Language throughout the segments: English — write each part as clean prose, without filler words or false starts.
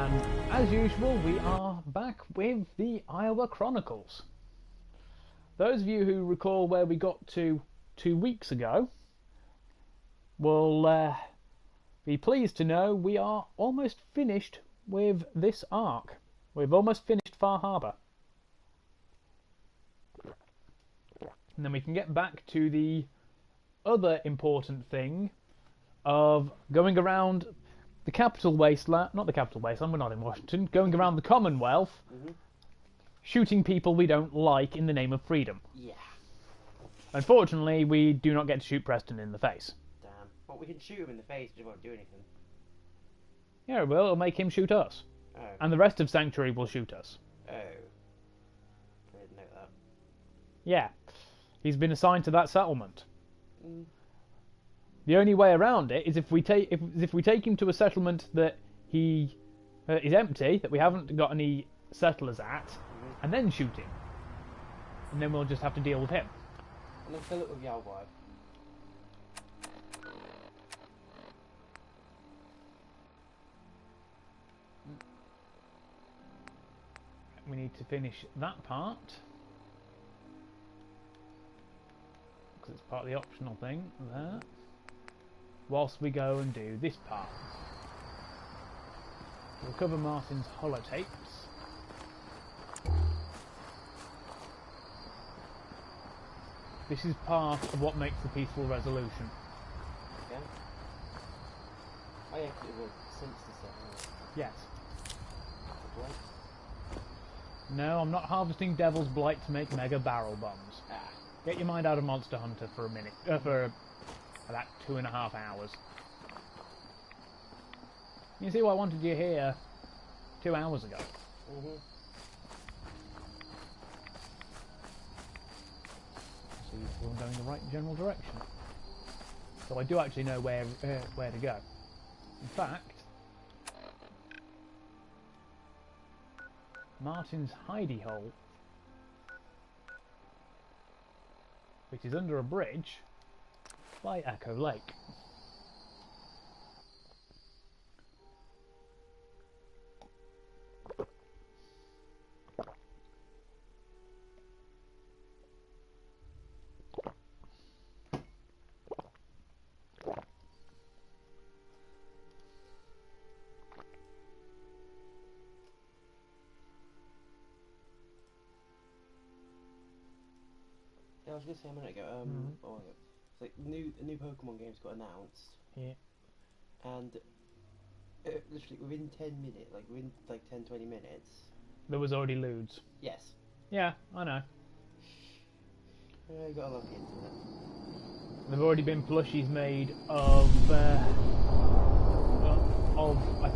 And as usual, we are back with the Iowa Chronicles. Those of you who recall where we got to 2 weeks ago will be pleased to know we are almost finished with this arc. We've almost finished Far Harbour. And then we can get back to the other important thing of going around the capital wasteland, not the capital wasteland, we're not in Washington, going around the Commonwealth, shooting people we don't like in the name of freedom. Yeah. Unfortunately, we do not get to shoot Preston in the face. Damn. Well, we can shoot him in the face, but it won't do anything. Yeah, well, it'll make him shoot us. Oh. And the rest of Sanctuary will shoot us. Oh. I didn't know that. Yeah. He's been assigned to that settlement. Mm. The only way around it is if we take him to a settlement that he is empty, that we haven't got any settlers at, and then shoot him. And then we'll just have to deal with him. And then fill it with Yalwai. We need to finish that part. Because it's part of the optional thing there. Whilst we go and do this part. Recover Martin's holotapes. This is part of what makes the peaceful resolution. Yeah? Oh yeah, 'cause it will sense the stuff. Yes. Right? No, I'm not harvesting Devil's Blight to make mega barrel bombs. Ah. Get your mind out of Monster Hunter for a minute. For about 2.5 hours. You see why I wanted you here 2 hours ago. So you're going the right general direction. So I do actually know where to go. In fact, Martin's hidey hole, which is under a bridge by Echo Lake. Yeah, I was gonna say a minute ago, it's like a new Pokemon game's got announced. Yeah. And literally within 10 minutes, like within like 10-20 minutes. There was already lewds. Yes. Yeah, I know. You gotta love the internet. There've already been plushies made of I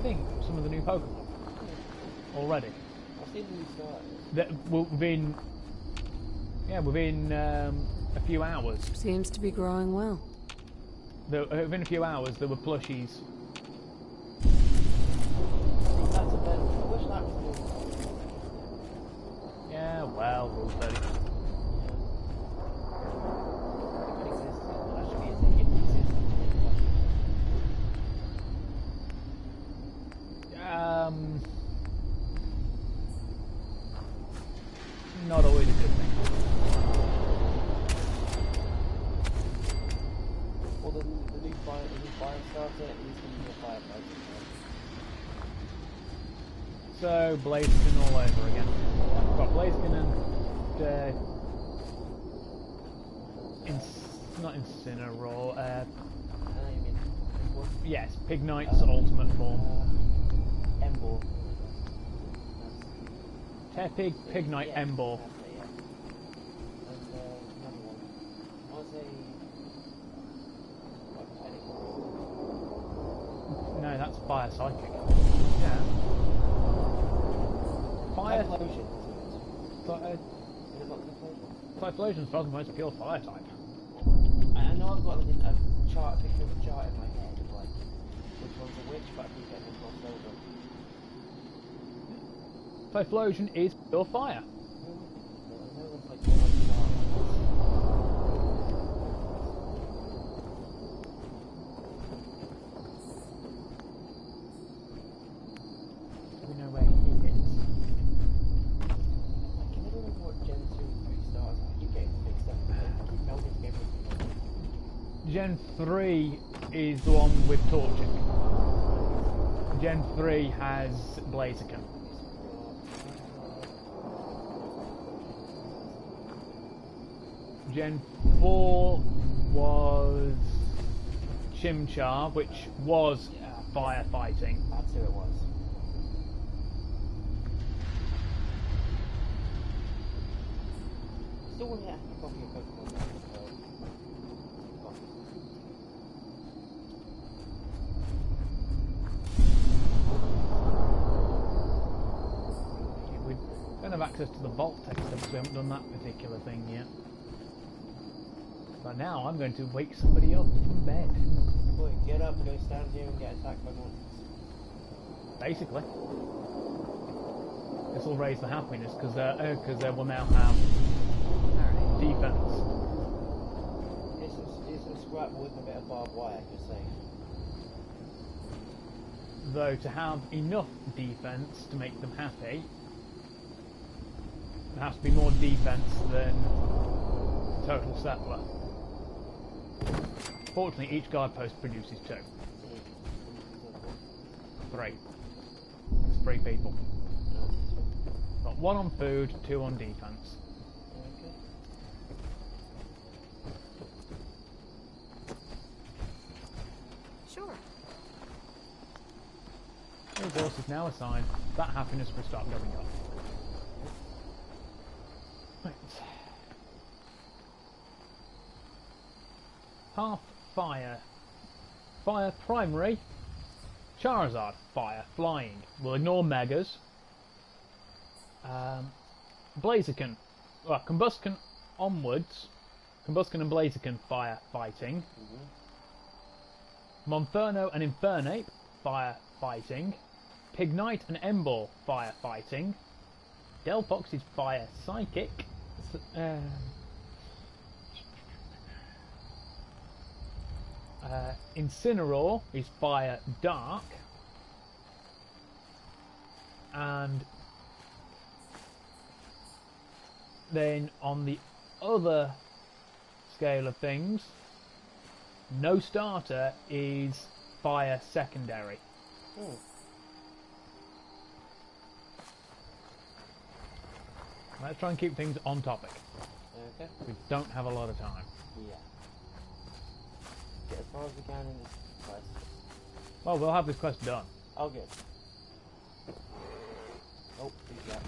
think some of the new Pokemon already. I've seen the new starters. That within a few hours. Seems to be growing well. Within a few hours, there were plushies. That's a bit. I wish that was new. Yeah, well, Rule 30. If it exists, it actually is a hidden exists. Not always a good thing. Well, the new fire starter is going to be a firefighter. So, Blaziken all over again. I've got Blaziken and not Incineroar. I know you mean Ember. Yes, Pignite's ultimate form. Ember. Tepig, Pignite, Yeah, Ember. that's it, yeah. And another one. I want to say. No, that's Fire Psychic. Yeah. Fire. Typhlosion, isn't it? Is it not Typhlosion? Typhlosion's probably the most pure fire type. I know I've got like a chart, a picture of a chart in my head of like which one's a which, but I keep getting them crossed over. Typhlosion is pure fire. I know there's like one on the chart. Gen 3 is the one with torching. Gen 3 has Blaziken. Gen 4 was Chimchar, which was firefighting. That's who it was. Still want to get a copy of Pokemon. We don't have access to the vault text because we haven't done that particular thing yet. But now I'm going to wake somebody up from bed. Boy, get up and go stand here and get attacked by monsters. Basically. This will raise the happiness because they will now have defense. Here's some scrap wood and a bit of barbed wire, you're safe. Though to have enough defense to make them happy, there has to be more defense than total settler. Fortunately, each guard post produces 2. 3. It's 3 people. Got 1 on food, 2 on defense. Okay. Sure. Resources now assigned. That happiness will start going up. Right. Half fire. Fire primary. Charizard. Fire. Flying. We'll ignore Megas. Blaziken. Well, Combusken onwards. Combusken and Blaziken fire fighting. Monferno and Infernape fire fighting. Pignite and Embor fire fighting. Delphox is fire psychic. Incineroar is fire dark. And then on the other scale of things, no starter is fire secondary. Let's try and keep things on topic. Okay. We don't have a lot of time. Yeah. Get as far as we can in this quest. Well, we'll have this quest done. Oh, good. Oh, who's that?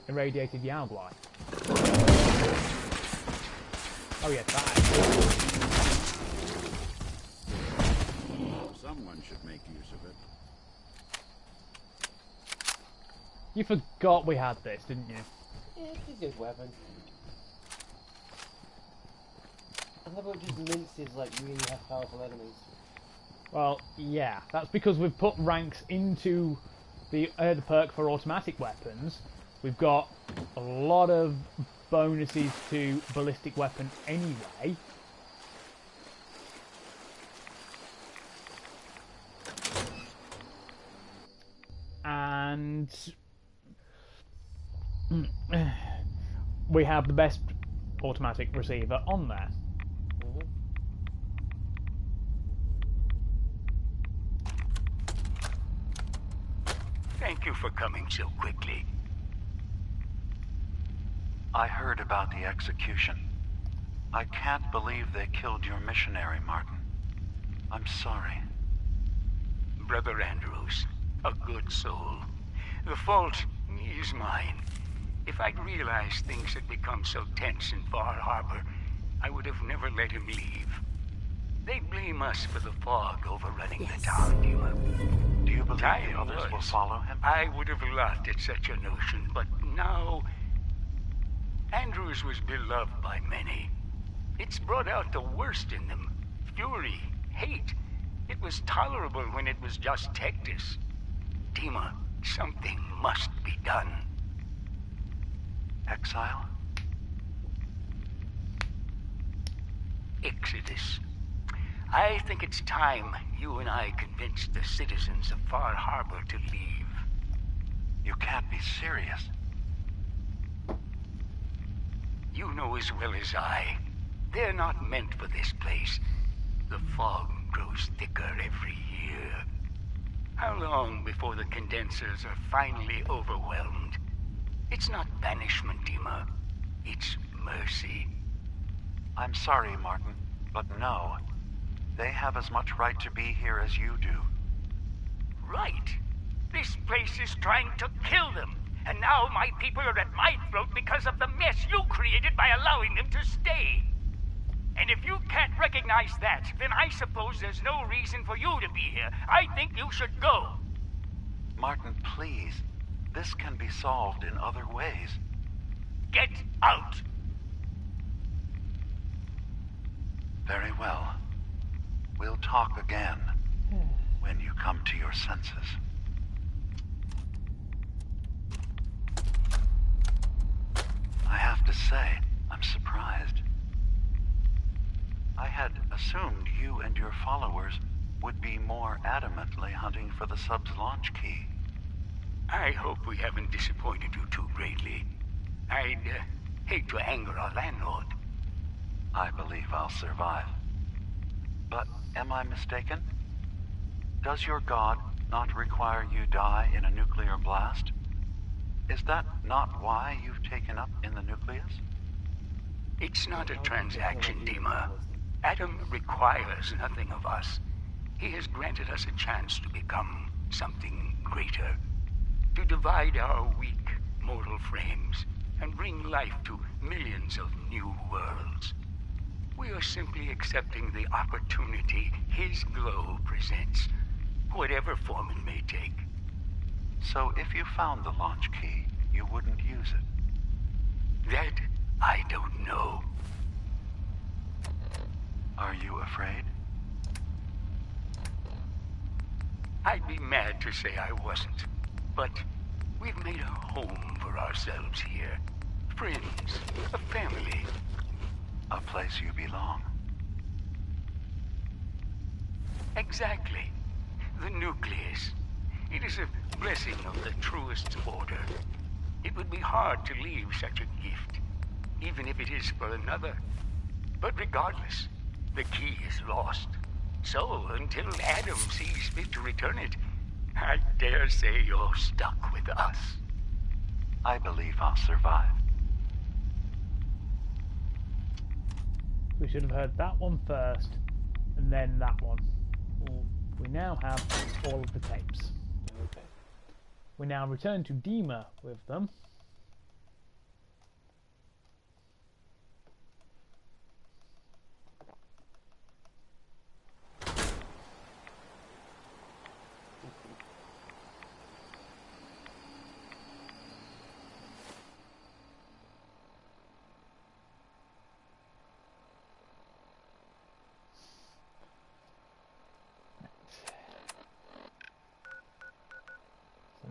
Irradiated Yaogwai. Oh yeah, that. Someone should make use of it. You forgot we had this, didn't you? Yeah, it's a good weapon. I love how it just minces like really powerful enemies. Well, yeah, that's because we've put ranks into the perk for automatic weapons. We've got a lot of bonuses to ballistic weapon anyway. And we have the best automatic receiver on there. Thank you for coming so quickly. I heard about the execution. I can't believe they killed your missionary, Martin. I'm sorry. Brother Andrews, a good soul. The fault is mine. If I'd realized things had become so tense in Far Harbor, I would have never let him leave. They blame us for the fog overrunning the town, Dima. Do you believe Time the others will was. follow him? I would have laughed at such a notion, but now... Andrews was beloved by many. It's brought out the worst in them. Fury, hate. It was tolerable when it was just Tectus. Dima, something must be done. Exile? Exodus. I think it's time you and I convinced the citizens of Far Harbor to leave. You can't be serious. You know as well as I, they're not meant for this place. The fog grows thicker every year. How long before the condensers are finally overwhelmed? It's not banishment, Dima. It's mercy. I'm sorry, Martin, but no. They have as much right to be here as you do. Right. This place is trying to kill them. And now my people are at my throat because of the mess you created by allowing them to stay. And if you can't recognize that, then I suppose there's no reason for you to be here. I think you should go. Martin, please. This can be solved in other ways. Get out! Very well. We'll talk again when you come to your senses. I have to say, I'm surprised. I had assumed you and your followers would be more adamantly hunting for the sub's launch key. I hope we haven't disappointed you too greatly. I'd hate to anger our landlord. I believe I'll survive. But am I mistaken? Does your god not require you die in a nuclear blast? Is that not why you've taken up in the nucleus? It's not a transaction, Dima. Adam requires nothing of us. He has granted us a chance to become something greater. To divide our weak, mortal frames and bring life to millions of new worlds. We are simply accepting the opportunity his glow presents, whatever form it may take. So if you found the launch key, you wouldn't use it? That I don't know. Are you afraid? I'd be mad to say I wasn't, but we've made a home for ourselves here. Friends, a family. A place you belong. Exactly. The nucleus. It is a blessing of the truest order. It would be hard to leave such a gift, even if it is for another. But regardless, the key is lost. So, until Adam sees fit to return it, I dare say you're stuck with us. I believe I'll survive. We should have heard that one first, and then that one. We now have all of the tapes. Okay. We now return to Dima with them.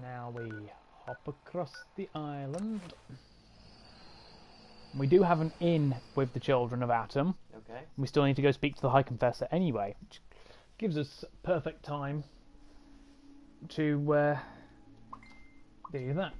Now we hop across the island. We do have an inn with the children of Atom. Okay. We still need to go speak to the High Confessor anyway, which gives us perfect time to do that.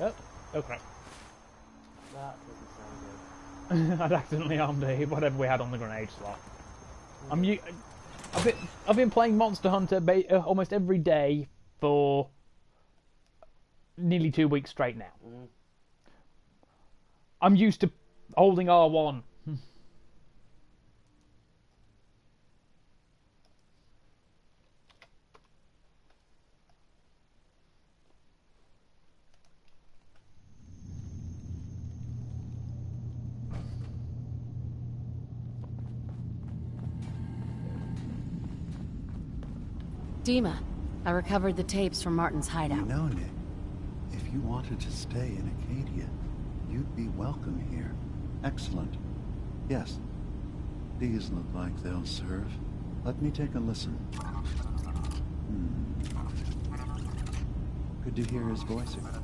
Oh, okay. That doesn't sound good. I'd accidentally armed whatever we had on the grenade slot. I've been playing Monster Hunter almost every day for nearly 2 weeks straight now. Mm. I'm used to holding R1. Dima, I recovered the tapes from Martin's hideout. You know, Nick, if you wanted to stay in Acadia, you'd be welcome here. Excellent. Yes, these look like they'll serve. Let me take a listen. Good to hear his voice again.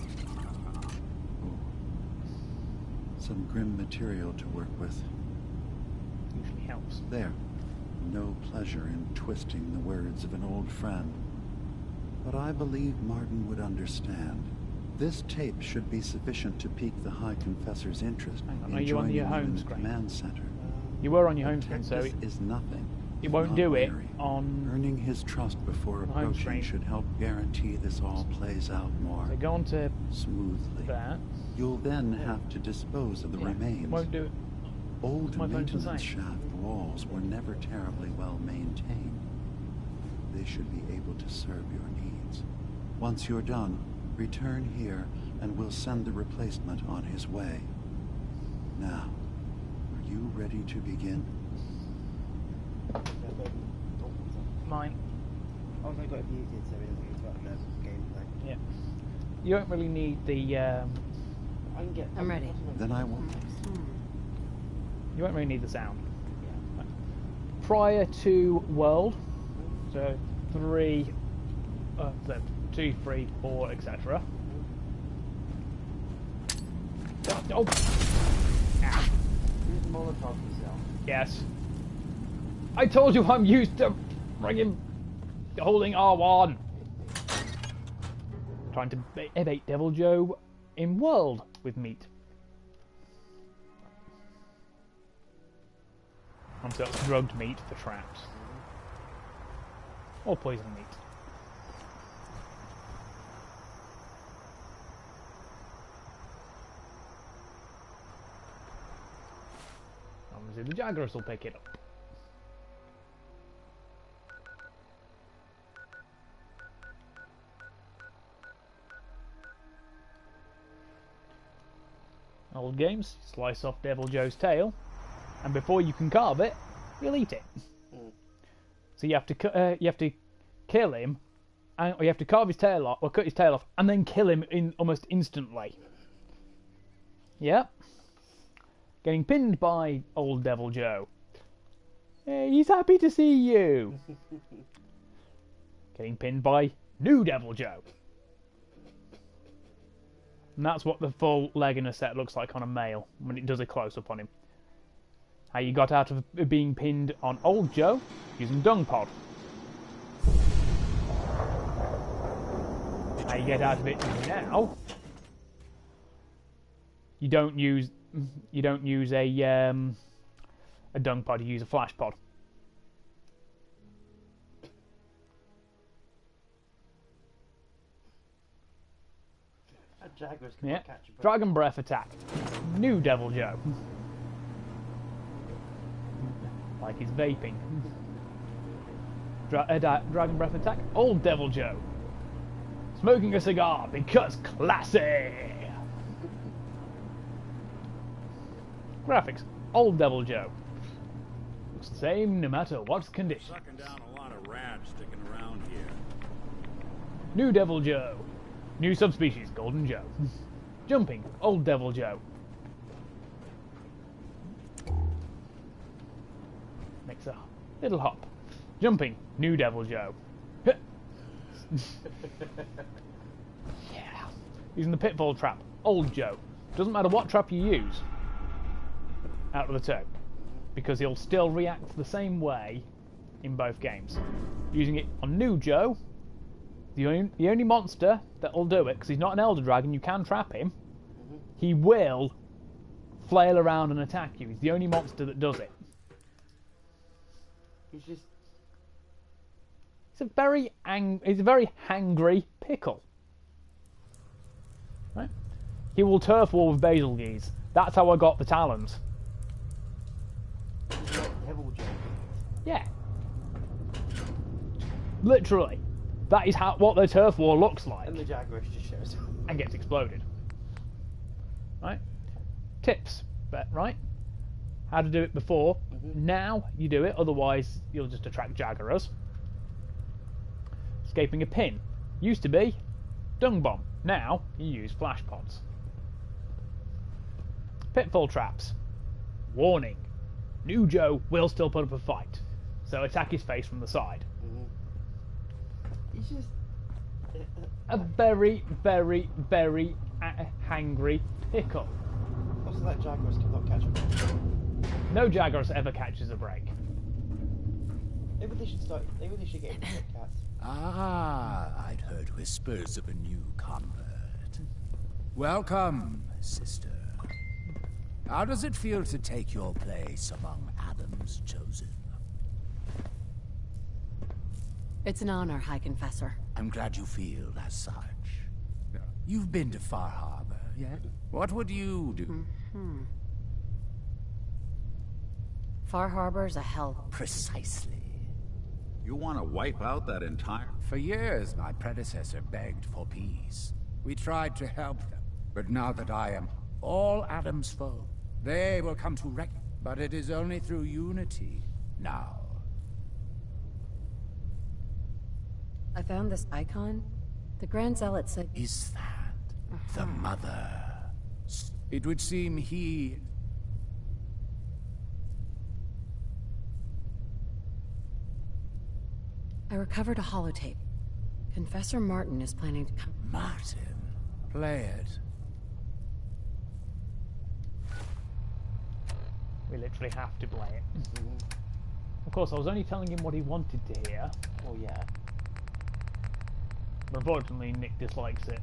some grim material to work with. Usually helps. There. No pleasure in twisting the words of an old friend. But I believe Martin would understand. This tape should be sufficient to pique the High Confessor's interest Hang on, in are you on joining your you home in the screen? command center. You were on your But home screen, so Tectus is nothing. it won't Not do it wary. on. Earning his trust before home approaching screen. should help guarantee this all plays out more So go on to smoothly. that. You'll then have to dispose of the Yeah, remains. it won't do it. Old my phone's the maintenance same. shaft walls were never terribly well maintained. They should be able to serve your needs. Once you're done, return here and we'll send the replacement on his way. Now, are you ready to begin? Mine. Oh, no, got it muted so we don't get into the gameplay. Yeah. You don't really need the. I can get. I'm ready. Then I won't. You won't really need the sound. Yeah. Prior to World, so 3, so 2, 3, 4, etc. Oh! Ow. Use Molotov yourself. Yes. I told you I'm used to friggin' holding R1. Trying to evade Devil Joe in World with meat. So it's drugged meat for traps. Or poisoned meat. Obviously the Jaguars will pick it up. Old games, slice off Devil Joe's tail, and before you can carve it, you'll eat it. So you have to kill him, or you have to carve his tail off, or cut his tail off, and then kill him in almost instantly. Yep. Getting pinned by old Devil Joe. Hey, he's happy to see you. Getting pinned by new Devil Joe. And that's what the full leg in a set looks like on a male when it does a close-up on him. How you got out of being pinned on old Joe using dung pod. How you get out of it now? You don't use a dung pod. You use a flash pod. Jaguars can Yeah. catch a break. Dragon breath attack. New Devil Joe. Like he's vaping. Dragon breath attack. Old Devil Joe. Smoking a cigar because classy. Graphics. Old Devil Joe. Looks the same no matter what condition. Sucking down a lot of rats sticking around here. New Devil Joe. New subspecies, Golden Joe. Jumping, Old Devil Joe. Makes a little hop. Jumping, New Devil Joe. Yeah. Using the pitfall trap, Old Joe. Doesn't matter what trap you use. Out of the toe. Because he'll still react the same way in both games. Using it on New Joe. The only monster that will do it, because he's not an Elder Dragon, you can trap him. He will flail around and attack you. He's the only monster that does it. He's a very hangry pickle. Right? He will turf war with Basil Geese. That's how I got the Talons. Devil Joe. Yeah. Literally. That is what the turf war looks like. And the Jaguars just shows up. And gets exploded. Right? Tips, right? How to do it before. Now you do it, otherwise you'll just attract Jaguars. Escaping a pin. Used to be dung bomb. Now you use flash pods. Pitfall traps. Warning. New Joe will still put up a fight, so attack his face from the side. He's just A very, very, very hangry pickle. What's like jaguars cannot catch a break. No Jaguars ever catches a break. Maybe they should start. Maybe they should get into pet cats. Ah, I'd heard whispers of a new convert. Welcome, sister. How does it feel to take your place among Adam's chosen? It's an honor, High Confessor. I'm glad you feel as such. You've been to Far Harbor, yet? What would you do? Far Harbor's a hell. Precisely. You want to wipe out that entire... For years, my predecessor begged for peace. We tried to help them, but now that I am all Adam's foe, they will come to wreck. But it is only through unity now. I found this icon. The Grand Zealot said... Is that the mother? It would seem he... I recovered a holotape. Confessor Martin is planning to come... Martin. Play it. We literally have to play it. Of course, I was only telling him what he wanted to hear. Oh yeah. But unfortunately, Nick dislikes it.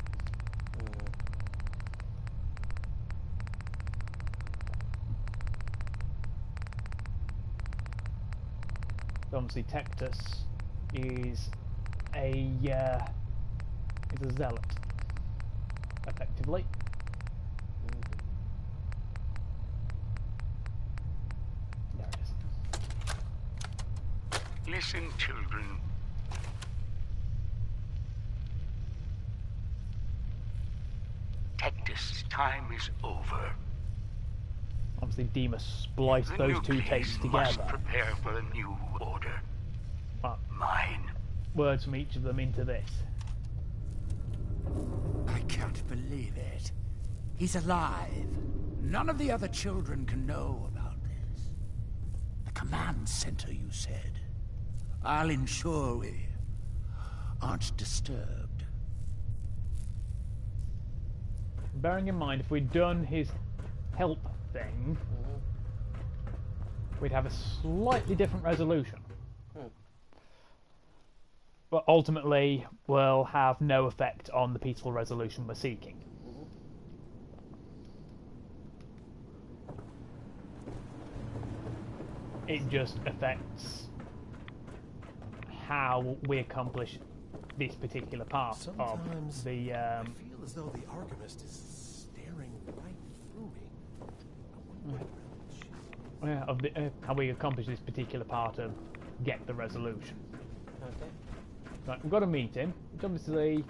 Obviously, Tectus is a zealot, effectively. There it is. Listen, children. Tectus' time is over. Obviously, Demas spliced The those two Nucleus tapes must together. prepare for a new order. But Mine. words from each of them into this. I can't believe it. He's alive. None of the other children can know about this. The command center, you said. I'll ensure we aren't disturbed. Bearing in mind, if we'd done his help thing, we'd have a slightly different resolution. But ultimately, will have no effect on the peaceful resolution we're seeking. It just affects how we accomplish this particular part Sometimes of the I feel as though the Archivist is staring right through me. of the how we accomplish this particular part of get the resolution. Okay. Right, we've got to meet him. Which obviously,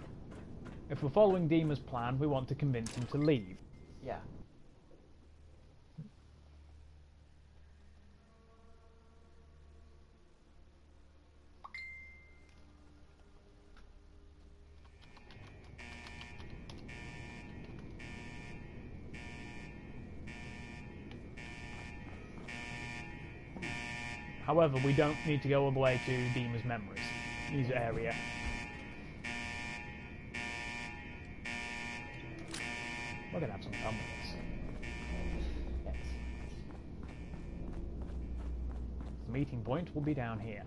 if we're following Dima's plan, we want to convince him to leave. Yeah. However, we don't need to go all the way to Dima's memories. His area. We're gonna have some fun with this. Yes. The meeting point will be down here.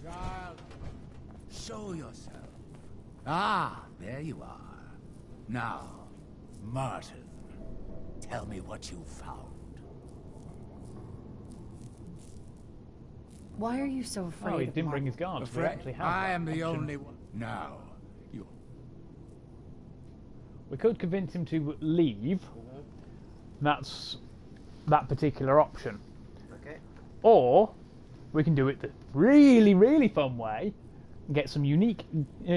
Child, show yourself. Ah, there you are. Now, Martin, tell me what you found. Why are you so afraid Oh, he of didn't bring Martin? his guards. We Afraid? actually have I that am the option. only one. Now, you... We could convince him to leave. That's that particular option. Okay. Or we can do it the really, really fun way, and get some unique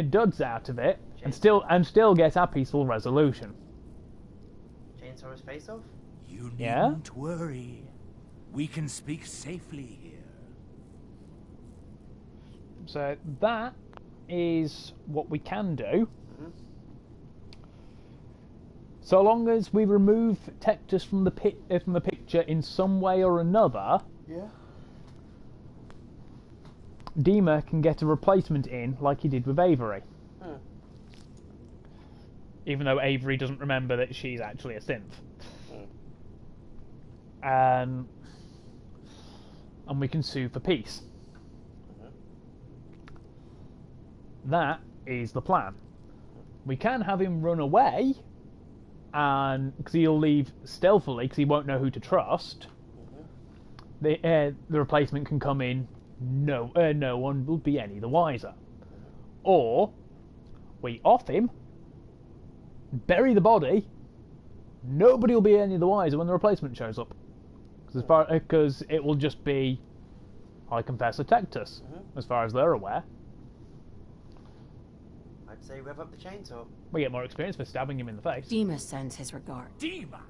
duds out of it, and still get our peaceful resolution. Chainsaw his face off? You Yeah? needn't worry. We can speak safely here. So that is what we can do. So long as we remove Tectus from the picture in some way or another, Yeah. Dima can get a replacement in like he did with Avery. Even though Avery doesn't remember that she's actually a synth. And we can sue for peace. That is the plan. We can have him run away, and because he'll leave stealthily because he won't know who to trust. The replacement can come in. No one will be any the wiser. Or we off him, bury the body. Nobody will be any the wiser when the replacement shows up, because it will just be, I confess, a Tectus, as far as they're aware. I'd say rev up the chainsaw. We get more experience for stabbing him in the face. Dima sends his regard. Dima!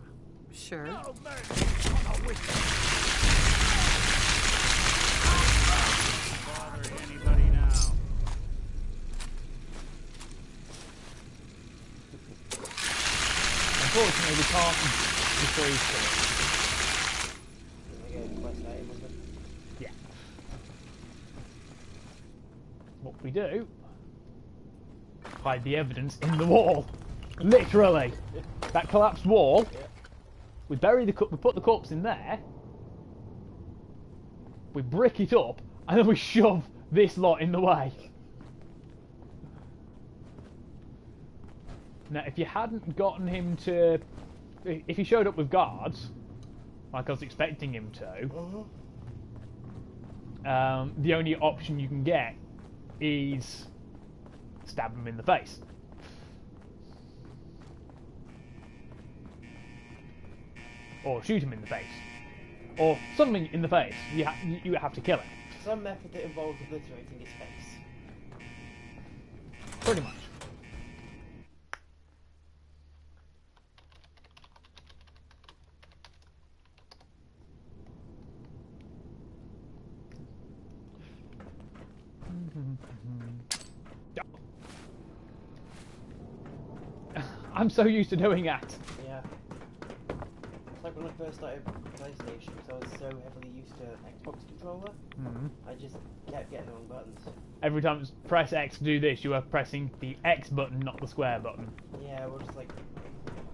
Sure. No mercy on a wicked. Bother anybody now? Unfortunately, we can't freeze to it. Yeah. What we do, hide the evidence in the wall. Literally. That collapsed wall. We bury we put the corpse in there. We brick it up, and then we shove this lot in the way. Now, if you hadn't gotten him to... If he showed up with guards, like I was expecting him to, the only option you can get is stab him in the face. Or shoot him in the face. Or something in the face. You have to kill him. Some method that involves obliterating his face. Pretty much. I'm so used to doing that. Yeah. It's like when I first started PlayStation, because I was so heavily used to Xbox controller, I just kept getting the wrong buttons. Every time it's press X to do this, you are pressing the X button, not the square button. Yeah, or just like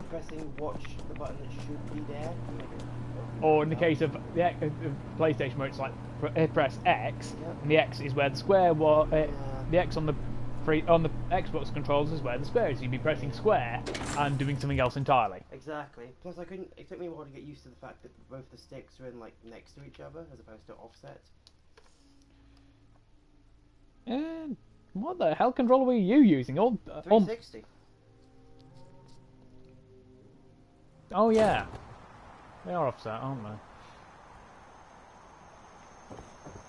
pressing watch the button that should be there. Or in the case of the PlayStation, where it's like press X, and the X is where the square was. The X on the Xbox controls is where the square is. You'd be pressing square and doing something else entirely. Exactly. Plus, I couldn't. It took me a while to get used to the fact that both the sticks are in like next to each other as opposed to offset. What the hell controller were you using? 360. Oh yeah, they are offset, aren't they?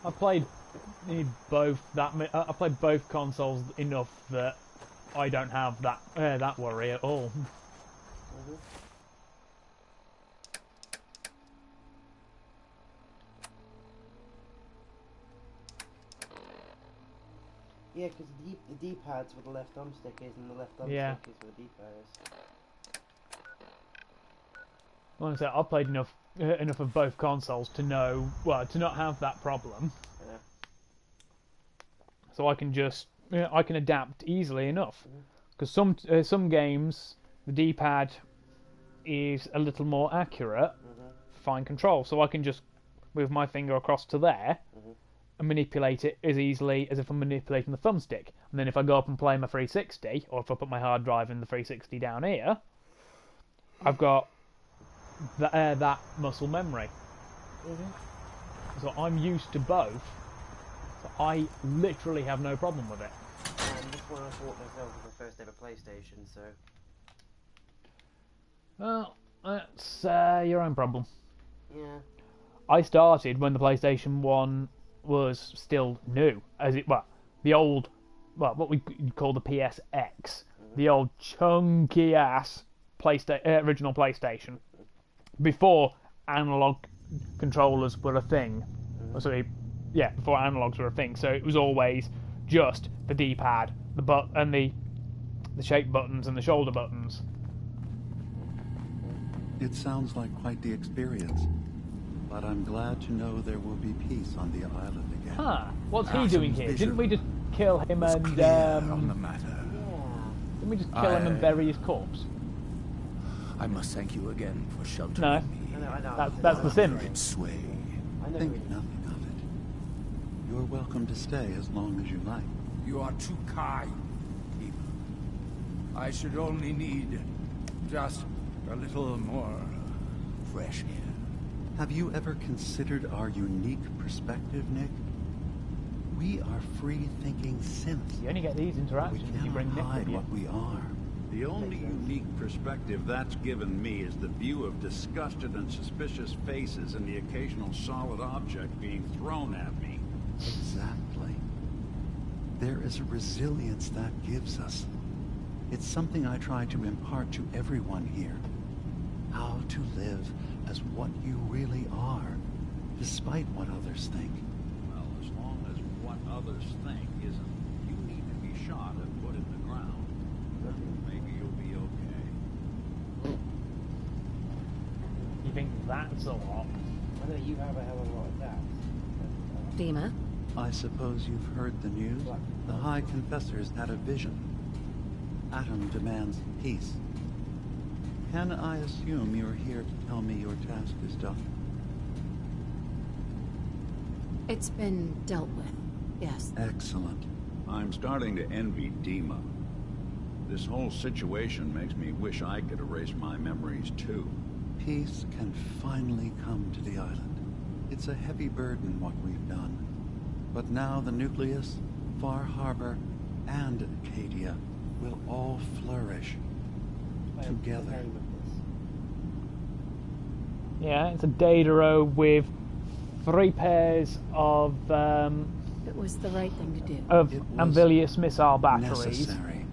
I played both consoles enough that I don't have that worry at all. Yeah, because the D-pad's where the left thumbstick is, and the left thumbstick is where the D-pad is. Like I said, I've played enough of both consoles to know, to not have that problem. Yeah. So I can just, I can adapt easily enough. Because some games, the D-pad is a little more accurate, fine control, so I can just move my finger across to there and manipulate it as easily as if I'm manipulating the thumbstick. And then if I go up and play my 360, or if I put my hard drive in the 360 down here, I've got that muscle memory. So I'm used to both. So I literally have no problem with it. And this one I bought myself with my first ever PlayStation, so... Well, that's your own problem. Yeah. I started when the PlayStation 1 was still new, the old, what we call the PSX, the old chunky ass original PlayStation, before analog controllers were a thing. Before analogs were a thing. So it was always just the D-pad, and the shape buttons and the shoulder buttons. It sounds like quite the experience, but I'm glad to know there will be peace on the island again. Huh, what's he Atom's doing here? vision Didn't we just kill him was and, clear on the matter. didn't we just kill him and bury his corpse? I must thank you again for sheltering No. me. I know. That's the sin. Its sway. I know. Think nothing of it. You're welcome to stay as long as you like. You are too kind, Keeper. I should only need just a little more fresh air. Have you ever considered our unique perspective, Nick? We are free-thinking synths. You only get these We interactions if you cannot bring Nick hide with you. what we are. The only unique perspective that's given me is the view of disgusted and suspicious faces and the occasional solid object being thrown at me. Exactly. There is a resilience that gives us. It's something I try to impart to everyone here. How to live as what you really are, despite what others think. Well, as long as what others think isn't, you need to be shot and put in the ground. Maybe you'll be okay. You think that's a lot? I know you have a hell of a lot of that. Dima, I suppose you've heard the news? The High Confessor's had a vision. Atom demands peace. Can I assume you're here to tell me your task is done? it's been dealt with. Yes. Excellent. I'm starting to envy Dima. This whole situation makes me wish I could erase my memories too. Peace can finally come to the island. It's a heavy burden what we've done. But now the Nucleus, Far Harbor, and Acadia will all flourish together. Yeah, it's a Dataro with 3 pairs of It was the right thing to do. of It was Ambilius missile batteries, Necessary.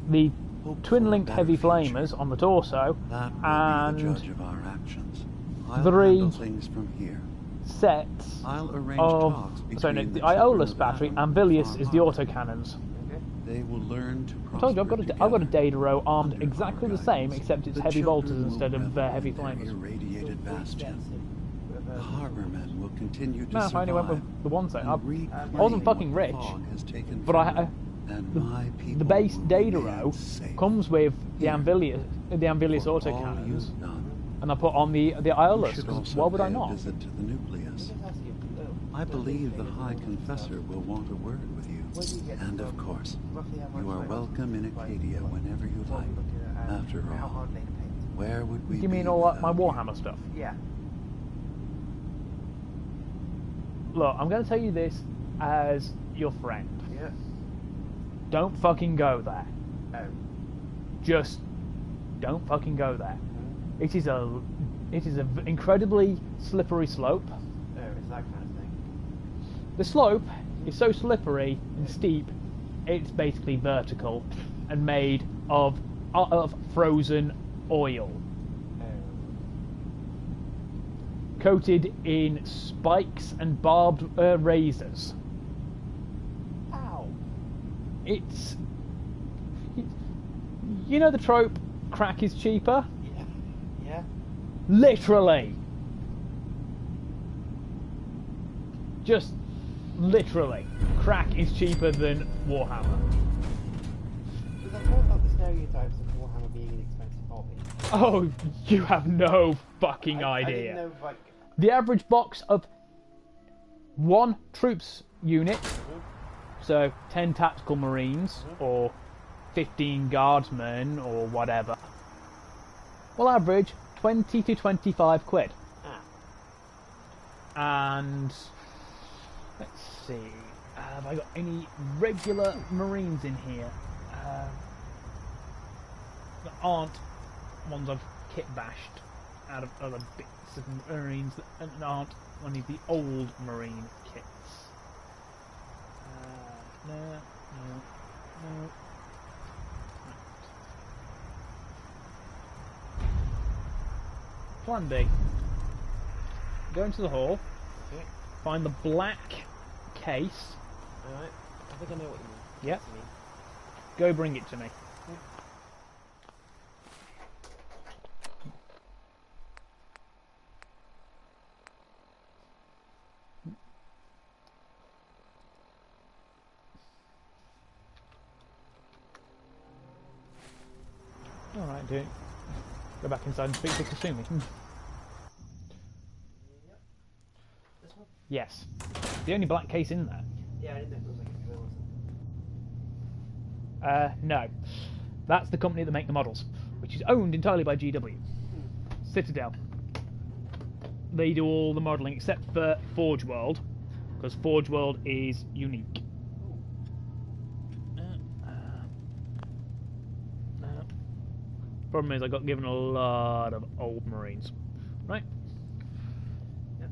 the Hope for twin-linked a heavy better future. flamers on the torso, That will be the and judge of our actions. I'll 3 handle things from here. sets I'll arrange of talks sorry, no, between the children Iolus of battery. Adam and Ambilius Far is the Harbor. autocannons. They will learn to I told you, prosper I've got a together. Dataro armed Under exactly our the same, guidance, except it's the heavy children bolters will instead of revel heavy in their flamers. irradiated bastion. The harbormen will continue to No, I survive. only went with the one set. and I reclaim wasn't fucking what the rich, fog has taken but from I them, and my people the base will remain Dataro safe. comes with the Here, Ambilius For all autocannons, you've done, and I put on the you Iolus. should 'Cause also why would I pay a not? visit to the Nucleus. I believe the High Confessor will want a word with you. And of course, you are welcome in Acadia whenever you like. After all, where would we You mean be all my without you? Warhammer stuff? Yeah. Look, I'm going to tell you this as your friend. Yeah. Don't fucking go there. Oh. Just don't fucking go there. It is a incredibly slippery slope. Oh, it's that kind of thing. The slope is so slippery and steep, it's basically vertical and made of frozen oil, Oh. coated in spikes and barbed razors. Ow. It's you know the trope, crack is cheaper? Yeah. Yeah. Literally. Just literally. Crack is cheaper than Warhammer. Because I've heard about the stereotypes of Warhammer being an expensive hobby. Oh, you have no fucking I idea. didn't know, like, The average box of 1 troops unit, so 10 tactical marines or 15 guardsmen or whatever, will average 20 to 25 quid. And let's see, have I got any regular marines in here that aren't ones I've kit bashed out of other bits of marines that aren't one of the old marine kits? No. Plan B. Go into the hall, okay. find the black case, Alright. I think I know what you mean. Yep. To me. go bring it to me. Go back inside and speak to Kasumi. Yep. This one? Yes. The only black case in there. Yeah, I didn't know if it was like a drill or something. No. That's the company that make the models, which is owned entirely by GW. Citadel. They do all the modelling except for Forge World, because Forge World is unique. Problem is, I got given a lot of old Marines. Right? Yep.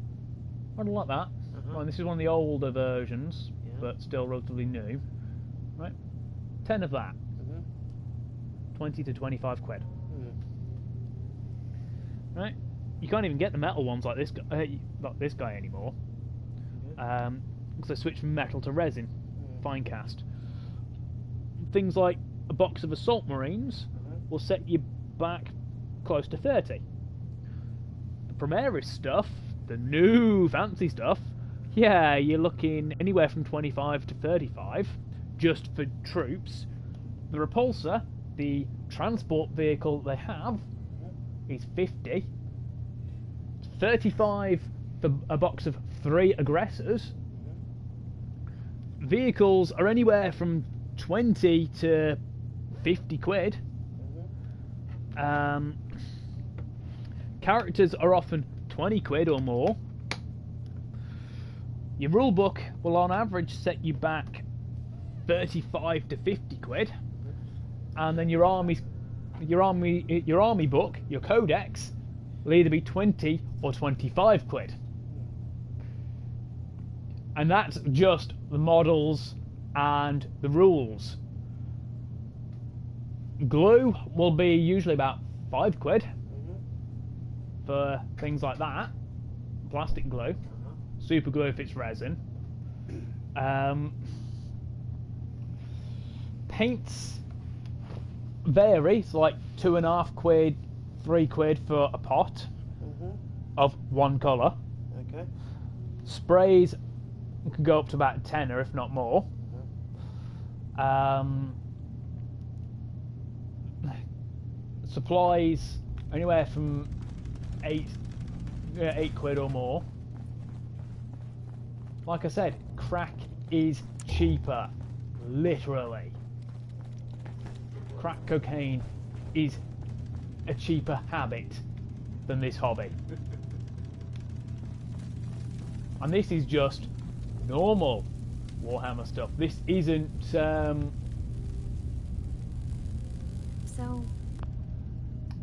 Model like that. Well, this is one of the older versions, Yeah. but still relatively new. Right? 10 of that. 20 to 25 quid. Right? You can't even get the metal ones like this guy anymore. Because they switched from metal to resin, fine cast. Things like a box of assault marines will set you back close to 30. The Primaris stuff, the new fancy stuff, yeah, you're looking anywhere from 25 to 35, just for troops. The Repulsor, the transport vehicle they have, is 50. 35 for a box of 3 aggressors. Vehicles are anywhere from 20 to 50 quid. Characters are often 20 quid or more. Your rulebook will on average set you back 35 to 50 quid. And then your army book, your codex, will either be 20 or 25 quid. And that's just the models and the rules. Glue will be usually about 5 quid for things like that. Plastic glue. Super glue if it's resin. Paints vary, so like 2.5 quid, 3 quid for a pot of one colour. Okay. Sprays can go up to about a tenner, if not more. Supplies anywhere from 8 quid or more. Like I said, crack is cheaper, literally. Crack cocaine is a cheaper habit than this hobby. And this is just normal Warhammer stuff. This isn't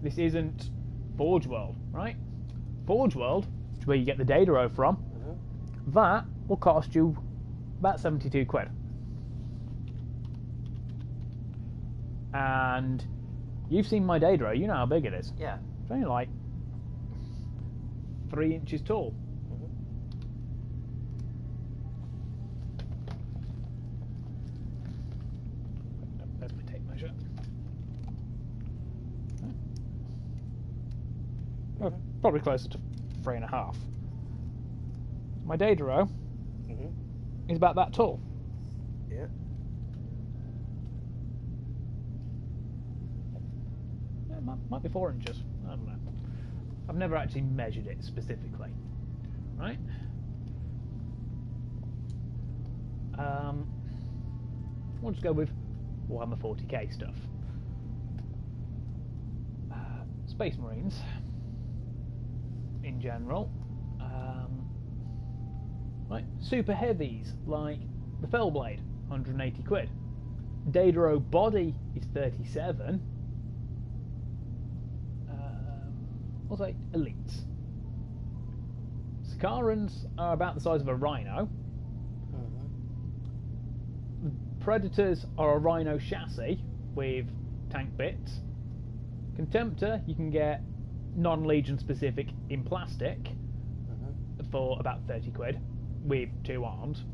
this isn't Forge World, right? Forge World, which is where you get the Dataro from, that will cost you about 72 quid. And you've seen my Dataro, you know how big it is. Yeah. It's only like 3 inches tall. There's my tape measure. Oh, probably closer to 3.5. My Dataro is about that tall. Yeah. It might be 4 inches. I don't know. I've never actually measured it specifically. Right? We'll just go with Warhammer 40k stuff. Space Marines, in general. Right, super heavies like the Fellblade, 180 quid. Dataro body is 37. We'll say elites. Sakarans are about the size of a rhino. The Predators are a rhino chassis with tank bits. Contemptor you can get non-Legion specific in plastic for about 30 quid with 2 arms.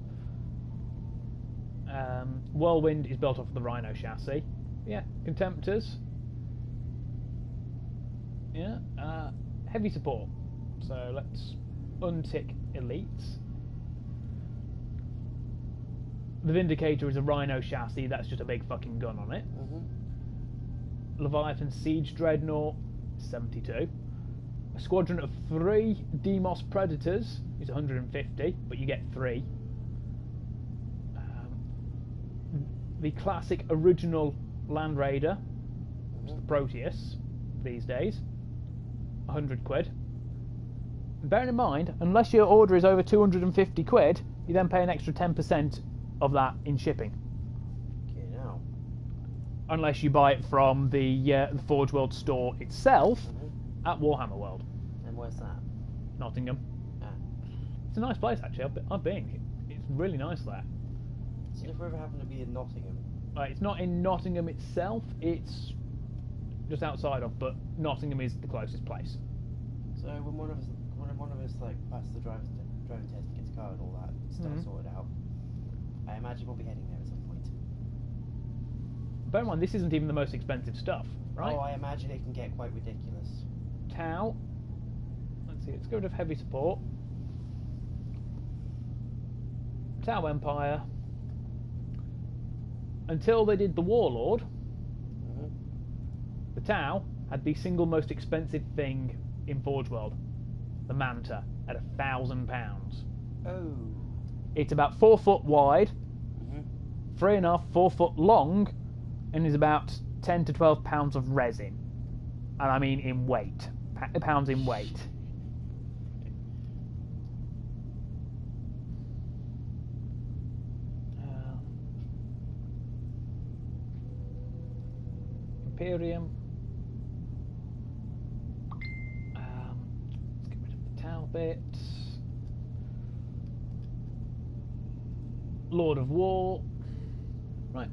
Whirlwind is built off of the rhino chassis. Yeah, Contemptors. Yeah, heavy support. So let's untick elites. The Vindicator is a rhino chassis, that's just a big fucking gun on it. Leviathan Siege Dreadnought, 72. A squadron of 3 Demos Predators is 150, but you get 3. The classic original Land Raider, which is the Proteus these days, 100 quid. Bearing in mind, unless your order is over 250 quid, you then pay an extra 10% of that in shipping. Okay, now. Unless you buy it from the Forge World store itself at Warhammer World. And where's that? Nottingham. Ah. It's a nice place actually. I've been. It's really nice there. So if we ever happen to be in Nottingham. It's not in Nottingham itself. It's just outside of, but Nottingham is the closest place. So when one of us like passes the driving test, gets a car and all that stuff sorted out, I imagine we'll be heading there at some point. Bear in mind, this isn't even the most expensive stuff, right? Oh, I imagine it can get quite ridiculous. Tau. Let's see. Let's go rid of heavy support. Tau Empire. Until they did the Warlord, the Tau had the single most expensive thing in Forge World, the Manta, at £1,000. Oh. It's about 4 foot wide, 3.5, 4 foot long, and is about 10 to 12 pounds of resin. And I mean in weight, pounds in weight. Imperium. Let's get rid of the Tau bit. Lord of War. Right.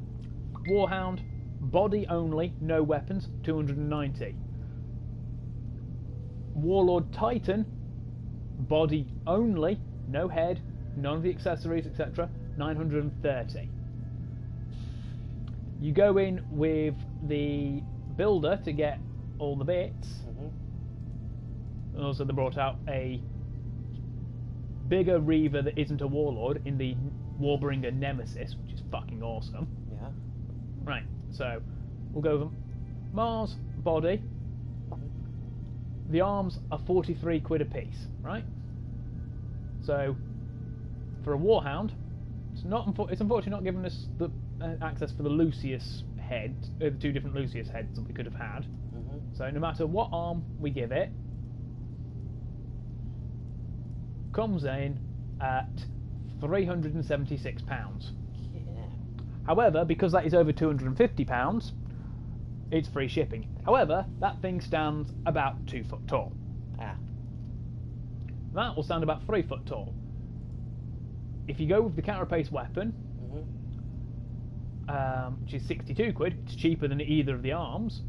Warhound. Body only, no weapons, 290. Warlord Titan. Body only, no head, none of the accessories, etc. 930. You go in with the builder to get all the bits. And also they brought out a bigger Reaver that isn't a Warlord in the Warbringer Nemesis, which is fucking awesome. Yeah. Right, so we'll go with Mars body. The arms are 43 quid a piece, right? So for a Warhound, it's unfortunately not giving us the access for the Lucius head, the 2 different Lucius heads that we could have had. So no matter what arm we give it, comes in at £376. However, because that is over £250, it's free shipping. However, that thing stands about 2 foot tall. That will stand about 3 foot tall. If you go with the carapace weapon, which is 62 quid, it's cheaper than either of the arms,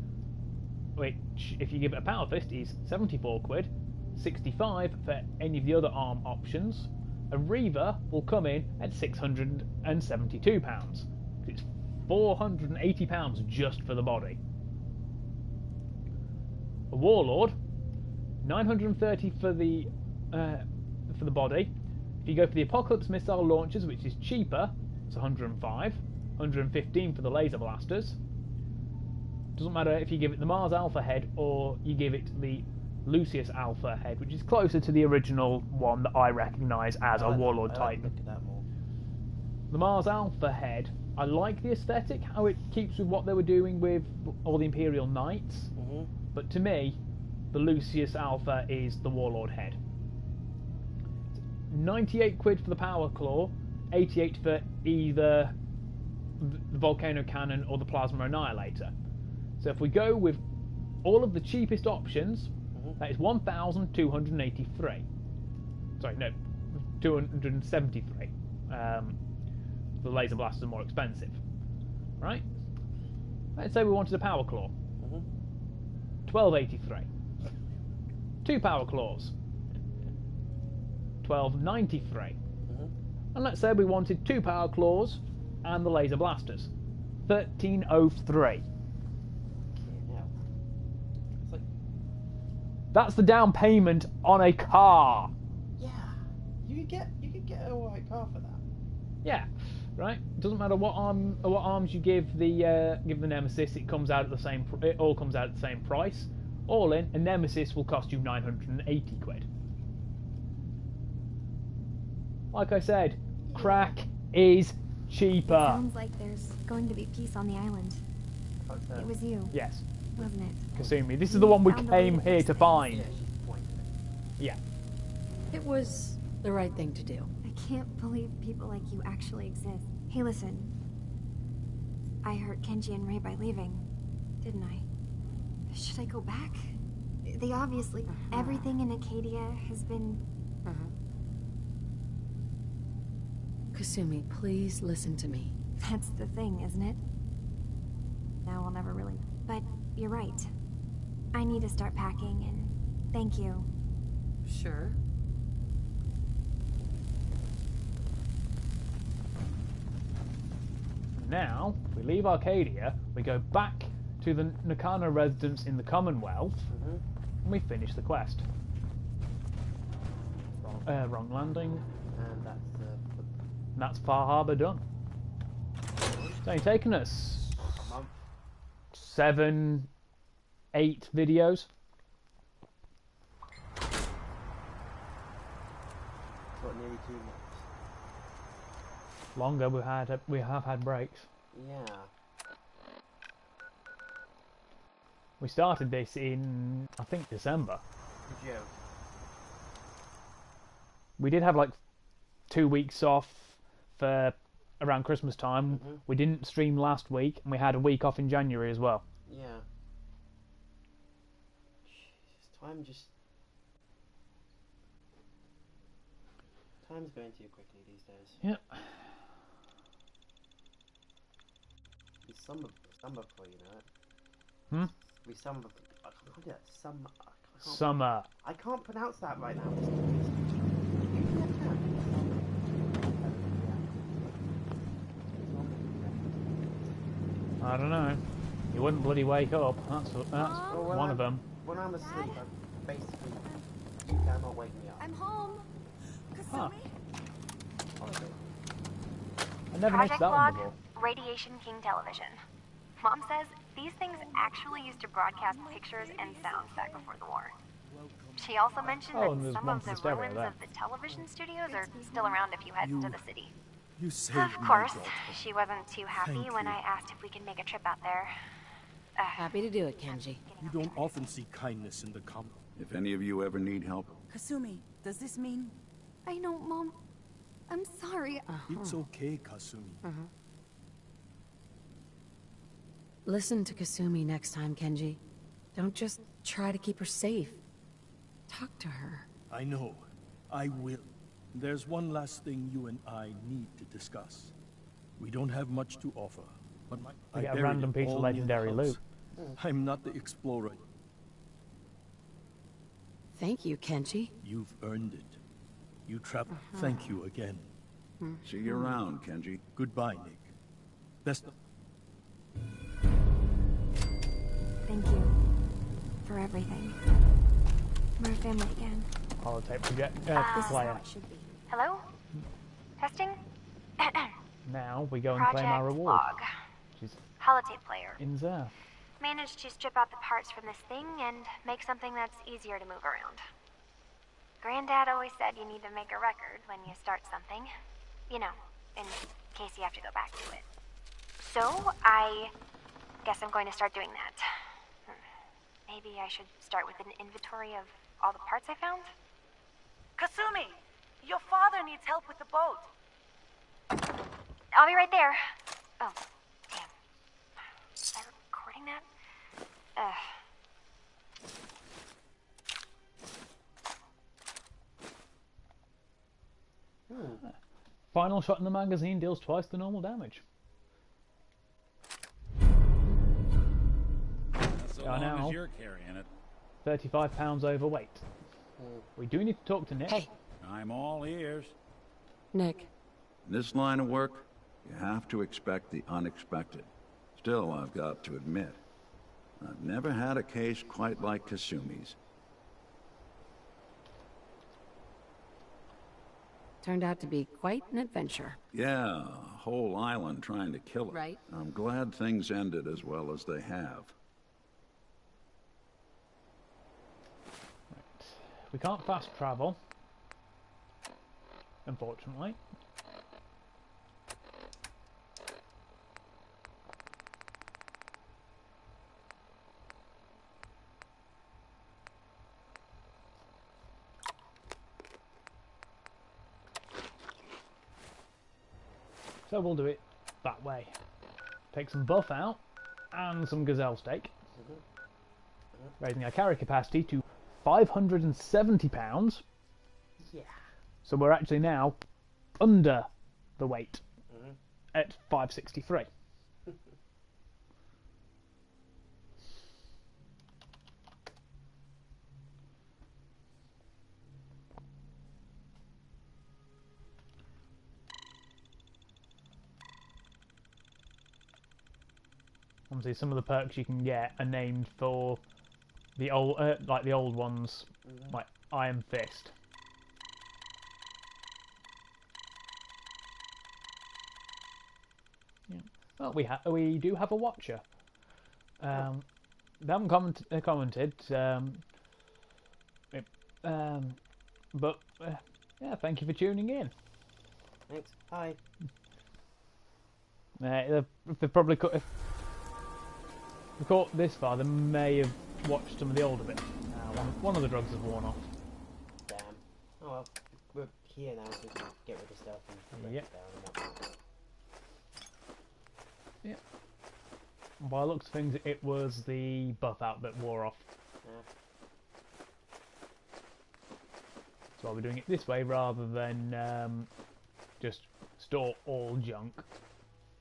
which, if you give it a power fist, is 74 quid, 65 for any of the other arm options. A Reaver will come in at £672. It's £480 just for the body. A Warlord, 930 for the body. If you go for the Apocalypse missile launchers, which is cheaper, it's 105, 115 for the laser blasters. Doesn't matter if you give it the Mars Alpha head or you give it the Lucius Alpha head, which is closer to the original one that I recognise as a Warlord Titan. Look at that more. The Mars Alpha head, I like the aesthetic, how it keeps with what they were doing with all the Imperial Knights, but to me, the Lucius Alpha is the Warlord head. 98 quid for the Power Claw, 88 for either the Volcano Cannon or the Plasma Annihilator. So if we go with all of the cheapest options, that is 1,283. Sorry, no, 273. The laser blasters are more expensive, right? Let's say we wanted a Power Claw. 1283. 2 Power Claws. 1293. And let's say we wanted 2 Power Claws and the laser blasters. 1303. That's the down payment on a car. Yeah, you could get a alright car for that. Yeah, Right? Doesn't matter what arms you give the Nemesis. It comes out at the same. It all comes out at the same price. All in, a Nemesis will cost you 980 quid. Like I said, crack is cheaper. Sounds like there's going to be peace on the island. It was you. Yes. Wasn't it? Kasumi. This is the one we Found a way came to here fix to things. find. Yeah. It was the right thing to do. I can't believe people like you actually exist. Hey, listen. I hurt Kenji and Ray by leaving, didn't I? Should I go back? They obviously... Everything in Acadia has been... Kasumi, please listen to me. That's the thing, isn't it? Now I'll never really... But you're right. I need to start packing, and thank you. Sure. Now, we leave Arcadia, we go back to the Nakano residence in the Commonwealth, and we finish the quest. Wrong landing. And That's Far Harbour done. It's only taken us a month. 7, 8 videos. What, nearly 2 months? Longer. We have had breaks. Yeah. We started this in, I think, December. Did you? We did have like 2 weeks off for around Christmas time. We didn't stream last week, and we had a week off in January as well. Yeah. Jesus, time's going too quickly these days. Yep. We summer for you know it. We summer. I can't do that. Summer. I can't pronounce that right now. I don't know. You wouldn't bloody wake up. That's one of them. When I'm asleep, I'm basically you cannot wake me up. I'm home. Huh. Honestly. I never noticed that one before. Radiation King Television. Mom says these things actually used to broadcast pictures and sounds back before the war. She also mentioned Oh, and that there's some one of for the the stereo ruins there. of the television studios are still around if you head into the city. You saved Of my course, daughter. she wasn't too happy Thank when you. I asked if we could make a trip out there. Happy to do it, Kenji. You don't often see kindness in the common. If any of you ever need help, Kasumi, does this mean... I know, Mom. I'm sorry. It's okay, Kasumi. Listen to Kasumi next time, Kenji. Don't just try to keep her safe. Talk to her. I know. I will. There's one last thing you and I need to discuss. We don't have much to offer, but We get a buried random it piece of all in legendary house. loot. I'm not the explorer. Thank you, Kenji. You've earned it. You travel. Thank you again. see you around, Kenji. Goodbye, Nick. Best of... Thank you for everything. We're a family again. Holotape This is player. how it should be. Hello? Testing? Now we go and claim our Project reward. log. She's Holotape player. in there. Managed to strip out the parts from this thing and make something that's easier to move around. Granddad always said you need to make a record when you start something. You know, in case you have to go back to it. So, I guess I'm going to start doing that. Maybe I should start with an inventory of all the parts I found? Kasumi, your father needs help with the boat. I'll be right there. Oh, damn. Was I recording that? Final shot in the magazine deals twice the normal damage. So Yeah, long now. as you're carrying it. 35 pounds overweight. We do need to talk to Nick. Hey, I'm all ears. Nick. In this line of work, you have to expect the unexpected. Still, I've got to admit, I've never had a case quite like Kasumi's. Turned out to be quite an adventure. Yeah, a whole island trying to kill it. Right. I'm glad things ended as well as they have. Right. We can't fast travel, unfortunately. So we'll do it that way. Take some buff out and some gazelle steak, raising our carry capacity to 570 pounds. Yeah. So we're actually now under the weight at 563. Obviously, some of the perks you can get are named for the old, like the old ones, like Iron Fist. Yeah. Well, we do have a watcher. They haven't commented, but yeah, thank you for tuning in. Thanks. Hi. If they probably if we caught this far, they may have watched some of the older bits. One of the drugs has worn off. Damn. Oh well, we're here now, so we can get rid of stuff and break it down and whatnot. Yeah. By the looks of things, it was the buff out that wore off. Yeah. So I'll be doing it this way rather than just store all junk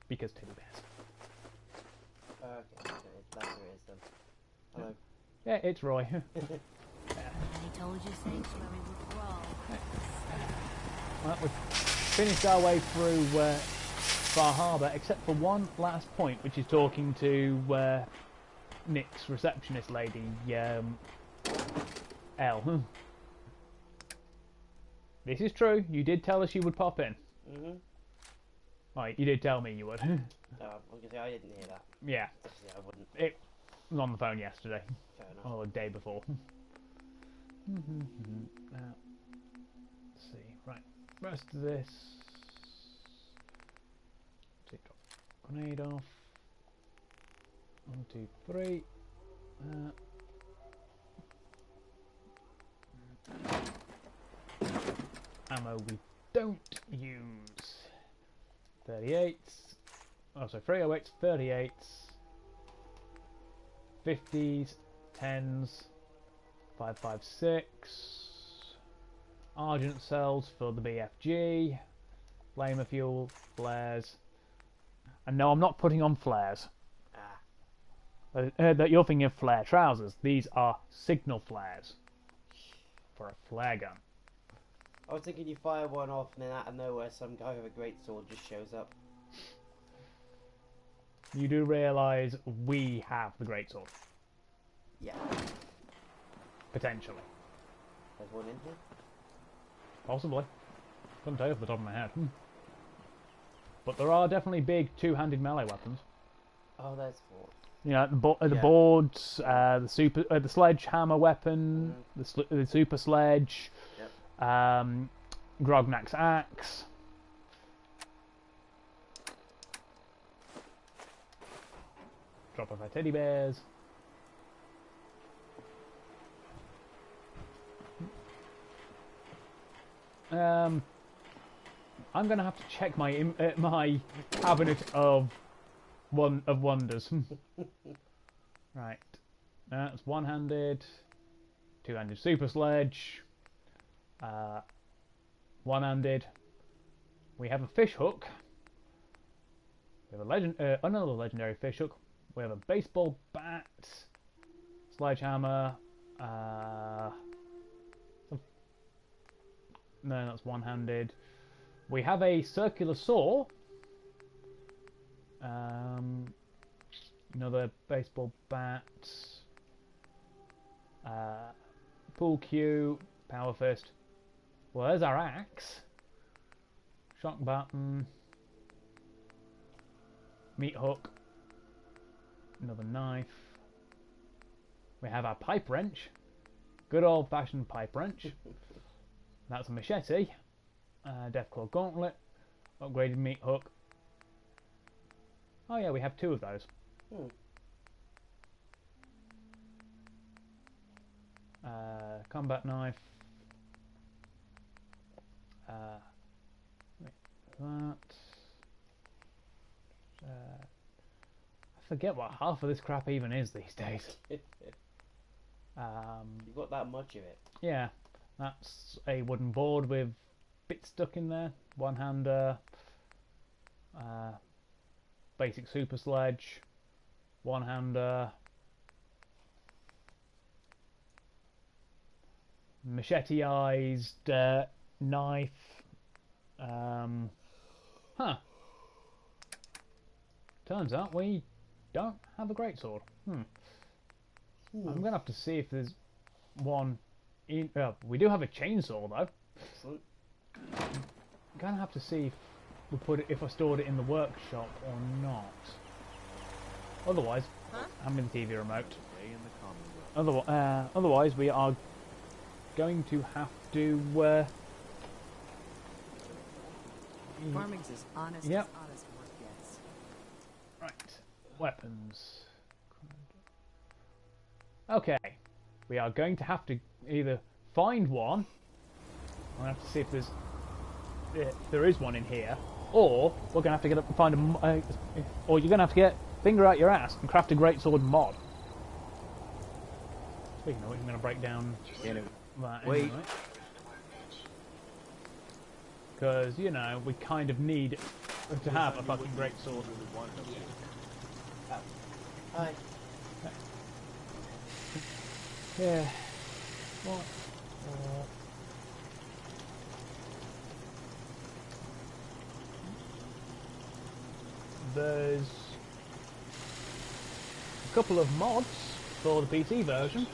because teddy bears. Okay, that's where it is then. Hello. Yeah, it's Roy. I told you sanctuary would grow. Well, we've finished our way through Far Harbour, except for one last point, which is talking to Nick's receptionist lady, Elle. This is true. You did tell us you would pop in. Right, you did tell me you would. I was gonna say I didn't hear that. Yeah. I wouldn't. It was on the phone yesterday. Fair enough. Or the day before. Let's see. Right. Rest of this. Take drop grenade off. 1, 2, 3. Ammo we don't use. 38s. Oh, so 308s, 38s. 50s, 10s, 5.56, Argent cells for the BFG, flamer fuel, flares, and no, I'm not putting on flares. That you're thinking of flare trousers. These are signal flares for a flare gun. I was thinking you fire one off and then out of nowhere some guy with a great sword just shows up. You do realise we have the greatsword. Yeah. Potentially. There's one in here? Possibly. Couldn't tell you off the top of my head. But there are definitely big two-handed melee weapons. Oh, there's four. You know, the boards, the sledgehammer weapon, the super sledge, Grognak's axe. Drop off our teddy bears. I'm gonna have to check my my cabinet of wonders. Right, that's one-handed, two-handed super sledge, one-handed. We have a fish hook. We have a another legendary fish hook. We have a baseball bat, sledgehammer. No, that's one-handed. We have a circular saw. Another baseball bat. Pool cue, power fist. Well, there's our axe. shock baton, meat hook, another knife. We have our pipe wrench, good old-fashioned pipe wrench. That's a machete, Deathclaw gauntlet, upgraded meat hook. Oh yeah, we have 2 of those. Combat knife. That. I forget what half of this crap even is these days. You've got that much of it. Yeah, that's a wooden board with bits stuck in there. One-hander, basic super sledge, one-hander, machete-ized knife. Turns out we don't have a greatsword. I'm gonna have to see if there's one in. We do have a chainsaw though. Excellent. I'm gonna have to see if we put it, if I stored it in the workshop or not. Otherwise, I'm in the TV remote. Otherwise, we are going to have to. Farming's as honest yep. as honest work gets. Right, weapons. Okay, we are going to have to either find one. I'm going to have to see if there is one in here, or we're going to have to get up and find or you're going to have to get finger out your ass and craft a greatsword mod. Speaking of which, I'm going to break down that anyway. Because, you know, we kind of need to have a fucking greatsword. Hi. Yeah. What? There's a couple of mods for the PC version.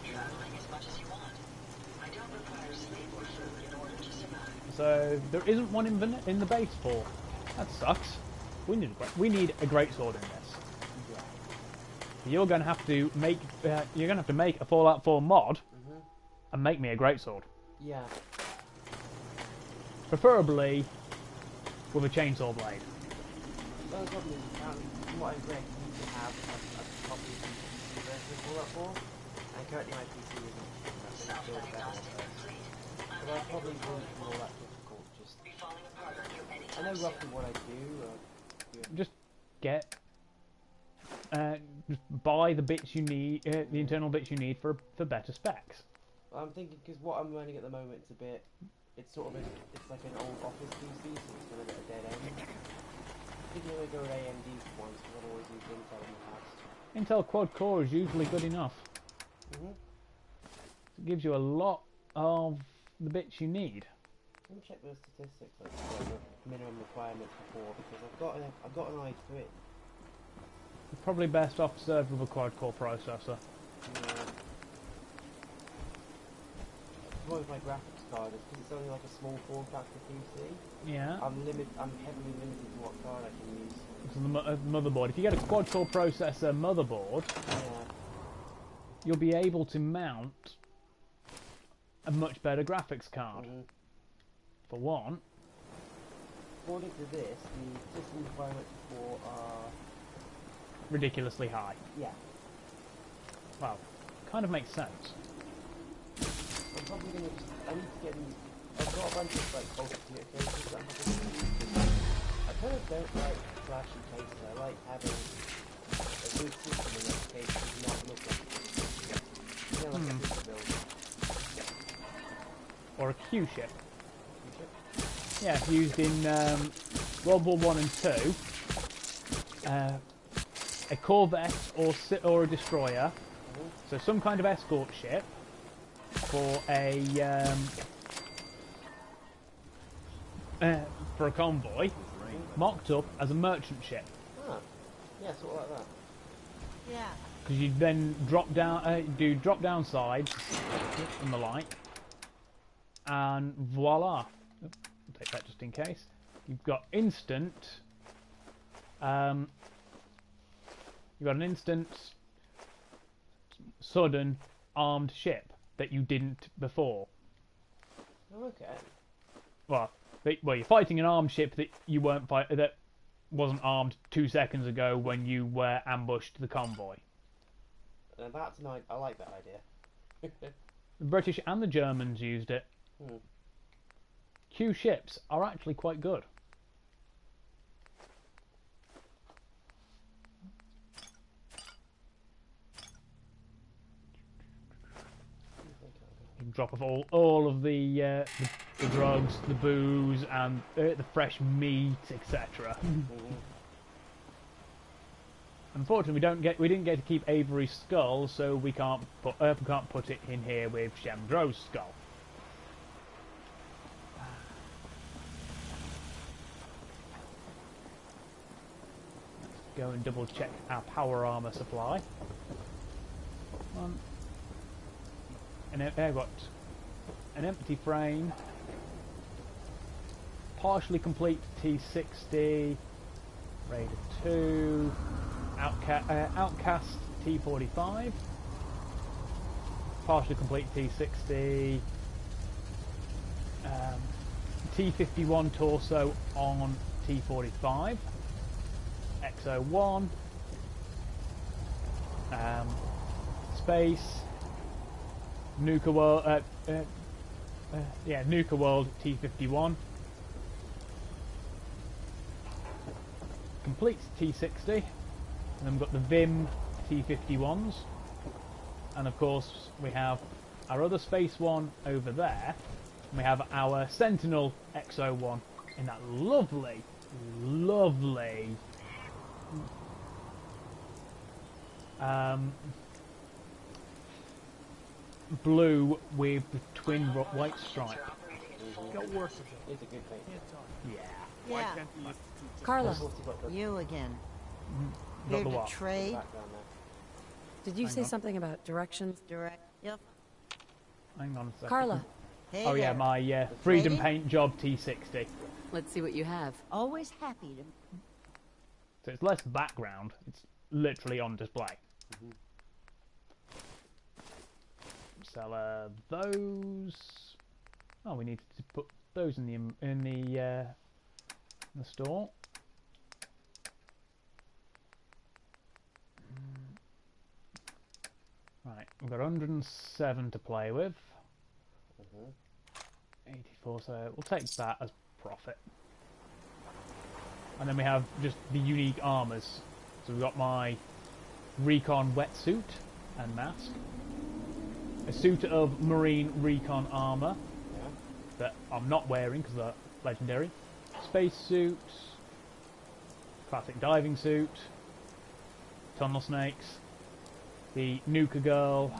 So there isn't one in the base for. That sucks. We need a greatsword in this. You're going to have to make a Fallout 4 mod and make me a greatsword. Yeah. Preferably with a chainsaw blade. The only problem is, from what I've read, you need to have a copy of the PC version of Fallout 4, and currently my PC isn't built that one first. But I probably won't be all that difficult. Just I know roughly what I do. Just get. Just buy the bits you need, the internal bits you need for better specs. I'm thinking because what I'm running at the moment is it's sort of it's like an old office PC, so it's kind of at a dead end. I think I'm going to go with AMD for once because I've always used Intel in the past. Intel quad core is usually good enough. It gives you a lot of the bits you need. Let me check those statistics, like the minimum requirements before, because I've got an i3. You're probably best off served with a quad-core processor. Yeah. Well, with my graphics card, it's because it's only like a small form factor PC. Yeah. I'm heavily limited to what card I can use. So the motherboard. If you get a quad-core processor motherboard, you'll be able to mount a much better graphics card. For one. According to this, the system requirements for are ridiculously high. Yeah. Well, kind of makes sense. I'm probably gonna I need to get these. I've got a bunch of like bulky cases that I'm having to use. I kind of don't like flashy cases. I like having a good system in that case does not look like a super build. Or a Q-ship. Yeah, used in World War 1 and 2. A corvette or a destroyer, so some kind of escort ship for a convoy, mocked up as a merchant ship. Yeah, sort of like that. Yeah. Because you then drop down, do drop down sides and the like, and voila. I'll take that just in case. you've got instant. You've got an instant, sudden armed ship that you didn't before. Oh, okay. Well, you're fighting an armed ship that you weren't that wasn't armed 2 seconds ago when you were ambushed the convoy. That's nice. I like that idea. The British and the Germans used it. Q ships are actually quite good. You can drop off all of the drugs, the booze, and the fresh meat, etc. Unfortunately, we didn't get to keep Avery's skull, so we can't put it in here with Shemdro's skull. Let's go and double check our power armor supply. And I've got an empty frame, partially complete T60, Raider 2, Outcast T45, partially complete T60, T51 torso on T45, XO1, space, Nuka World, Nuka World T51, complete T60, and then we've got the Vim T51s, and of course we have our other space one over there, and we have our Sentinel XO1 in that lovely, lovely blue with the twin white stripe. Got worse of it. It's a good thing. Yeah. Carla, you again. Got Here the to what? trade? did you Hang say on. something about directions? Yep. Hang on a second. Carla, Hey Oh yeah, there. my Freedom Trading? Paint job T60. let's see what you have. Always happy to. So it's less background, it's literally on display. Sell those. Oh, we need to put those in the store. Right, we've got 107 to play with. 84, so we'll take that as profit. And then we have just the unique armors. So we've got my recon wetsuit and mask, a suit of marine recon armor that I'm not wearing because they're legendary, space suit, classic diving suit, tunnel snakes, the Nuka girl,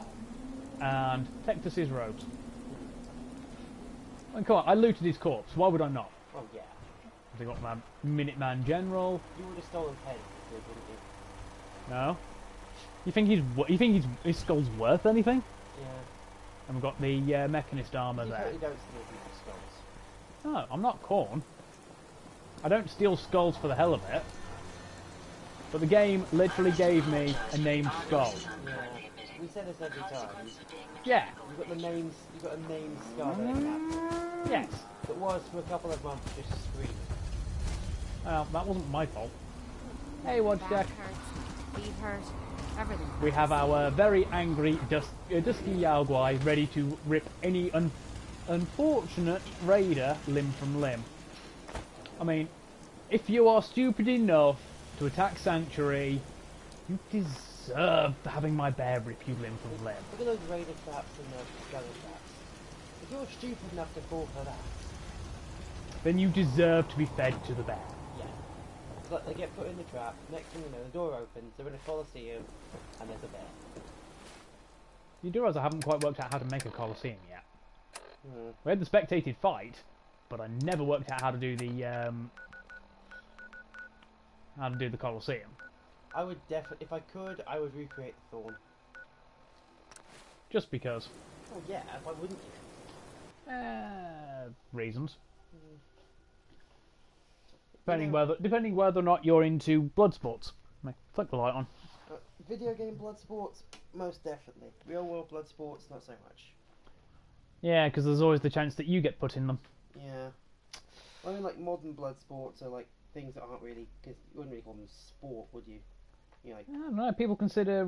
and Tectus's robes. And come on, I looted his corpse. Why would I not? Oh yeah. They got my Minuteman General. You would have stolen pens, wouldn't you? No. You think his skull's worth anything? Yeah. And we've got the Mechanist armor You there. totally don't steal people's skulls. No, I'm not Corn. I don't steal skulls for the hell of it. But the game literally gave me a named skull. Yeah. We say this every time. Yeah. You got a named skull there, Cap. Yes. That was for a couple of months just screaming. Well, that wasn't my fault. Hey, Watch Back Jack. hurts, feet hurt, everything. We have our very angry Dusky Yaoguai ready to rip any unfortunate raider limb from limb. I mean, if you are stupid enough to attack Sanctuary, you deserve having my bear rip you limb from limb. Look at those raider traps and those skeleton traps. If you're stupid enough to fall for that, Then you deserve to be fed to the bear. yeah. But they get put in the trap, next thing you know, the door opens, they're in a coliseum, and there's a bear. You do realise I haven't quite worked out how to make a Colosseum yet. Hmm. We had the spectated fight, but I never worked out how to do the Colosseum. I would definitely, if I could, I would recreate the Thorn. Just because. Oh yeah, why wouldn't you? Reasons. depending whether or not you're into blood sports. Flick the light on. Video game blood sports, most definitely. Real world blood sports, not so much. Yeah, because there's always the chance that you get put in them. Yeah. I mean, like, modern blood sports are like things that aren't really, because you wouldn't really call them sport, would you? You know, like, I don't know. People consider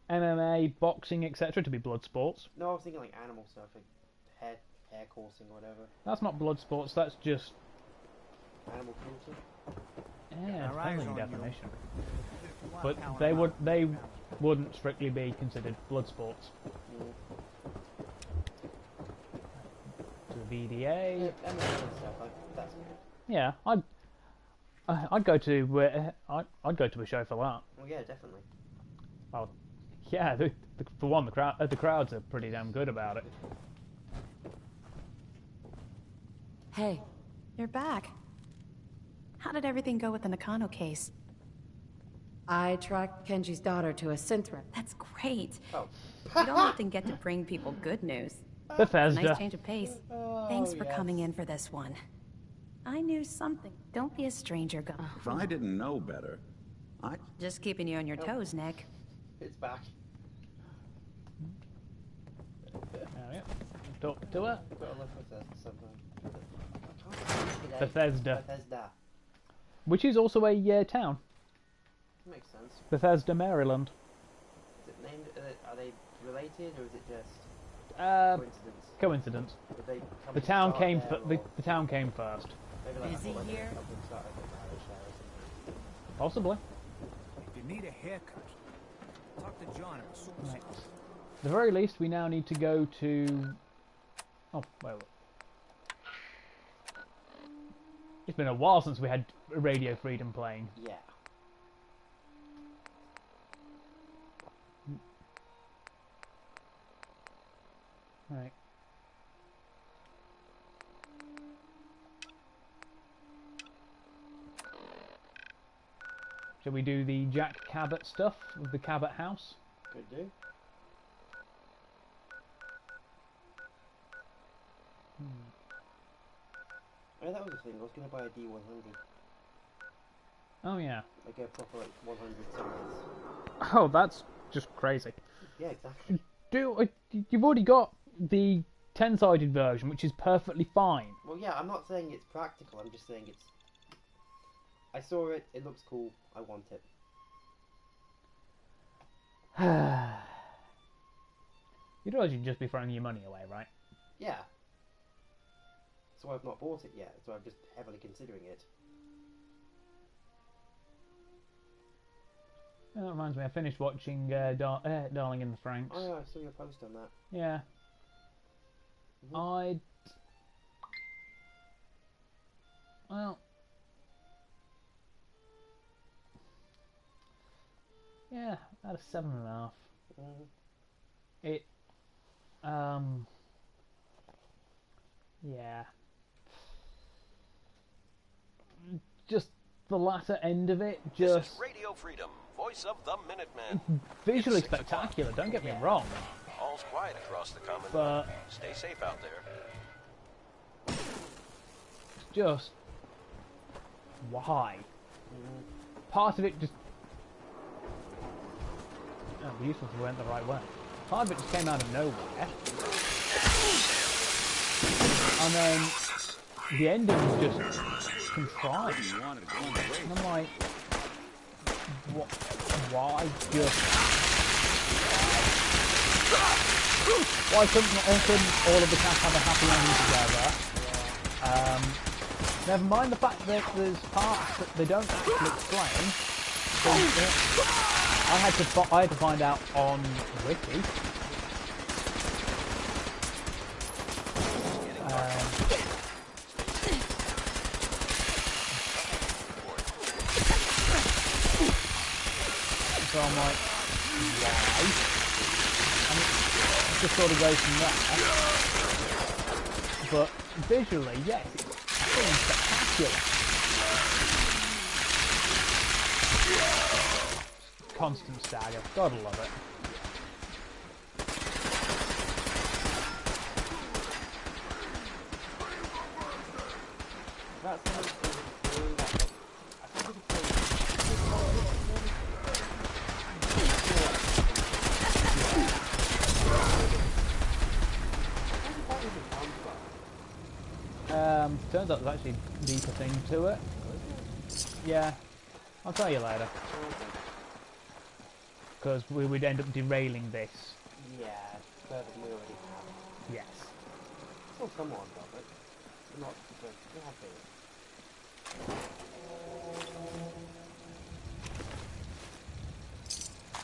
MMA, boxing, etc. to be blood sports. no, I was thinking like animal stuff, like hair coursing or whatever. That's not blood sports. That's just Animal cruelty. yeah, Our eyes depending on you. definition. If you want But power they wouldn't strictly be considered blood sports. To a BDA. Yeah, MMA and stuff, like, that's good. Yeah, I'd go to I'd go to a show for that. Well, yeah, definitely. Well, yeah, for one, the crowds are pretty damn good about it. Hey. You're back. How did everything go with the Nakano case? I tracked Kenji's daughter to a synthra. That's great. Oh. You don't often get to bring people good news. Bethesda. Nice change of pace. Thanks for yes. coming in for this one. I knew something. Don't be a stranger, Gun. If I didn't know better, Just keeping you on your toes, Nick. It's back. Oh, yeah. Talk to her. Got a look at Bethesda somewhere. I can't see it. Bethesda. Bethesda. Which is also a town. Makes sense. Bethesda, Maryland. Is it named? Are they related, or is it just coincidence? Coincidence. Did they come The to town start came. there, or The town came first. maybe like, Busy I thought, like, here? a couple started at Irish there or something. Possibly. If you need a haircut, talk to John at the super Right. salon. At the very least, we now need to go to. Oh, wait. It's been a while since we had Radio Freedom playing. Yeah. Right. Shall we do the Jack Cabot stuff with the Cabot house? Could do. Oh, that was the thing. I was going to buy a D100. Oh yeah. Like a proper like 100 size. Oh, that's just crazy. Yeah, exactly. You've already got the 10-sided version, which is perfectly fine. Well, yeah, I'm not saying it's practical. I'm just saying it's. I saw it. It looks cool. I want it. You realize you'd just be throwing your money away, right? Yeah. So I've not bought it yet. So I'm just heavily considering it. Yeah, that reminds me, I finished watching Darling in the Franxx. Oh, yeah, I saw your post on that. Yeah. Mhm. Well... Yeah, out of 7.5. It... Yeah. Just the latter end of it, This just... is Radio Freedom, voice of the Minutemen. Visually It's 6 o'clock. spectacular, don't get me wrong. All's quiet across the Commonwealth. But... Stay safe out there. Just... Why? Part of it just... Oh, it'd be useful if we went the right way. Part of it just came out of nowhere. And then the ending was just contrived. And I'm like, what? Why just? Why couldn't all of the cast have a happy ending together? Never mind the fact that there's parts that they don't actually explain. So, I had to find out on Wiki. So I'm like, why? And it just sort of goes from there. But visually, yes, it's pretty spectacular. Constant stagger, gotta love it. That sounds turns out there's actually a deeper thing to it. Yeah, I'll tell you later. Because we would end up derailing this. Yeah, further than we already have. Yes. Still somewhat on top, but not good. We have been.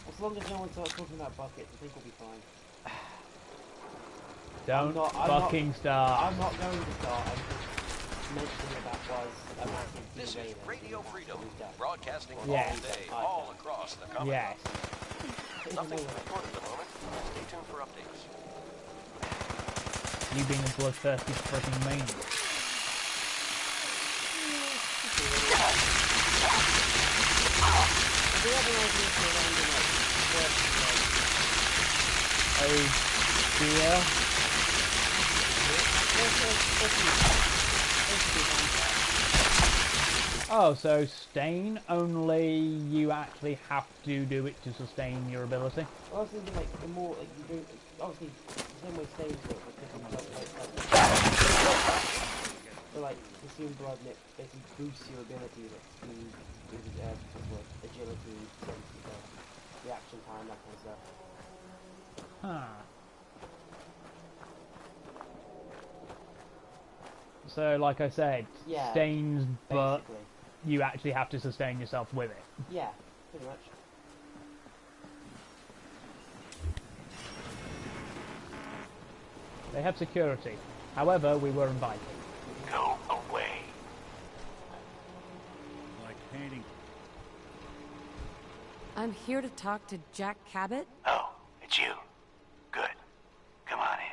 As long as no one starts talking about buckets, I think we'll be fine. Don't fucking start. I'm not going to start. I'm just mentioning that was a massive This is derailer. Radio Freedom, broadcasting Yes. all day, all across the Commonwealth. Yes. Nothing to report at the moment. Stay tuned for updates. You being a bloodthirsty freaking maniac. Oh dear. Oh, so stain, only you actually have to do it to sustain your ability? Well, I was thinking, like, the more, like, you drink, obviously, the same way stains work with different so, like, consume blood and it basically boosts your ability, like, speed, agility, reaction time, that kind of stuff. Huh. So, like I said, Yeah, stains, but basically. you actually have to sustain yourself with it. Yeah, pretty much. They have security. However, we were invited. Go away. Like painting. I'm here to talk to Jack Cabot. Oh, it's you. Good. Come on in.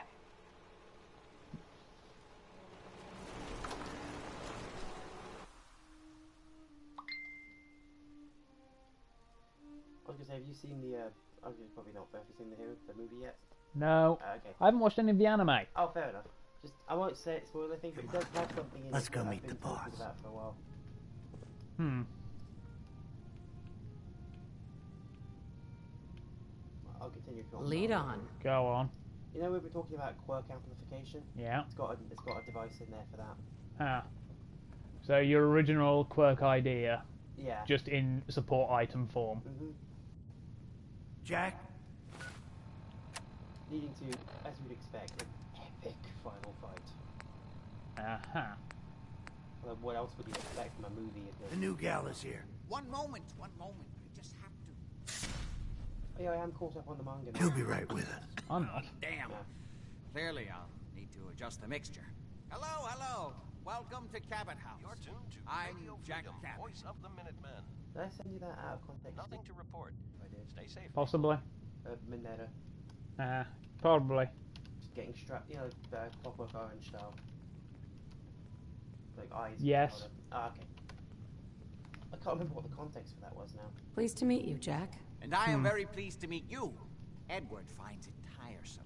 I was gonna say, have you seen the, probably not, but have you seen the movie yet? No. Okay. I haven't watched any of the anime. Oh, fair enough. Just, I won't say it's spoiler thing, but it does have something in Let's it go that meet I've been the talking boss. about for a while. I'll continue if you want. Lead on. Go on. You know, we were talking about quirk amplification. Yeah. It's got a device in there for that. Ah. So your original quirk idea, Yeah. just in support item form. Jack? Leading to, as you'd expect, an epic final fight. Uh-huh. Well, what else would you expect from a movie? The new gal is here. One moment. I just have to. Oh, yeah, I am caught up on the manga now. He'll be right with us. I'm not. Damn. Clearly, I'll need to adjust the mixture. Hello. Welcome to Cabot House. You're tuned to I'm Radio Jack Freedom, Cabot. voice of the Minutemen. Did I send you that out of context? Nothing to report. I did. Stay safe. Possibly. Mineta. Probably. Just getting strapped, you know, Clockwork Orange style. Like eyes. Yes. Ah, okay. I can't remember what the context for that was now. Pleased to meet you, Jack. And I am very pleased to meet you. Edward finds it tiresome,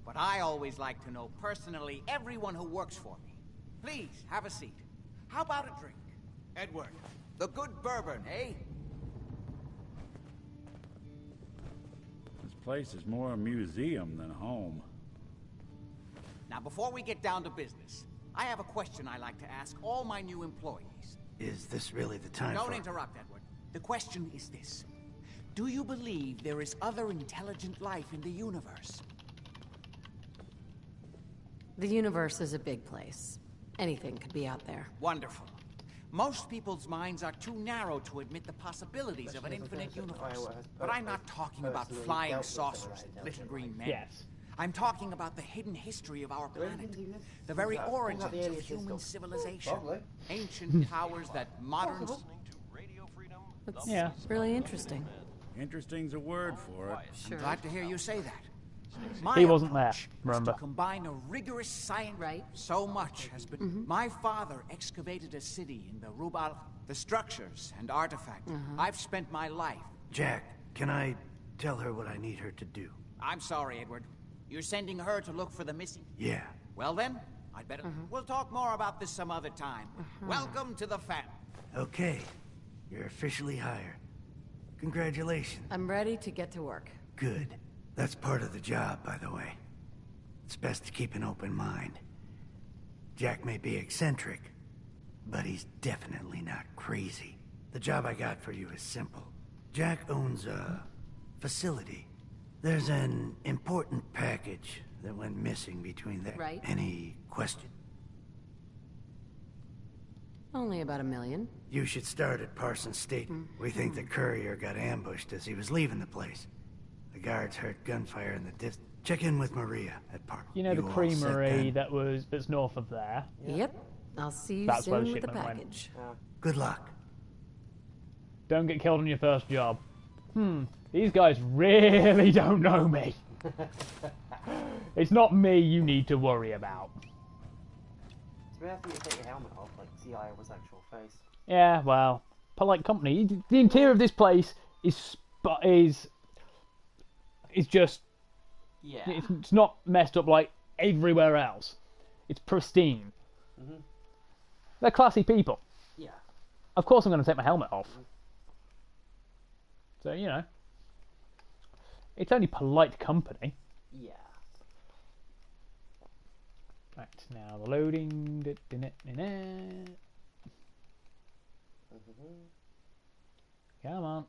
but I always like to know personally everyone who works for me. Please, have a seat. How about a drink? Edward, the good bourbon, eh? This place is more a museum than a home. Now, before we get down to business, I have a question I like to ask all my new employees. Is this really the time Don't for... interrupt, Edward. The question is this. Do you believe there is other intelligent life in the universe? The universe is a big place. Anything could be out there. Wonderful. Most people's minds are too narrow to admit the possibilities of an infinite universe. But I'm not talking about flying saucers and little green men. Yes. I'm talking about the hidden history of our planet. The very origins of human civilization. Ancient powers that modern... That's really interesting. Interesting's a word for it. Sure. I'm glad to hear you say that. He wasn't there, approach was remember. to combine a rigorous science. Right. So much has been. My father excavated a city in the Rubal. The structures and artifacts. I've spent my life. Jack, can I tell her what I need her to do? I'm sorry, Edward. You're sending her to look for the missing. Yeah. Well then, I'd better. We'll talk more about this some other time. Welcome to the family. Okay. You're officially hired. Congratulations. I'm ready to get to work. Good. That's part of the job, by the way. It's best to keep an open mind. Jack may be eccentric, but he's definitely not crazy. The job I got for you is simple. Jack owns a facility. There's an important package that went missing between there. Right. Any question? Only about $1 million. You should start at Parsons Station. We think the courier got ambushed as he was leaving the place. The guards heard gunfire in the distance. Check in with Maria at Park. You know the all set creamery then? that's north of there? Yep. I'll see you That's where the soon with the shipment went. package. Good luck. Don't get killed on your first job. These guys really don't know me. It's not me you need to worry about. It's weird after you take your helmet off, like, see Iowa's actual face. Yeah, well, polite company. The interior of this place is just... Yeah. It's not messed up like everywhere else. It's pristine. They're classy people. Yeah. Of course I'm going to take my helmet off. So, you know. It's only polite company. Yeah. Right, now the loading. Come on.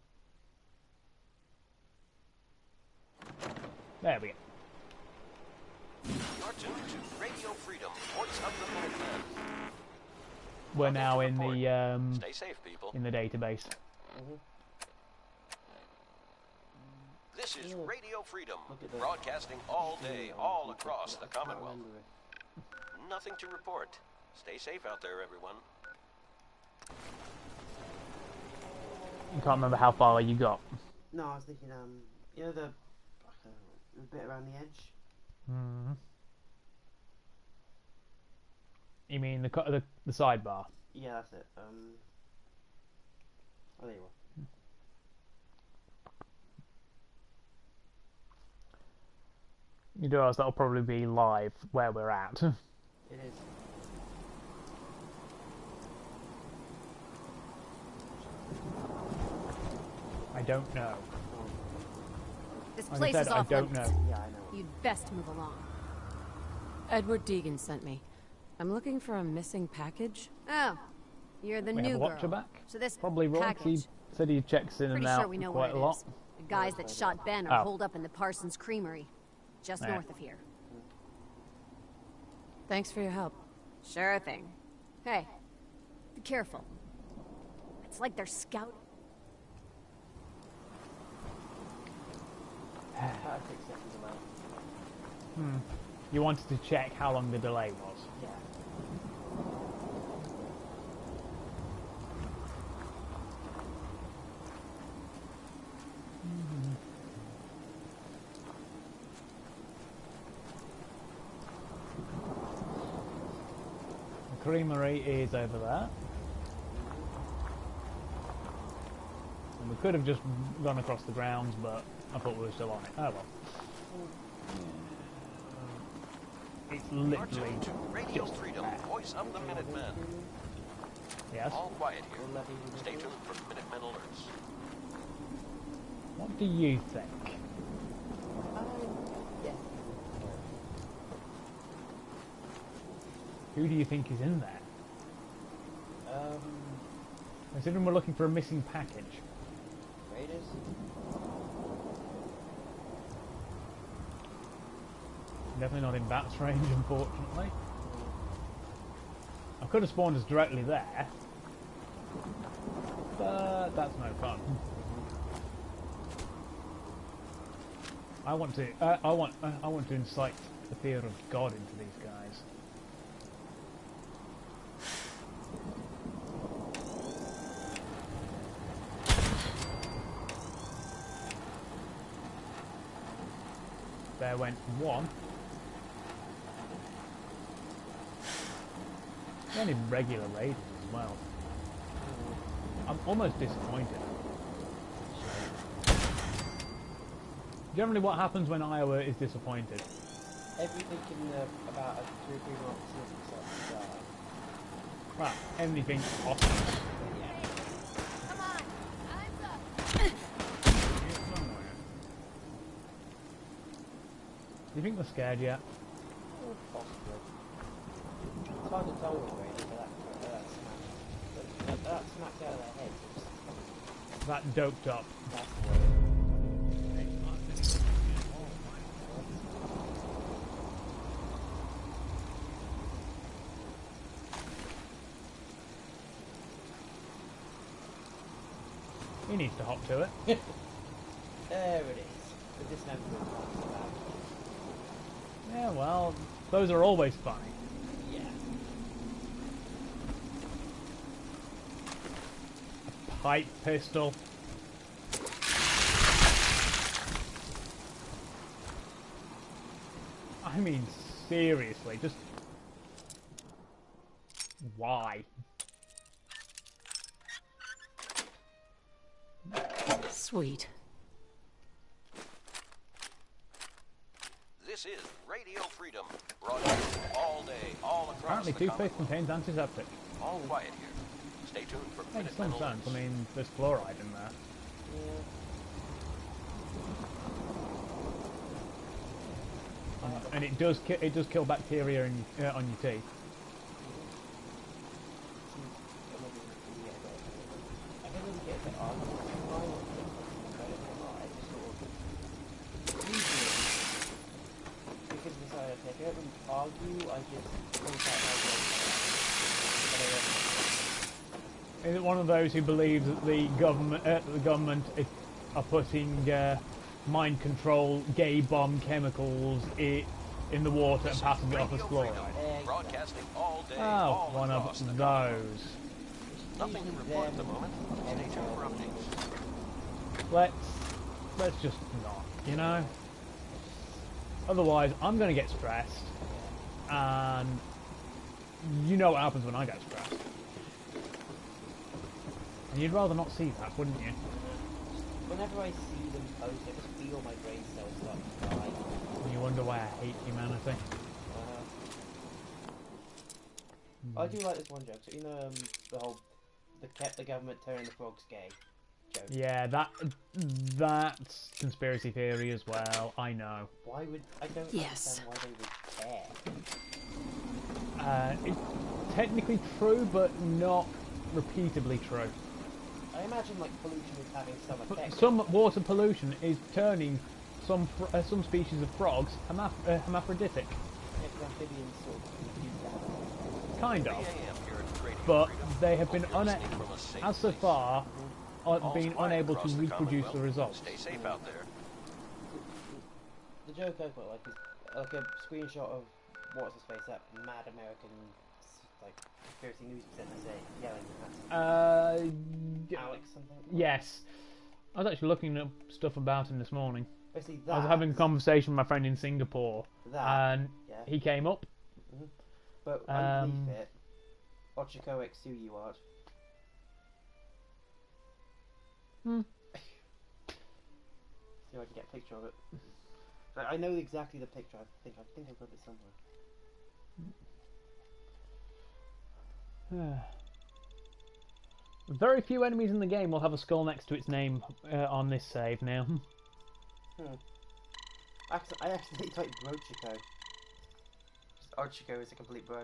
There we go. You're tuned to Radio Freedom, voice of the Minutemen. We're now in the Stay safe, people. in the database. This is Radio Freedom, broadcasting all day, all across the Commonwealth. Nothing to report. Stay safe out there, everyone. You can't remember how far you got. No, I was thinking, you know the bit around the edge? You mean the sidebar? Yeah, that's it. Oh, there you are. You do realize that'll probably be live where we're at. It is. I don't know. This Like I place said, is I off don't limits. know. Yeah, I know. You'd best move along. Edward Deegan sent me. I'm looking for a missing package. Oh, you're the We new have a girl. watcher back. So this Probably Roy. He package. said he checks in Pretty and sure out we know quite where a it lot. is. The guys that shot Ben are Oh. holed up in the Parsons Creamery, just Yeah. north of here. Thanks for your help. Sure thing. Hey, be careful. It's like they're scouting. About a 6 second delay. You wanted to check how long the delay was. Yeah. The creamery is over there. And we could have just gone across the grounds, but I thought we were still on it. Oh well. It's You're literally tuned to Radio just Freedom, there. voice of the Minutemen. Yes. All quiet here. Stay tuned for Minutemen alerts. What do you think? Yeah. Who do you think is in there? Considering we're looking for a missing package. Raiders? Definitely not in Bat's range, unfortunately. I could have spawned us directly there, but that's no fun. I want to incite the fear of God into these guys. There went one. Only regular raiders as well. I'm almost disappointed. Generally what happens when Iowa is disappointed? Everything in the, about a 2 or 3 months is Well, anything awesome. Come on, eyes up. Do you think they're scared yet? possibly. It's hard to tell with Raiders, but that's smashed. smacked out of their heads. That doped up. That's He needs to hop to it. there it is. The dismemberment parts of that. Yeah, well, those are always funny. Yeah. Pipe pistol. I mean, seriously, just... why? Sweet. This is Radio Freedom, broadcasting all day, all across Apparently the toothpaste Commonwealth. contains antiseptic. All quiet here. Stay tuned for Makes Minute some Men sense. I Alerts. mean, there's fluoride in there. And it does kill bacteria on your teeth. I don't really get a bit argument. I don't know why. I just sort of usually because of the side I take, I don't really argue. I just point out how Is it one of those who believes that the government are putting mind control gay bomb chemicals in the water and passing it off as fluoride? Broadcasting all day, Oh, all one across of the those. Nothing to report at the moment. Stay tuned for updates. Let's just not, you know? Otherwise, I'm going to get stressed, and you know what happens when I get stressed. And you'd rather not see that, wouldn't you? whenever I see them post, I just feel my brain cells start to die. And you wonder why I hate humanity. I do like this one joke. So, you know, the whole the government turning the frogs gay joke. Yeah, that's conspiracy theory as well. I know. Why would I don't understand why they would care. It's technically true, but not repeatedly true. I imagine like pollution is having some effect. Some water pollution is turning some species of frogs hermaphroditic. If amphibians sort of do that. Kind of. But they have been as so far been unable to reproduce the results. Stay safe out there. The joke I quite like is like a screenshot of what's his face, that mad American like conspiracy news presenter yelling at Alex something. Yes, I was actually looking up stuff about him this morning. Basically I was having a conversation with my friend in Singapore, and he came up. But underneath it, Ochiko X you art. See if I can get a picture of it. But I know exactly the picture. I think I've got it somewhere. Very few enemies in the game will have a skull next to its name on this save now. I accidentally typed Brochiko. Ochiko is a complete bro.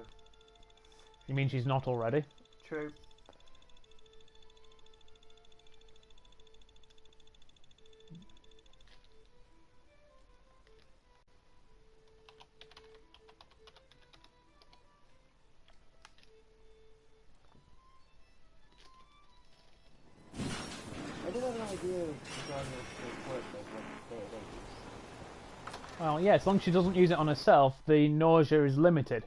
You mean she's not already? True. I do have an idea regarding the work though, Well, yeah, as long as she doesn't use it on herself, the nausea is limited.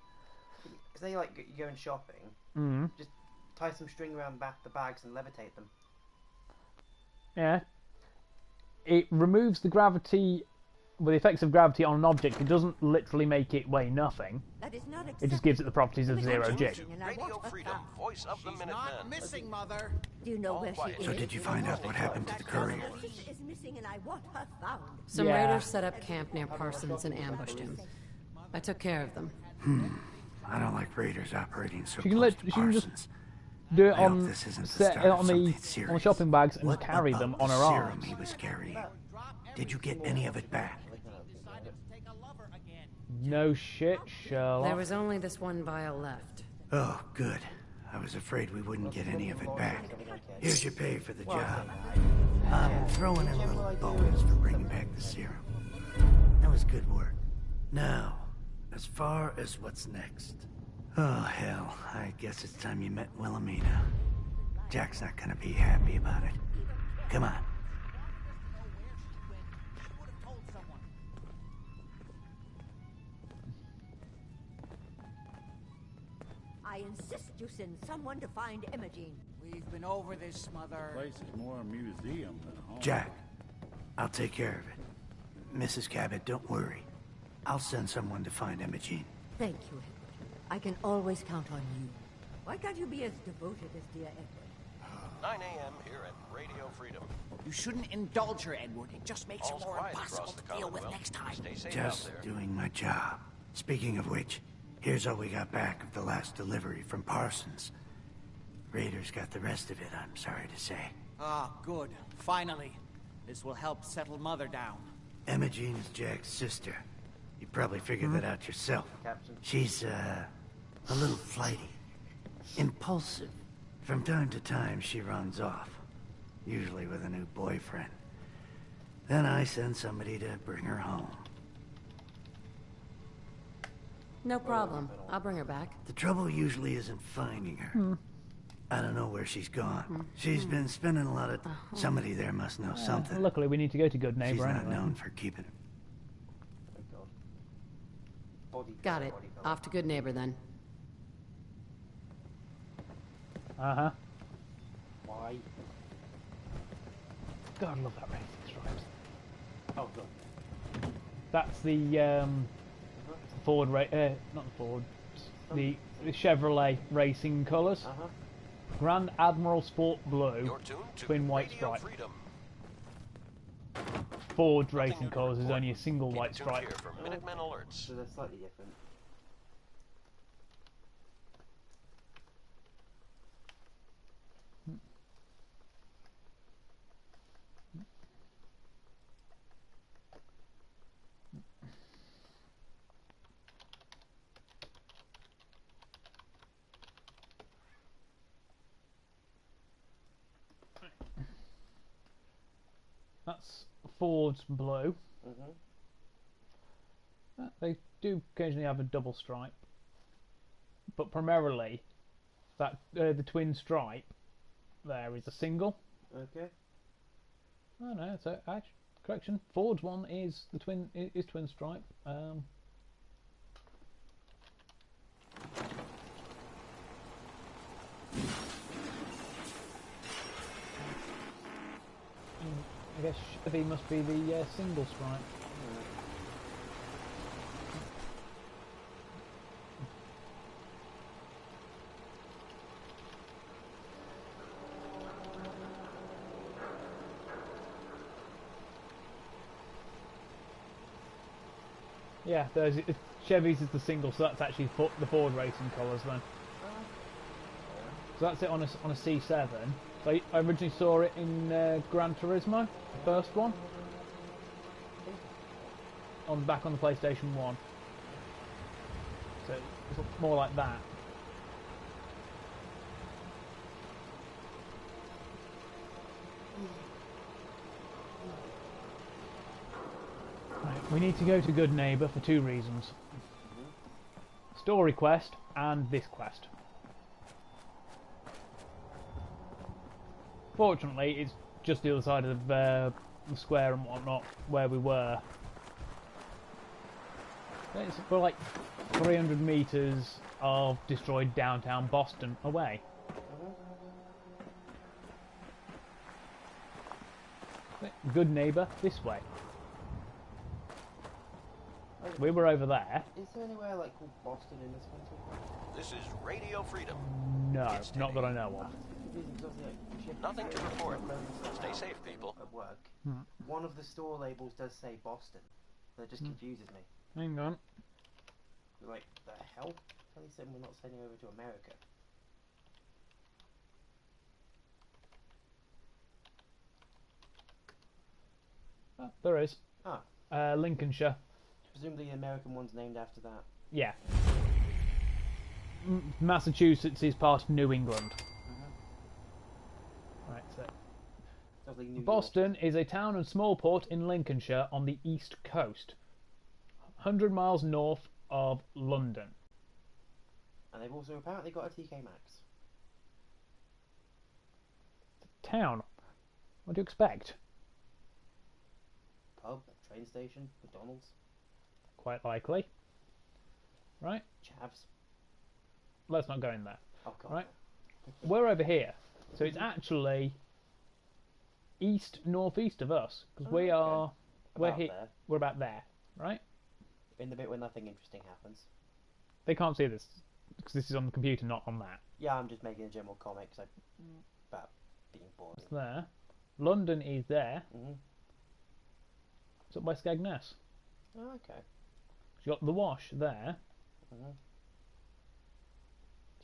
Because they like you going shopping, just tie some string around the bags and levitate them. Yeah. It removes the gravity, the effects of gravity on an object. It doesn't literally make it weigh nothing. That is not It just gives it the properties of zero G. Radio Freedom, voice of the Minutemen. Missing, Mother. Do you know where she is? So did you find out what happened to the courier? Her sister is missing and I want her found. Some raiders set up camp near Parsons and ambushed him. I took care of them. I don't like raiders operating so She can close to she can just Parsons. do it I hope on this isn't the set start it of on something the serious. shopping bags and What carry about them on the her serum arms. he was carrying? Did you get any of it back? No shit, Sherlock. There was only this one vial left. Oh, good. I was afraid we wouldn't get any of it back. Here's your pay for the Well, job. I I'm throwing in a little bonus for bringing back the serum. That was good work. Now, as far as what's next. Oh, hell. I guess it's time you met Wilhelmina. Jack's not gonna be happy about it. Come on. I insist you send someone to find Imogene. We've been over this, Mother. The place is more a museum than a home. Jack, I'll take care of it. Mrs. Cabot, don't worry. I'll send someone to find Imogene. Thank you, Edward. I can always count on you. Why can't you be as devoted as dear Edward? 9 a.m. here at Radio Freedom. You shouldn't indulge her, Edward. It just makes All's her more quiet impossible across the to deal with Commonwealth. next time. Stay safe Just out there. doing my job. Speaking of which, here's all we got back of the last delivery from Parsons. Raiders got the rest of it, I'm sorry to say. Ah, good. Finally. This will help settle Mother down. Imogene's Jack's sister. You probably figured that out yourself. She's, a little flighty. Impulsive. From time to time, she runs off. Usually with a new boyfriend. Then I send somebody to bring her home. No problem. I'll bring her back. The trouble usually isn't finding her. I don't know where she's gone. She's been spending a lot of... Somebody there must know something. Luckily, we need to go to Good Neighbor She's not anyway. known for keeping... Got it. Off to Good Neighbor then. Uh-huh. Why? God, I love that racing stripes. Oh, good. That's the Ford, not the Ford, the Chevrolet racing colours. Grand Admiral Sport Blue, You're tuned to twin white Radio stripe. Freedom. Ford's racing colours is only a single Keep white it tuned stripe. here for Minutemen alerts. So they're slightly different. That's Ford's blue. They do occasionally have a double stripe, but primarily that the twin stripe there is a single. Okay. Oh no, so correction. Ford's one is the twin twin stripe. I guess Chevy must be the single stripe. Yeah, Chevy's is the single, so that's actually the Ford racing colours then. So that's it on a C7. So I originally saw it in Gran Turismo, the first one, back on the PlayStation 1. So it's more like that. Right, we need to go to Good Neighbor for two reasons. Story quest and this quest. Fortunately, it's just the other side of the square and whatnot where we were. It's for like 300 meters of destroyed downtown Boston away. Good Neighbor this way. We were over there. Is there anywhere like called Boston in this country? This is Radio Freedom. No, not that I know of. Nothing to report. Stay safe, people. At work, one of the store labels does say Boston. That just confuses me. Hang on. Like, the hell? Tell you said we're not sending over to America. Oh, there is. Ah. Lincolnshire. Presumably the American one's named after that. Yeah. Massachusetts is part of New England. Right, so Boston is a town and small port in Lincolnshire on the east coast, 100 miles north of London. And they've also apparently got a TK Maxx. Town. What do you expect? Pub, train station, McDonald's. Quite likely. Right? Chavs. Let's not go in there. Oh, God. Right? We're over here. So it's actually northeast of us. Because we're here. There. We're about there. Right? In the bit where nothing interesting happens. They can't see this. Because this is on the computer, not on that. Yeah, I'm just making a general comment about being bored. It's there. London is there. It's up by Skegness. Oh, okay. You got the Wash there.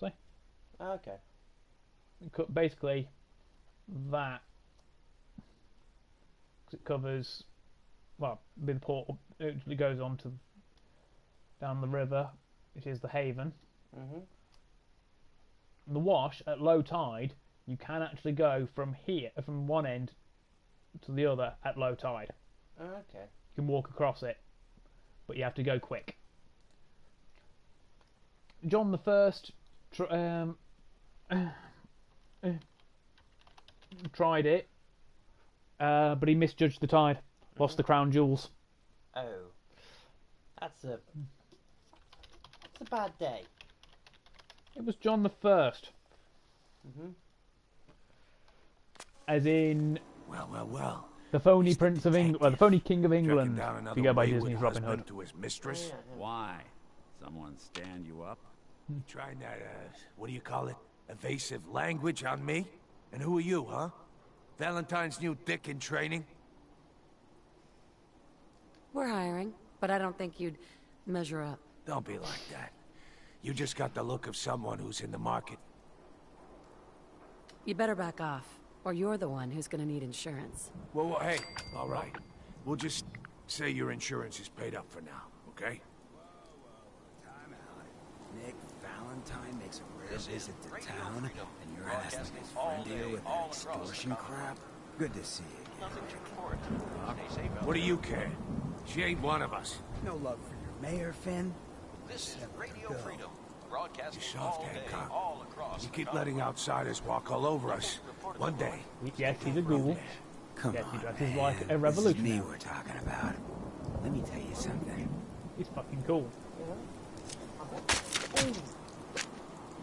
See? Oh, okay. Basically, that. Cause it covers. Well, the port. It goes on to down the river, which is the Haven. The Wash at low tide, you can actually go from one end to the other at low tide. Oh, okay. You can walk across it, but you have to go quick. John the First tried it, but he misjudged the tide, lost the crown jewels. Oh, that's a bad day. It was John the First. As in, well. The phony Prince of England, well, the phony King of England. If you go by wayward Disney's Robin Hood. husband to his mistress. Why? Someone stand you up? Trying that, what do you call it? Evasive language on me? And who are you, huh? Valentine's new dick in training? We're hiring, but I don't think you'd measure up. Don't be like that. You just got the look of someone who's in the market. You better back off, or you're the one who's gonna need insurance. Well, hey, all right. We'll just say your insurance is paid up for now, okay? Time out. Nick Valentine makes a rare visit to town, and you're asking his friend here with that extortion crap? Good to see you again. Nothing to report. Stay safe out What do there. you care? She ain't one of us. No love for your mayor, Finn? This is Radio Freedom, broadcasting You all soft-head day, cop. all across You the keep Commonwealth. letting outsiders walk all over us. One day. Yes, he's a ghoul. Come Yes, he on, dresses man. like a This is revolutionary. me we're talking about. Let me tell you something. He's fucking cool.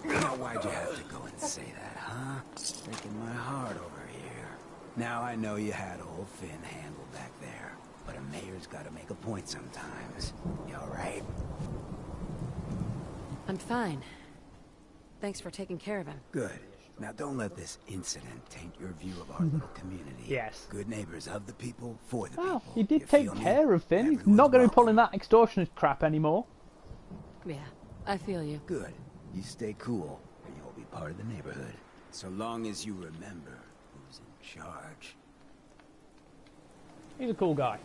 Now, why'd you have to go and say that, huh? Breaking my heart over here. Now I know you had old Finn handled back there, but a mayor's gotta make a point sometimes. You alright? I'm fine. Thanks for taking care of him. Good. Now don't let this incident taint your view of our little community. Yes. Good neighbors of the people, for the Well, people. he did You take feel me? care of Finn. He's not going to be pulling that extortionist crap anymore. Yeah, I feel you. Good. You stay cool, and you'll be part of the neighborhood. So long as you remember who's in charge. He's a cool guy.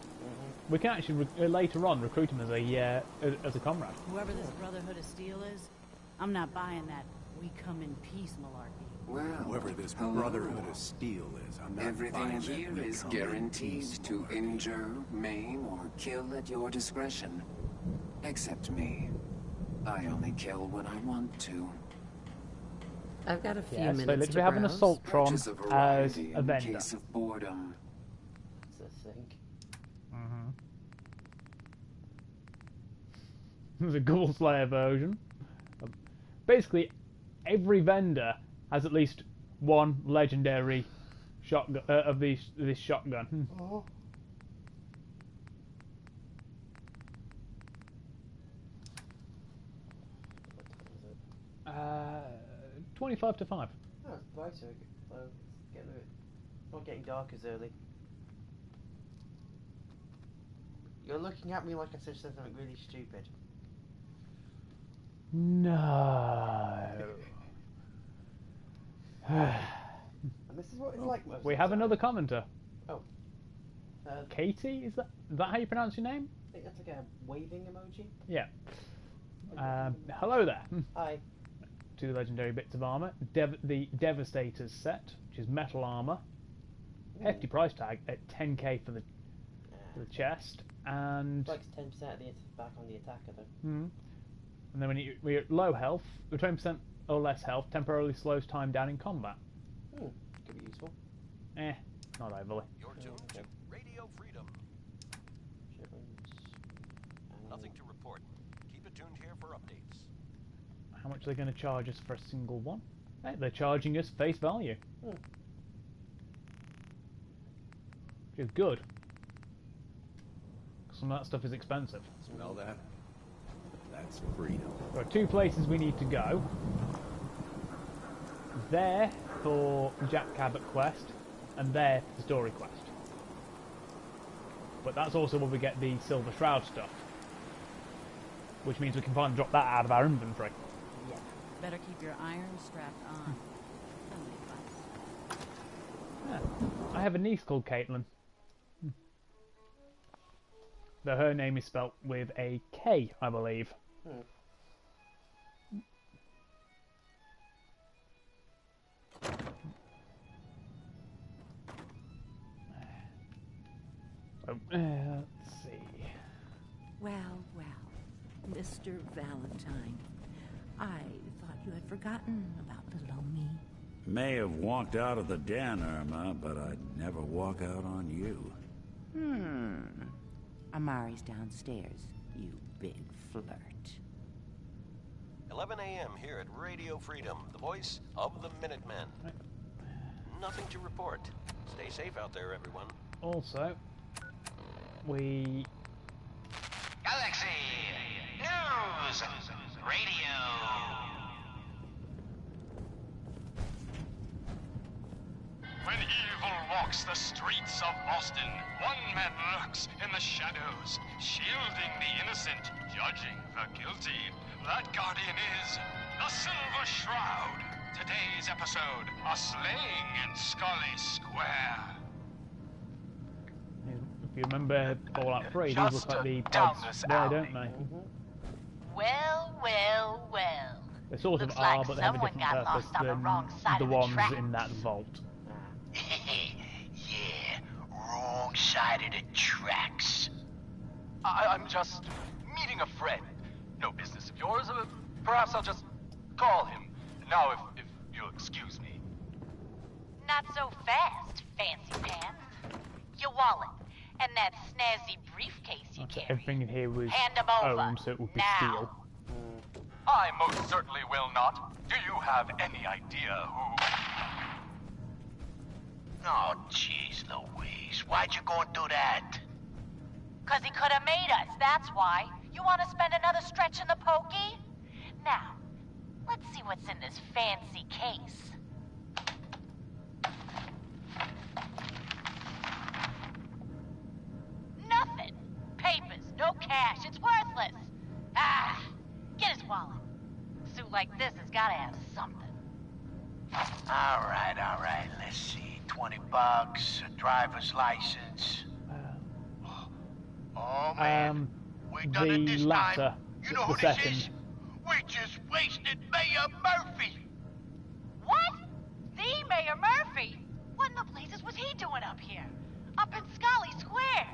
We can actually later on recruit him as a comrade. Whoever this Brotherhood of Steel is, I'm not buying that we come in peace malarkey. Well, Whoever this hello. Brotherhood of Steel is, I'm not Everything buying that here we is come in guaranteed peace. to injure, maim, or kill at your discretion. Except me. I only kill when I want to. I've got a few Yes, they minutes literally to have an browse. Assaultron Purchase a as variety a in vendor. case of boredom. That's the thing. There's a Ghoul Slayer version. Basically, every vendor has at least one legendary shotgun of this shotgun. Oh. 25 to 5. Oh, it's brighter. So it's getting a bit, not getting dark as early. You're looking at me like I said something really stupid. No. And this is what it's like most We of the have time. another commenter. Oh. Katie, is that how you pronounce your name? I think that's like a waving emoji. Yeah. Hello there. Hi. two legendary bits of armour. The Devastator's set, which is metal armour. Hefty price tag at 10k for the chest, and Like 10% of the back on the attacker though. and then when we're at low health, with 20% or less health, temporarily slows time down in combat. Could be useful. Not overly. You're tuned to Radio Freedom. Nothing to report. Keep it tuned here for updates. How much are they going to charge us for a single one? Hey, they're charging us face value. Which is good. Some of that stuff is expensive. Smell that? That's freedom. There are two places we need to go. There for Jack Cabot quest, and there for the story quest. But that's also where we get the Silver Shroud stuff, which means we can finally drop that out of our inventory. Yeah. Better keep your iron strapped on. I have a niece called Caitlin. Though her name is spelt with a K, I believe. Let's see. Well, Mr. Valentine, I thought you had forgotten about little me. May have walked out of the den, Irma, but I'd never walk out on you. Amari's downstairs, you big flirt. 11 a.m. here at Radio Freedom, the voice of the Minutemen. Nothing to report. Stay safe out there, everyone. Also, we... Galaxy News Radio. When evil walks the streets of Boston, one man lurks in the shadows, shielding the innocent, judging the guilty. That guardian is the Silver Shroud. Today's episode, a slaying in Scully Square. If you remember Fallout 3, these look like the pods there, don't they? Well. They sort of Looks are, like but they have a someone different got purpose lost on the than wrong side the of the ones track. in that vault. Yeah, wrong side of the tracks. I'm just meeting a friend. No business of yours. Perhaps I'll just call him. Now, if you'll excuse me. Not so fast, fancy pants. Your wallet and that snazzy briefcase you carry. Everything in here was Hand 'em over. owned, so it would be Now. steel. I most certainly will not. Do you have any idea who... Oh, jeez Louise, why'd you go and do that? 'Cause he could have made us, that's why. You want to spend another stretch in the pokey? Now, let's see what's in this fancy case. Nothing. Papers, no cash, it's worthless. Get his wallet. A suit like this has got to have something. All right, let's see. $20, a driver's license. Oh, man. We done it The this latter, time. You know the who second. this is? We just wasted Mayor Murphy. What? The Mayor Murphy? What in the blazes was he doing up here? Up in Scully Square?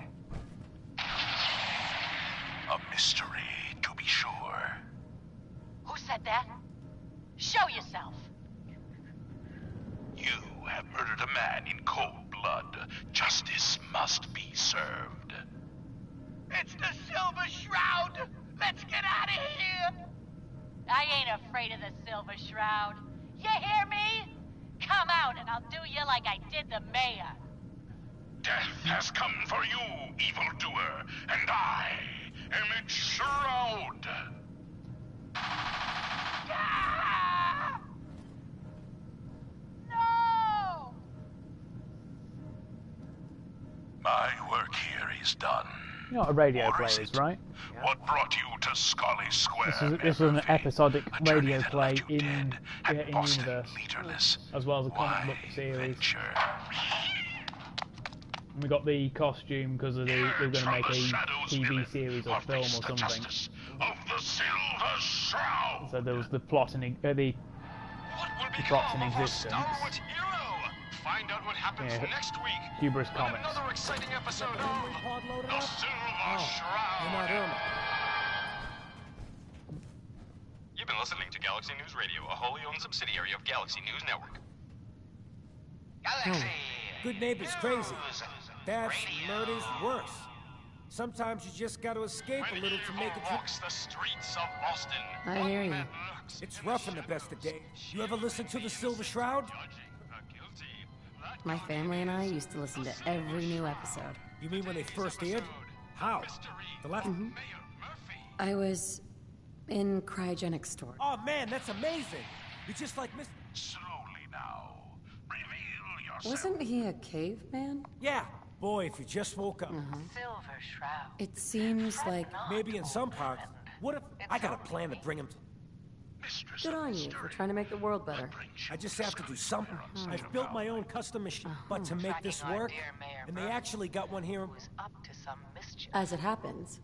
A mystery, to be sure. Who said that? Show yourself. You have murdered a man in cold blood. Justice must be served. It's the Silver Shroud! Let's get out of here! I ain't afraid of the Silver Shroud. You hear me? Come out and I'll do you like I did the mayor. Death has come for you, evildoer, and I am its shroud. No! My work here is done. You know what a radio Or play is is, it? right? What brought you to Scully Square? This was an episodic radio play in universe, as well as a comic book series. And we got the costume because of they were going to make a TV series or film or something. Of the Silver Shroud. So there was the plot and the will plots in become of our existence. stalwart hero. Find out what happens next week. Hubris with Comics. another exciting episode of The Silver Shroud. You're not Irma. You've been listening to Galaxy News Radio, a wholly owned subsidiary of Galaxy News Network. Good neighbors crazy. Thefts, murders, worse. Sometimes you just gotta escape a little to make it walks the streets of Boston. I hear you. It's rough in the best of days. You ever listen to The Silver Shroud? My family and I used to listen to every new episode. You mean when they first aired? How? The last... I was in cryogenic storage. Oh man, that's amazing! You're just like Miss... Slowly now. Reveal yourself. Wasn't he a caveman? Yeah. Boy, if you just woke up. Silver Shroud. It seems like... Maybe in some parts. What if... I got a plan to bring him to... Good on you for trying to make the world better. I just have to do something. I've built my own custom machine, but to make this work, and they actually got one here. As it happens,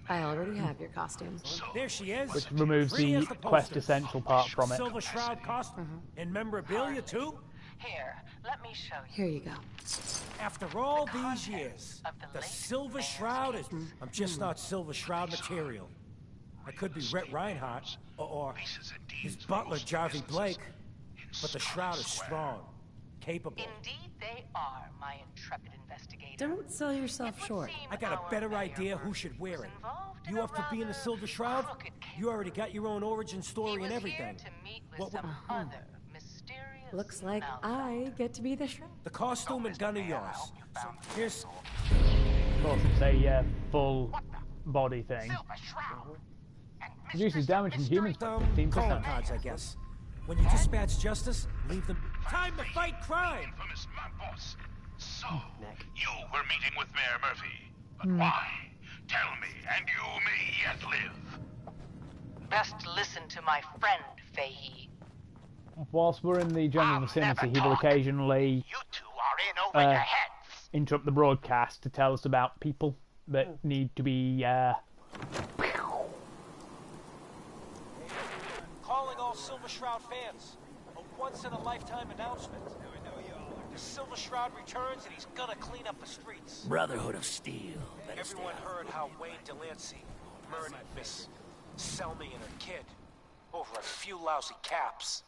I already have your costume. There she is. Which removes Free the as quest posters. essential part from it. Silver Shroud costume and memorabilia too. Here, let me show you. Here you go. After all these years, the Silver Shroud is... I'm just not Silver Shroud material. I could be Rhett Reinhardt, or his butler, Jarvie Blake, but the Shroud is strong, capable. Indeed they are, my intrepid investigator. Don't sell yourself short. I got a better idea who should wear it. You up for being the Silver Shroud? You already got your own origin story and everything. What would... Looks like I get to be the Shroud. The costume and gun are yours. So here's... Of course, it's a full body thing. Reduces damage from humans by 15%. Calling cards, I guess. When you dispatch justice, leave them... Time to fight crime! Infamous my boss. So, you were meeting with Mayor Murphy. But why? Tell me, and you may yet live. Best listen to my friend, Fahey. Whilst we're in the general vicinity, he will occasionally interrupt the broadcast to tell us about people that need to be... Calling all Silver Shroud fans. A once-in-a-lifetime announcement. The Silver Shroud returns and he's gonna clean up the streets. Brotherhood of Steel. Everyone heard how Wayne Delancey murdered Miss Selmy and her kid over a few lousy caps.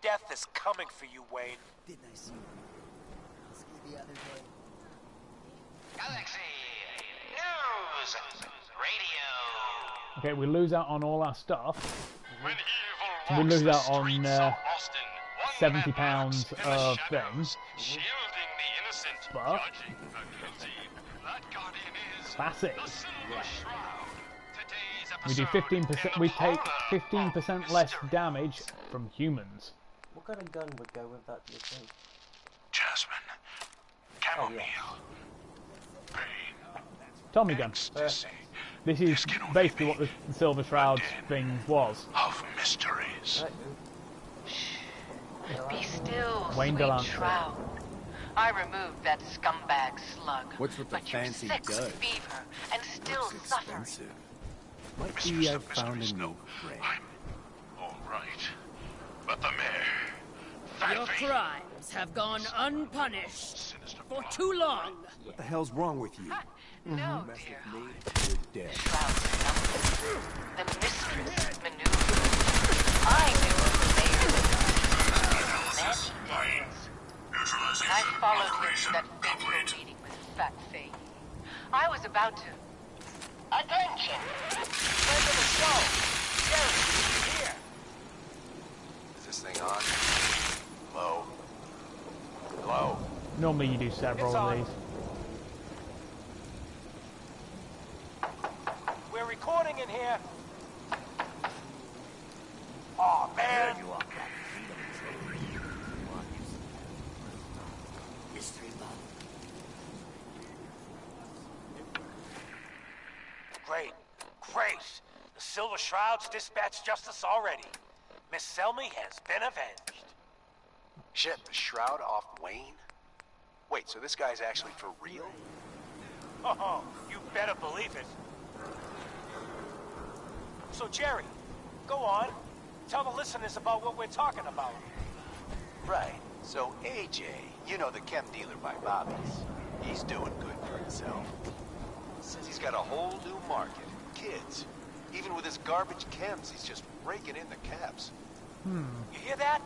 Death is coming for you, Wayne. Didn't I see you the other day? Galaxy News Radio. Okay, we lose out on all our stuff. When We lose the out on streets of Boston, £70 of things. shielding the innocent, But judging the guilty. That guardian is classic. the Silver Shroud. Today's We do episode 15%. We take 15% less damage from humans. What kind of gun would go with that, do you think? Jasmine. Chamomile. Tommy gun. This is basically what the Silver Shroud thing was. Of mysteries. Be still, Wayne sweet Delancey. Shroud. I removed that scumbag slug. What's with the but you're fancy sick gun? with fever and still suffering. Might be I found a new friend. All right. But the mayor. Your crimes have gone unpunished for too long. What the hell's wrong with you? No, Mess dear. with me, you're dead. The mistress maneuvered. I knew of the mayor many days. I followed him to that fateful meeting with Fat Faye. I was about to... Attention! Friend of the show! Jerry, here! Is this thing on? Hello? Hello? Normally you do several of these. We're recording in here. Oh man! Mystery box. Great, great. The Silver Shroud's dispatched justice already. Miss Selmy has been avenged. Shit, the Shroud off Wayne? Wait, so this guy's actually for real? Oh, you better believe it. So Jerry, go on. Tell the listeners about what we're talking about. Right. So AJ, you know the chem dealer by Bobby's. He's doing good for himself. Says he's got a whole new market. Kids. Even with his garbage chems, he's just raking in the cabs. You hear that?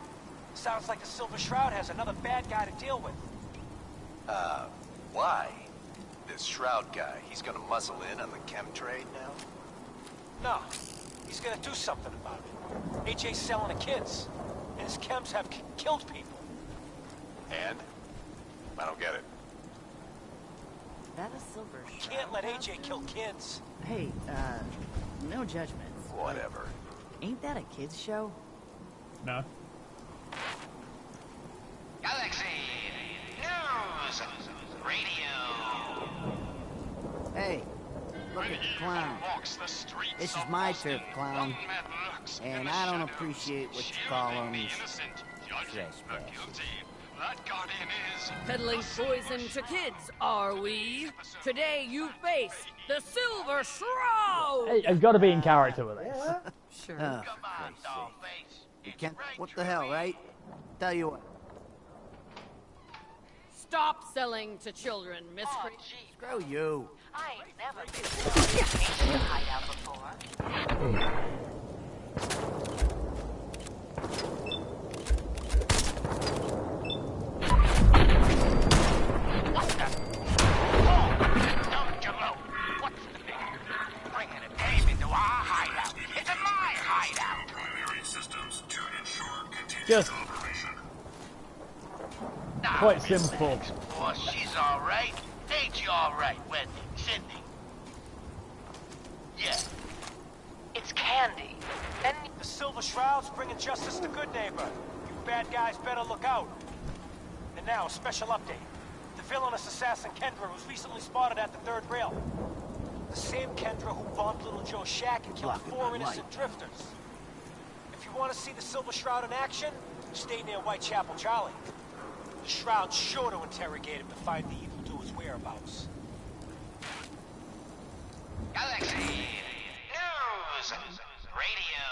Sounds like the Silver Shroud has another bad guy to deal with. Why? This Shroud guy, he's gonna muscle in on the chem trade now? No. He's gonna do something about it. AJ's selling the kids. And his chems have killed people. And? I don't get it. That a Silver Shroud? Can't let AJ kill kids. Hey, no judgments. Whatever. Ain't that a kids show? No. Galaxy News Radio. Hey, look at the clown. This is my turf, clown. And I don't appreciate what you call on these trespassers. Peddling poison to kids, are we? Today you face the Silver Shroud! Hey, I've got to be in character with this. Sure. Oh, you can't. What the hell, right? Tell you what. Stop selling to children, Miss Screw you. I ain't never been to a hideout before. Just quite simple. Well, she's all right. Ain't you all right, Wendy? Sydney? Yeah. It's Candy. And the Silver Shroud's bringing justice to Good Neighbor. You bad guys better look out. And now, a special update. The villainous assassin Kendra was recently spotted at the third rail. The same Kendra who bombed Little Joe's shack and killed 4 innocent drifters. If you want to see the Silver Shroud in action, stay near Whitechapel Charlie. The Shroud's sure to interrogate him to find the evildoer's whereabouts. Galaxy News Radio.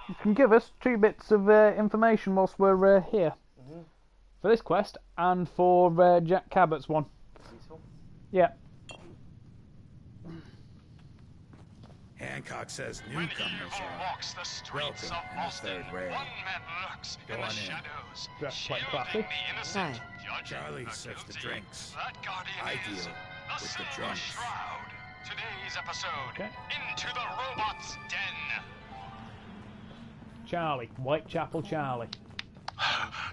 You can give us 2 bits of information whilst we're here. For this quest and for Jack Cabot's one. Yeah. Hancock says newcomers are welcome in the third rail. Go on in. Dressed quite classy. Hi. Charlie serves the drinks. I deal with the drunks. Today's episode, Into the Robot's Den. Charlie. Whitechapel Charlie.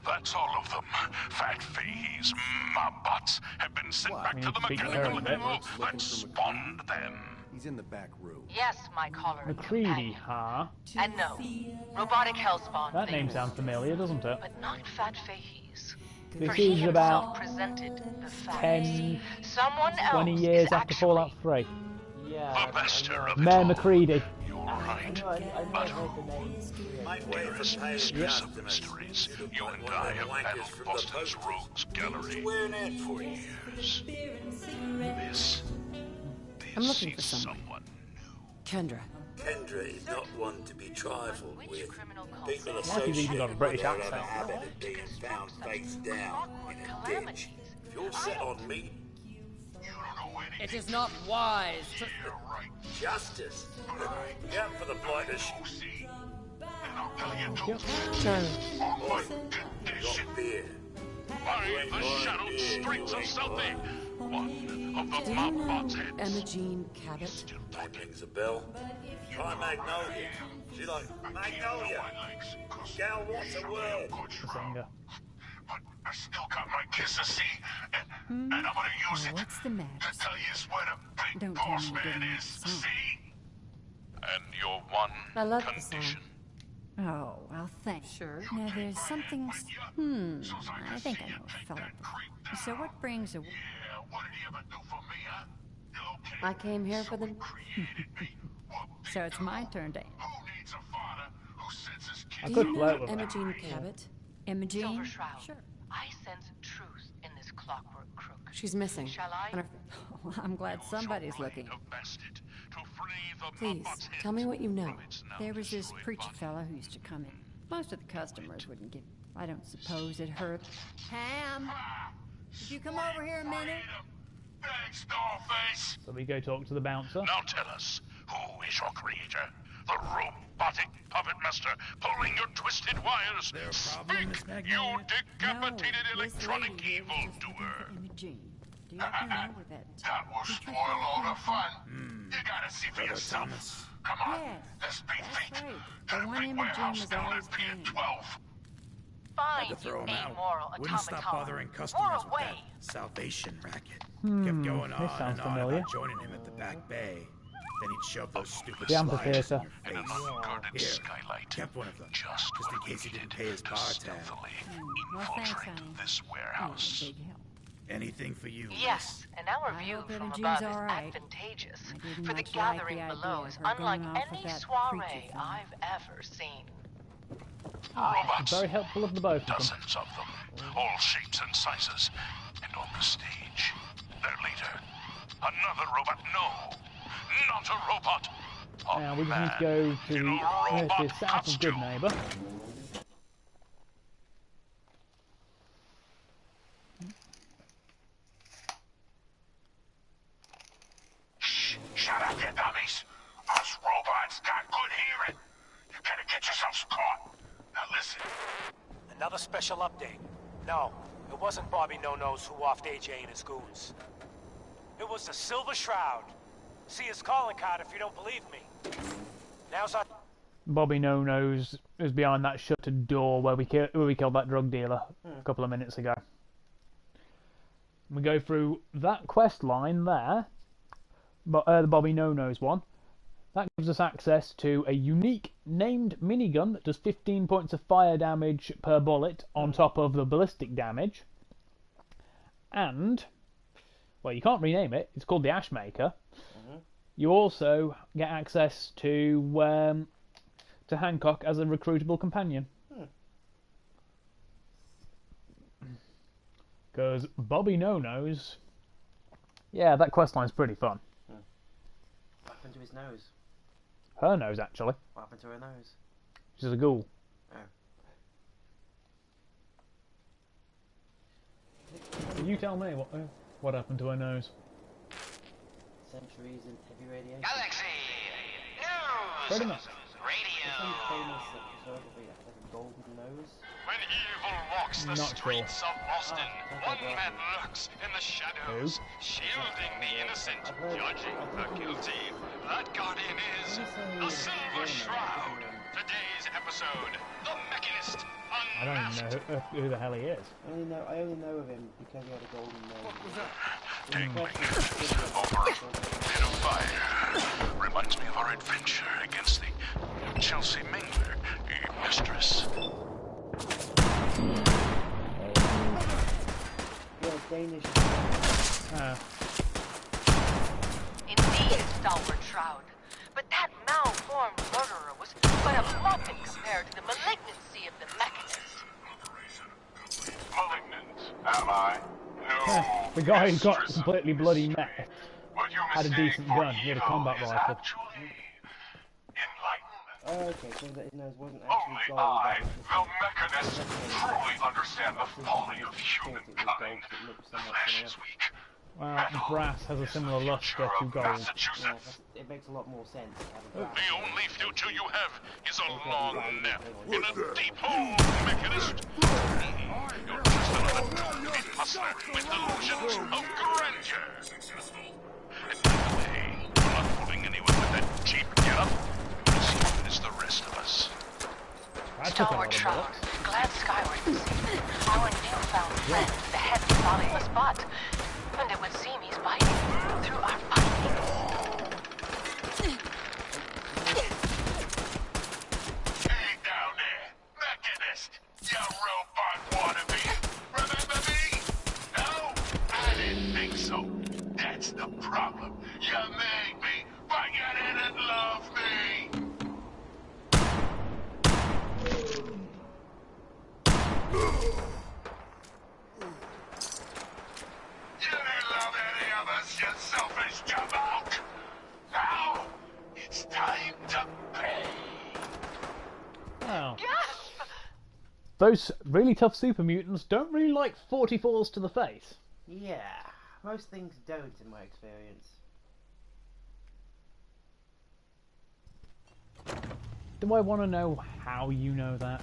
That's all of them. Fat Fahey's mobbots have been sent back to the mechanical demo that spawned them. He's in the back room. yes, my caller. McCready, huh? And no, robotic hellspawn. That name sounds familiar, doesn't it? But not Fat Fahey's. This For he is himself about presented the facts. 10, Someone 20 else years is after Fallout 3. Yeah. The master of Mayor McCready. You're right. But who? Dearest mistress of mysteries, you and I have battled Boston's rogues gallery for years. This I'm looking for someone. Kendra. Kendra is not one to be trifled with. People Like he's even got a British associated with her accent. have a habit of being found face down in a ditch. If you're set on me, It is not wise to... justice. Get up for the blighters. Charlie. Oi, got beer. By the shadowed streets of Southie, one of the Do you mob know bots heads. Emma Jean Cabot? That rings a bell. Try Magnolia. She like Magnolia. Gal, what's a word? Singer. I still got my kisses, see? And I'm gonna use it What's the matter? to tell you where the big Don't tell boss me you're man getting is, the song. see? And your one I love the song. condition. Oh, well, thanks. Sure. Now, there's something... I think I know a fella. So what brings a... I came here for them. So it's my turn to... I Do could you flirt know with Emma her. Jean Cabot? Emma Jean? Silver Shroud. Sure. I sense truth in this close clockwork crook. She's missing. Shall I? And her- Well, I'm glad somebody's looking. Please, tell me what you know. There was this preacher fellow who used to come in. Most of the customers wouldn't give. I don't suppose it hurt. Ham! Would you come over here a minute? Thanks, Dollface. So we go talk to the bouncer. Now tell us, who is your creator? The robotic puppet master pulling your twisted wires. Speak, you decapitated electronic evildoer. Do you remember that? That will spoil all the fun. You gotta see for yourself. Come on, let's beat feet. The one Imogene was always playing. 12. Fine, Had to throw him you out. amoral Wouldn't stop automaton. bothering customers More with away. that salvation racket. Hmm, Kept going this on sounds and on familiar. about joining him at the back bay. Then he'd shove those stupid The sliders amphitheater. in your face. Here, skylight. kept one of them, just in case he didn't pay his bar tab. Well, thanks, honey. This warehouse. Big help. Anything for you. Yes, and our I view hope from Imogene's above is all right. advantageous. I didn't For the much like gathering the idea below of is her unlike going off with any that soiree preacher fellow. I've ever seen. Robots. Very helpful of the both of them. Dozens of them. All shapes and sizes. And on the stage, their leader. Another robot. No. Not a robot. Now we just need to go to the south of Good Neighbor. Shh. Shut up, you dummies. Us robots got good hearing. You better get yourselves caught. Now listen. Another special update. No, it wasn't Bobby No-Nos who offed AJ and his goons. It was the Silver Shroud. See his calling card if you don't believe me. Now's our... Bobby No-Nos is behind that shuttered door where we killed that drug dealer a couple of minutes ago. We go through that quest line there, but the Bobby No-Nos one. That gives us access to a unique named minigun that does 15 points of fire damage per bullet on top of the ballistic damage. And, well, you can't rename it. It's called the Ashmaker. You also get access to Hancock as a recruitable companion. Because Bobby No-Nos, yeah, that questline's pretty fun. What happened to his nose? Her nose, actually. What happened to her nose? She's a ghoul. Oh. You tell me what happened to her nose. Centuries in heavy radiation. Galaxy News Pretty much. Radio. Some famous photography that has a golden nose. When evil walks the Not streets of Boston, one man lurks in the shadows, Who? shielding the innocent, judging the guilty. That guardian is the Silver Shroud. Today's episode, The Mechanist I don't even know who the hell he is. I only know of him because he had a golden nose. What was that? Over in a fire. Reminds me of our adventure against the Chelsea Mingler mistress. Yeah, Danish. Indeed, stalwart Shroud. But that malformed murderer was but a muppet compared to the malignancy of the Mechanist. Malignant, am I? No. The guy who got completely bloody met What you had a mistake decent for gun. He had a evil combat is rifle. actually enlightenment. Oh, okay, so that his nose wasn't actually Only gold. I, that was just the Mechanist, truly understand the folly of humankind. Flesh is weak. Well, brass has a similar luster to gold. Yeah, it makes a lot more sense. The only future you have is a long nap in a deep hole, Mechanist. You're just another two-bit hustler with delusions of grandeur. And by the way, you're not fooling anyone with that cheap getup. As even as the rest of us. Stalwart Shroud, glad skyward to see our newfound friend, the head bodiless bot. And it would seem he's biting through our findings. Hey down there, Mechanist, you robot wannabe. Remember me? No? I didn't think so. That's the problem. You made me, but you didn't love me. come out. Now, it's time to pay. Wow. Those really tough super mutants don't really like 44s to the face. Yeah, most things don't in my experience. Do I want to know how you know that?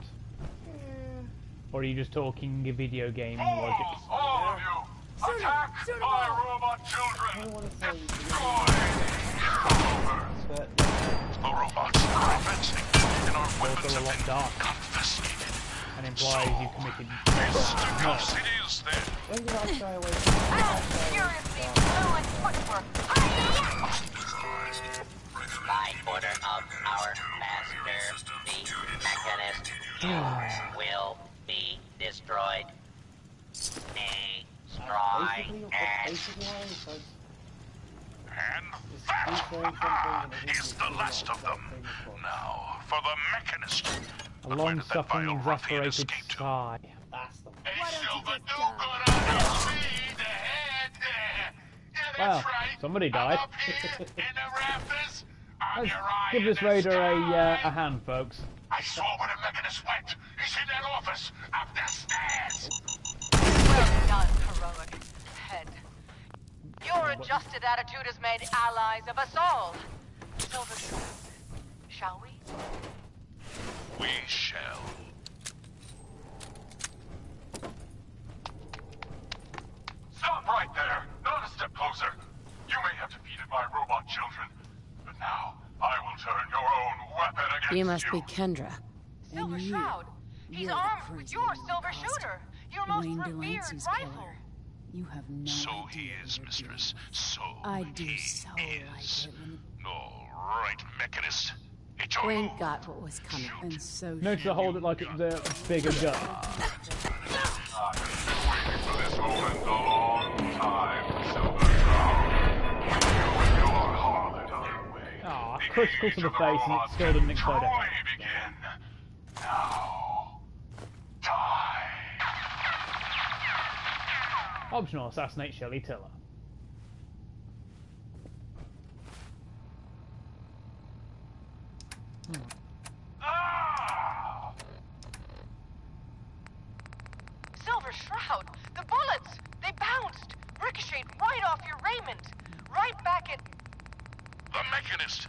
Or are you just talking video game logic? All of you, attack my robot children! The robots are advancing, and our weapons have been confiscated. And implies you committed Mystical cities then. When did I try away Curiously fluid footwork. By order of our master, the mechanist will be destroyed. And that is the last of them. Now, for the mechanist. a long-suffering, exasperated sigh. Wow, somebody died. Let's give this raider a hand, folks. I saw where the mechanist went. He's in that office, up the stairs. Well done, heroic head. Your adjusted attitude has made allies of us all. Silver Shroud, shall we? We shall. Stop right there. Not a step closer. You may have defeated my robot children, but now I will turn your own weapon against you. You must be Kendra. Silver Shroud. He's armed with your silver shooter. Your most revered rifle. You have no So he is, mistress. So I do he so is. like it when All right, mechanist. It's your Wayne move. got what was coming. And so No, to hold it like it was a bigger gun. Ah, critical to the face and it still didn't explode out. Optional, assassinate Shelley Tiller. Silver Shroud, the bullets! They bounced! Ricocheted right off your raiment! Right back at... The mechanist!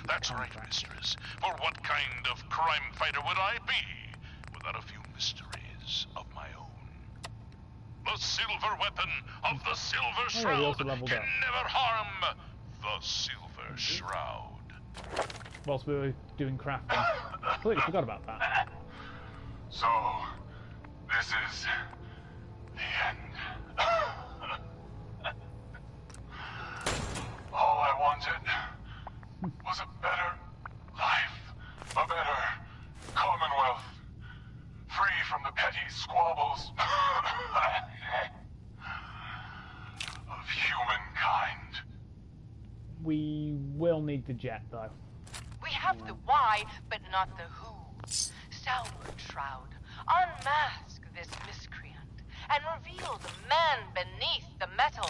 That's right, mistress. For what kind of crime fighter would I be without a few mysteries of my own? The silver weapon of the Silver Oh, yeah, we also Shroud leveled can up. never harm the Silver Shroud. Whilst we were doing crafting. Completely forgot about that. So, this is the end. All I wanted was a better life, a better commonwealth, free from the petty squabbles of humankind. We will need the jet, though. We have the why, but not the who. Southward, Shroud. Unmask this miscreant and reveal the man beneath the metal.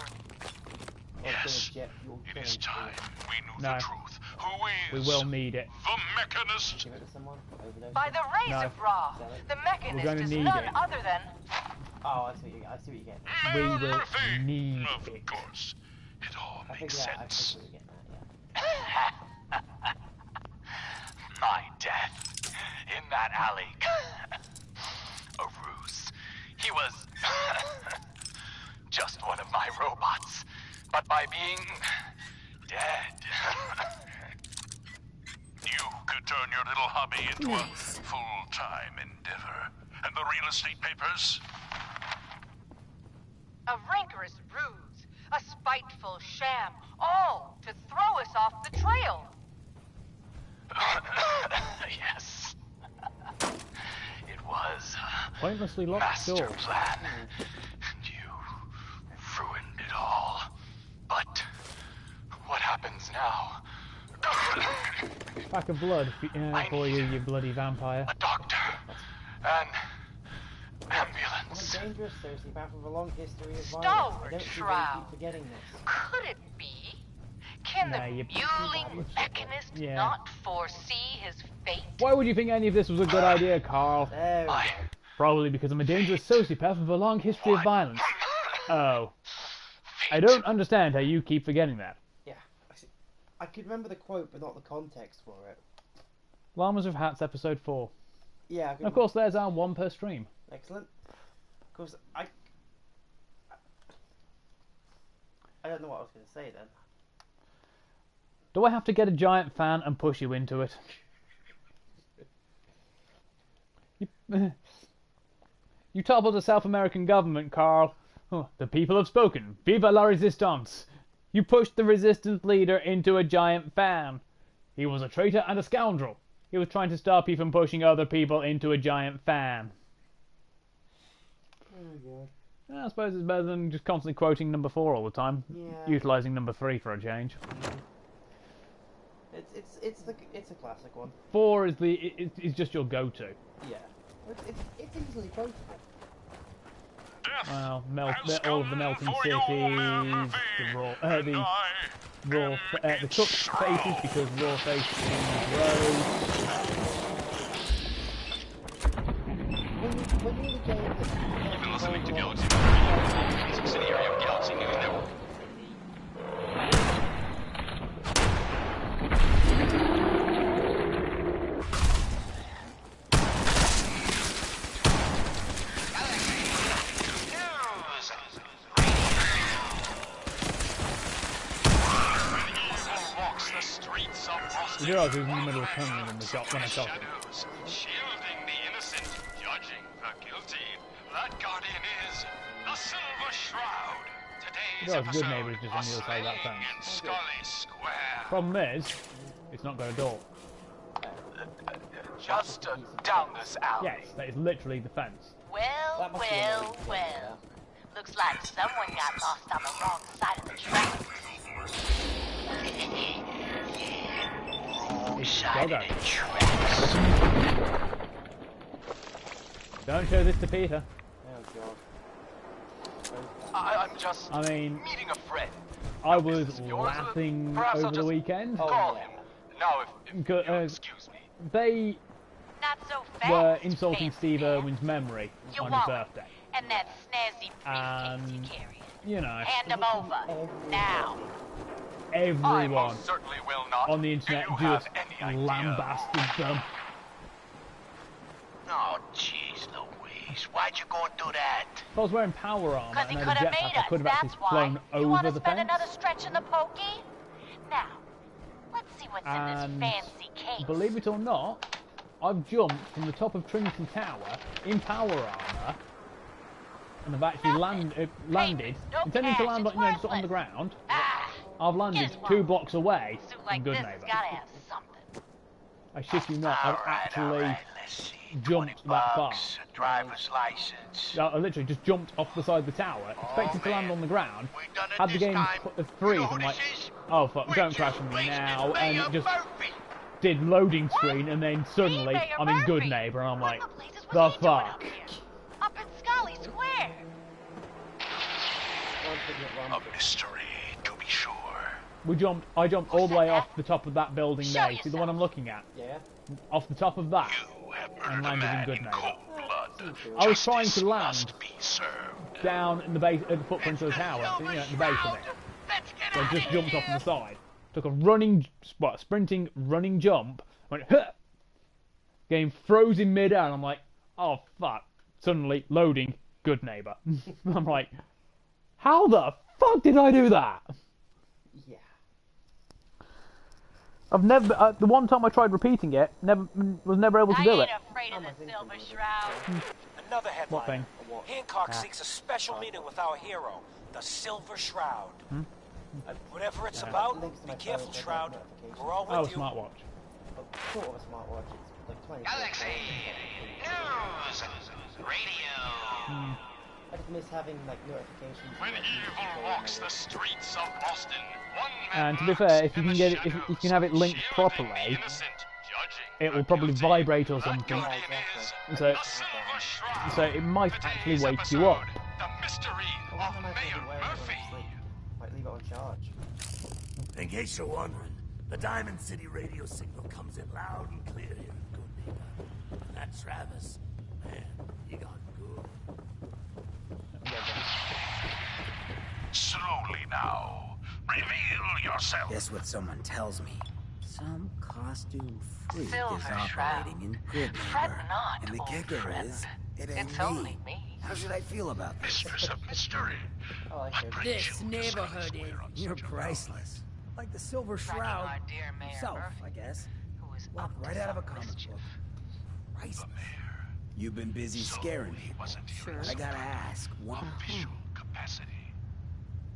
Yes, it is time we knew No. the truth. Who We is will need it. the mechanist? By the rays No. of Ra, the We're mechanist gonna is need none it. other than... Oh, I see what you're getting. We will need Of it. course. It all I makes think, yeah, I sense. think what you're getting at, yeah. My death in that alley. A ruse. He was just one of my robots. But by being dead, You could turn your little hobby into a full-time endeavor. And the real estate papers? A rancorous ruse, a spiteful sham, all to throw us off the trail. yes. It was Pointlessly a locked master door. plan. And you ruined it all. But what happens now? Pack of blood for you, you bloody vampire. A doctor. An Not ambulance. dangerous, seriously, apart from a long history of violence. I Stalwart don't see why you Shroud. keep forgetting this. Could it be Can Nah, the you- fueling mechanist Yeah. not foresee his fate? Why would you think any of this was a good idea, Carl? There we go. Probably because I'm a dangerous sociopath with a long history of violence. Oh. I don't understand how you keep forgetting that. Yeah. I could remember the quote, but not the context for it. Llamas with Hats, episode 4. Yeah. And of course, there's our one per stream. Excellent. Of course, I don't know what I was going to say then. Do I have to get a giant fan and push you into it? You toppled the South American government, Carl. Oh, the people have spoken. Viva la resistance! You pushed the resistance leader into a giant fan. He was a traitor and a scoundrel. He was trying to stop you from pushing other people into a giant fan. Oh god. I suppose it's better than just constantly quoting number 4 all the time. Yeah. Utilising number 3 for a change. It's a classic one. 4 is it's just your go-to. Yeah. It's easily quotable. Well, all of the melting cities, the cooked faces because raw faces grow. You've been listening to Galaxy News, a subsidiary of Galaxy News Network. You realise he was in the middle of tunneling when I shot him. Shielding the innocent, judging the guilty. That guardian is the Silver Shroud. Today's You realise episode, good neighbours just on the other side of that slaying fence. in Scully Square. Problem is, it's not got a door. Just down this alley. Yes, that is literally the fence. Well, well, well. Looks like someone got lost on the wrong side of the track. It's Doggo. Don't show this to Peter. I'm just mean, meeting a friend. I was laughing over the weekend. Call him. Now, if you excuse me. They Not so fast, were insulting fancy Steve man. Irwin's memory Your on his wallet birthday. and that snazzy briefcase you And, carry. you know, Hand them over now. everyone certainly will not. on the internet just lambasted them. Oh, jeez Louise, why'd you go and do that? If I was wearing power armor 'Cause he and had a could have jetpack, made I us, could have actually that's why. flown You want over to the spend fence. another stretch in the pokey? Now, let's see what's in And this fancy case. believe it or not, I've jumped from the top of Trinity Tower in power armor, and I've actually landed, intending to land, just on the ground. I've landed 2 blocks away from Good Neighbour. Gotta have something. I shit you not, I've actually jumped that far. Driver's license. I literally just jumped off the side of the tower, expected to land on the ground, had the game freeze, and like, oh fuck, don't crash on me now, and it just did loading screen, and then suddenly I'm in Good Neighbour, and I'm like, the fuck? Up in Scully Square. A mystery, to be sure. I jumped all the way off the top of that building there, you see the one I'm looking at? Yeah. Off the top of that, and landed in Good Neighbour. I was trying to land down in the base, at the footprint of the tower, at the base of it. So I just jumped off on the side. Took a sprinting, running jump, went, huh! Game froze in mid-air, and I'm like, oh fuck. Suddenly, loading, Good Neighbour. I'm like, how the fuck did I do that? Yeah. I've never, the one time I tried repeating it, was never able to do it. Afraid of the Silver Shroud. Another headline. What thing? Hancock seeks a special meeting with our hero, the Silver Shroud. Whatever it's about, be careful, Shroud. We're all with you. Smartwatch. Sort of a smartwatch. It's like 20. Galaxy News Radio. I just miss having like notifications. When evil walks the streets of Boston, one man And to be fair, if you can get it, if you can have it linked properly, it will probably vibrate or something. So it might actually wake you up. The mystery of Mayor Murphy. Might leave it on charge. In case you're wondering, the Diamond City radio signal comes in loud and clear here in Good Neighbor. And that Travis, man, he got good. Slowly now. Reveal yourself. Guess what someone tells me? Some costume freak Silver is operating Shroud. in Good Fret Neighbor. not, And the old kicker friend. is, it ain't It's me. only me. How should I feel about this? Mistress of mystery. I like it. This neighborhood is... You're priceless. Like the Silver Shroud our dear Mayor himself, Murphy, I guess. who is Walked up to right out of a some comic mischief. book. Priceless. You've been busy scaring people. Sure. I gotta ask, what? Official capacity.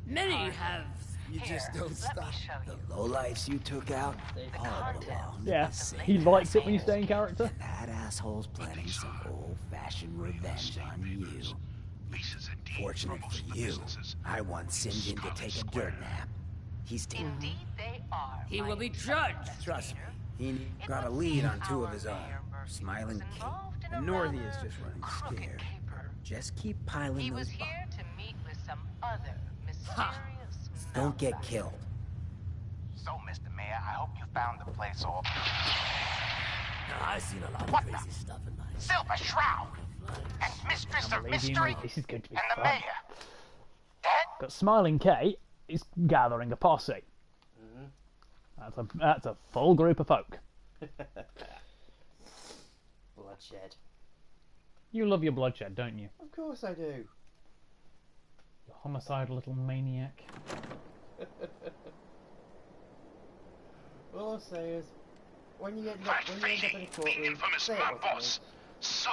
Many have... You Here, just don't let stop. me show you. The lowlifes you took out all belong to Yeah, the same he likes it when you asshole. stay in character. And that asshole's planning some old-fashioned revenge on you. Fortunate for you, I want St. John to take a dirt nap. He's taking... Indeed they are. He my will be true judged. investigator. Trust me, he It got a would lead seem on two of our his own. Mayor Murphy Smiling was Kate. involved in a And Northy is rather just running crooked scared. caper. Just keep piling He those was bombs. here to meet with some other mysterious Don't get malefactor. killed. So, Mr. Mayor, I hope you found the place all... Now, I've seen a lot of What crazy the? stuff in my Silver Shroud! And Mistress of Believe you me, Mystery! this is going to be And the fun. Mayor! Dead? But Smiling Kate is gathering a posse. That's a full group of folk. Bloodshed. You love your bloodshed, don't you? Of course I do. You homicidal little maniac. All I'll say is, when you end up in a courtroom, Infamous say it mob wasn't boss. So,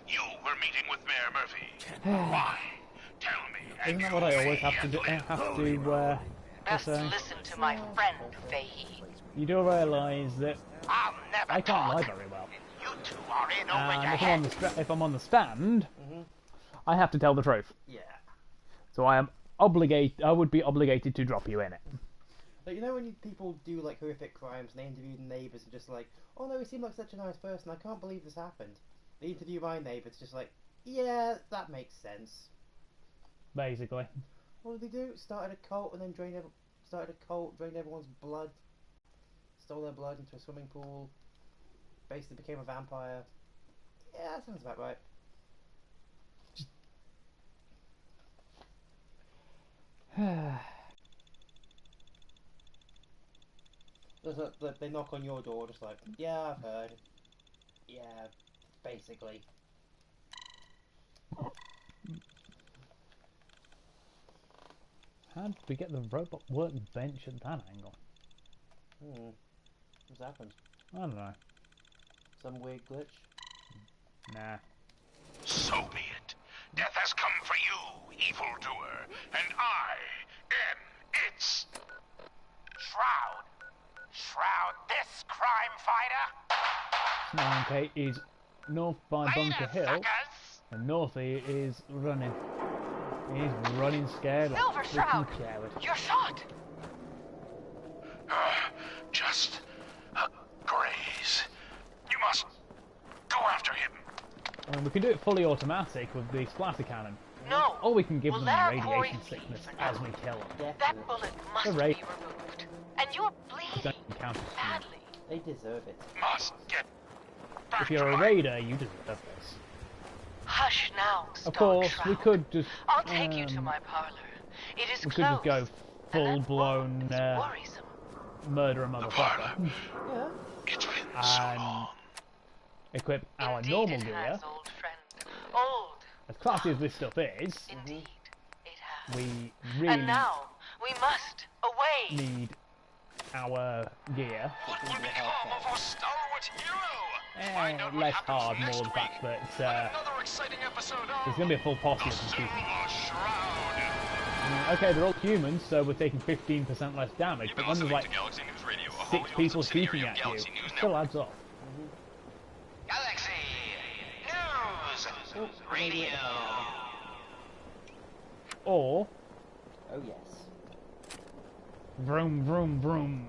you were meeting with Mayor Murphy. Why? Tell me. Isn't that what I always have to do? Best say? listen to my friend, Fahey. You do realise that I'll never I can't lie talk. very well. You two are in over And your if I'm on head. if I'm on the stand, I have to tell the truth. Yeah. So I am obligated. I would be obligated to drop you in it. Like, you know when people do like horrific crimes and they interview the neighbours and just like, oh no, he seemed like such a nice person, I can't believe this happened. They interview my neighbour, it's just like, yeah, that makes sense. Basically. What did they do? Started a cult and then drained everyone's blood, stole their blood into a swimming pool, basically became a vampire. Yeah, that sounds about right. They knock on your door, just like, yeah, I've heard. Yeah, basically. How did we get the robot workbench at that angle? What's happened? I don't know. Some weird glitch? Nah. So be it. Death has come for you, evildoer, and I am its Shroud. Shroud this crime fighter. Smiling Kate is north by Bunker Hill, and Northy is running. He's running scared like Silver a Shroud, freaking coward. you're shot. just a graze. You must go after him. And we can do it fully automatic with the splatter cannon. No. Or we can give We'll them let our radiation quarry sickness leave for now. as we kill them. That bullet must The be ra- removed. And you're bleeding Count. badly. They deserve it. Must get If you're a raider, you deserve this. Hush now, Of Stark course, Shroud. we could just. I'll take you to my parlor. It is We could just closed. go full blown Worrisome. murder a motherfucker. Yeah. It's been And equip our Indeed normal it gear. has, old friend. Old. As classy as this stuff is, Indeed, it has. we really And now, we must away. need our gear. What will become of our stalwart hero? Less hard, more the fact that Another exciting episode of there's going to be a full posse of them shooting. Shroud. Okay, they're all humans, so we're taking 15% less damage, but when there's like Galaxy News Radio, a 6 wholly owned people subsidiary shooting of at you, Galaxy it News still adds up. Galaxy News Radio. Or, Oh yes. vroom vroom vroom.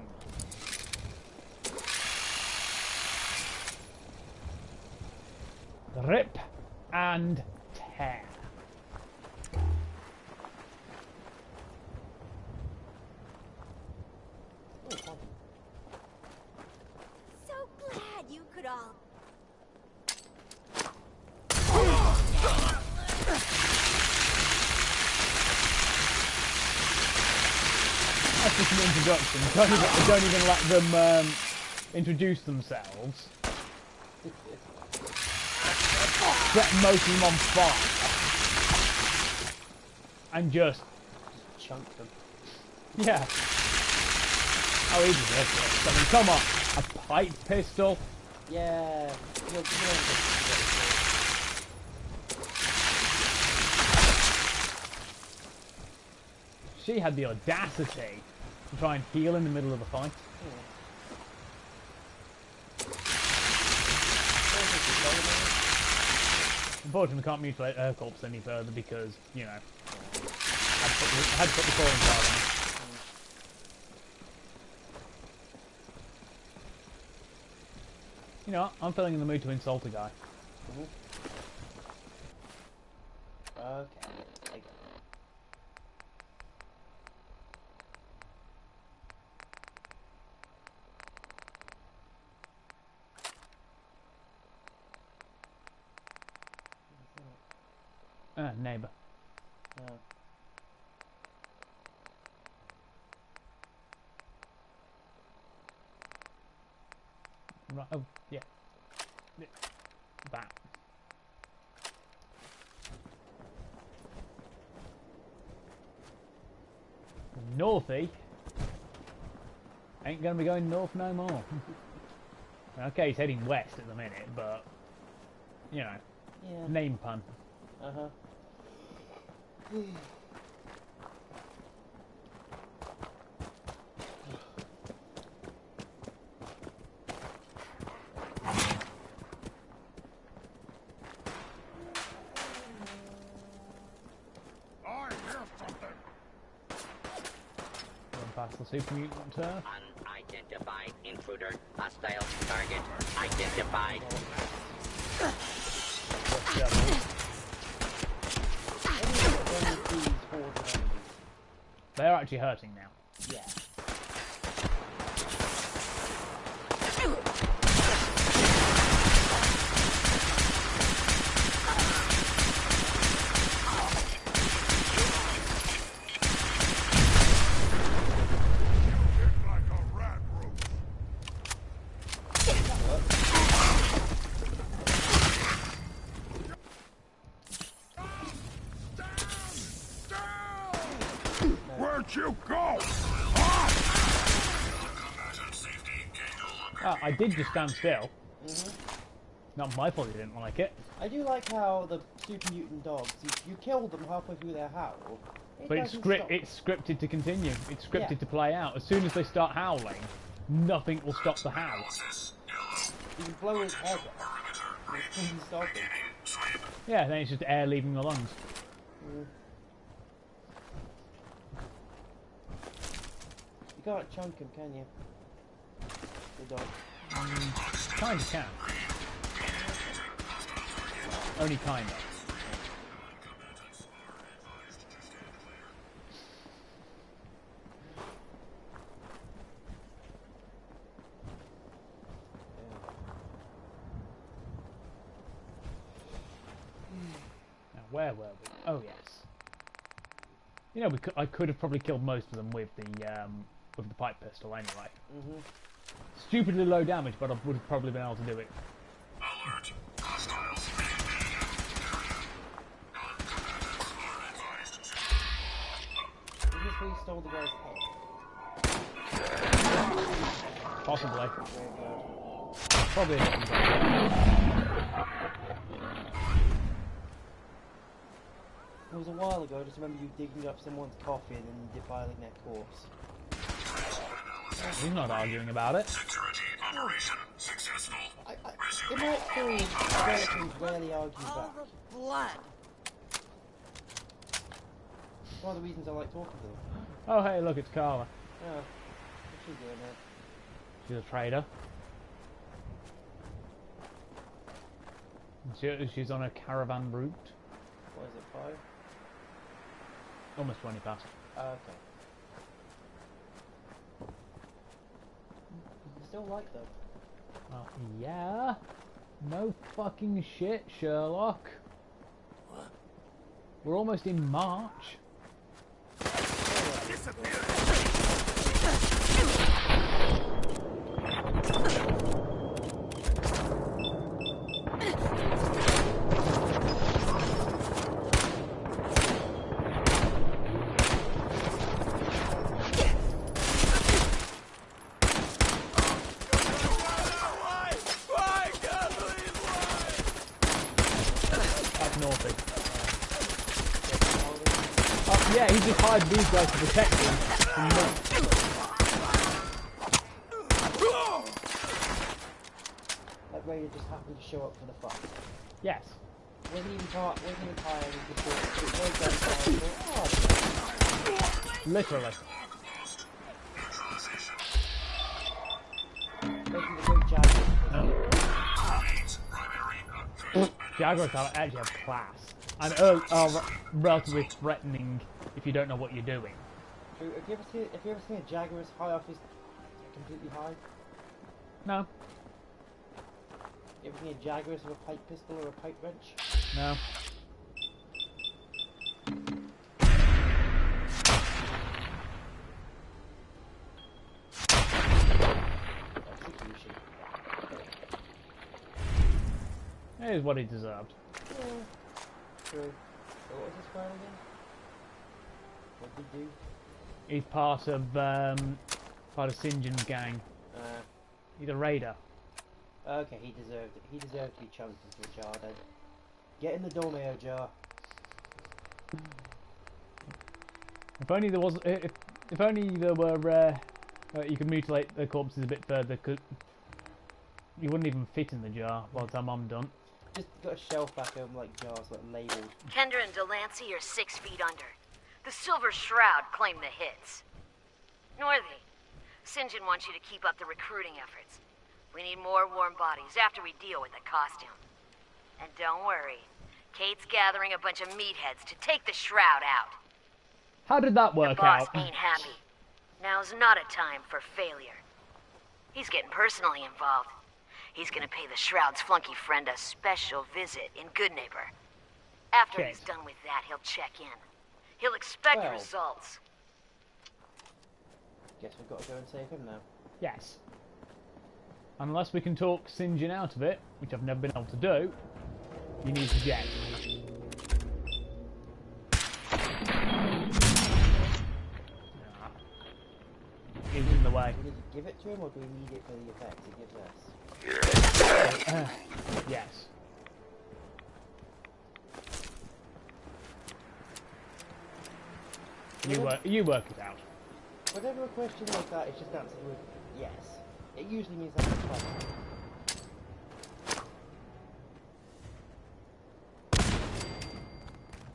Rip and tear. So glad you could all. That's just an introduction. Don't even let them introduce themselves. Set most of them on fire. And just chunk them. Yeah. Oh, he deserves it. I mean, come on. A pipe pistol? Yeah. She had the audacity to try and heal in the middle of the fight. Unfortunately, we can't mutilate her corpse any further because, you know, I had to put the calling card on. You know what? I'm feeling in the mood to insult a guy. Okay. Neighbour. Oh. Right, oh, yeah. That. Northy ain't gonna be going north no more. Okay, he's heading west at the minute, but, you know, name pun. Uh-huh. Past the super mutant turf. Unidentified intruder. Hostile target identified. They're actually hurting now. Yeah. Where'd you go? Oh, I did just stand still. Not my fault you didn't like it. I do like how the super mutant dogs, you kill them halfway through their howl. But it's scripted to continue. It's scripted to play out. As soon as they start howling, nothing will stop the howl. You can blow his head off. It doesn't stop him. Yeah, then it's just air leaving the lungs. You can't chunk him, can you? The dog. Kind of can. Only kind of. Now, where were we? Oh yes. You know, I could have probably killed most of them with the pipe pistol anyway. Stupidly low damage, but I would have probably been able to do it. Alert. Hostiles. Is this where you stole the guy's head? Possibly. Probably a different guy. It was a while ago, I just remember you digging up someone's coffin and defiling their corpse. He's not arguing about it. Security operation successful. In my experience, skeletons rarely argue back. Blood. It's one of the reasons I like talking to them. Oh hey, look, it's Carla. Yeah. What's she doing there? She's a trader. She's on a caravan route. What is it, 5? Almost 20 past. Okay. still like them. Yeah. No fucking shit, Sherlock. We're almost in March. Yeah, he just hired these guys to protect him from me. That Raider just happened to show up for the fun. Yes. Wasn't even tired, Literally. Making the great Jaguar. Jaguars actually have class. And are relatively threatening if you don't know what you're doing. Have you ever seen a Jaguar as high off his completely high? No. You ever seen a Jaguar with a pipe pistol or a pipe wrench? No. It is what he deserved. Yeah. True. So what was his plan again? What did he do? He's part of St. John's gang. He's a raider. Okay, he deserved it. He deserved to be chunked into a jar then. Get in the Dolmeo jar. If only there was. If only there were. You could mutilate the corpses a bit further. You wouldn't even fit in the jar by the time I'm done. Just got a shelf back of them like jars, like labelled. Kendra and Delancey are 6 feet under. The Silver Shroud claimed the hits. Northy, St. John wants you to keep up the recruiting efforts. We need more warm bodies after we deal with the costume. And don't worry, Kate's gathering a bunch of meatheads to take the Shroud out. How did that work out? The boss ain't happy. Now's not a time for failure. He's getting personally involved. He's gonna pay the Shroud's flunky friend a special visit in Goodneighbor. After he's done with that, he'll check in. He'll expect results. Guess we've got to go and save him now. Yes. Unless we can talk St. John out of it, which I've never been able to do, you need to jet. He's in the way. Do we need to give it to him, or do we need it for the effects it gives us? Yes. You work it out. Whenever a question like that is just answered with yes, it usually means that's a question.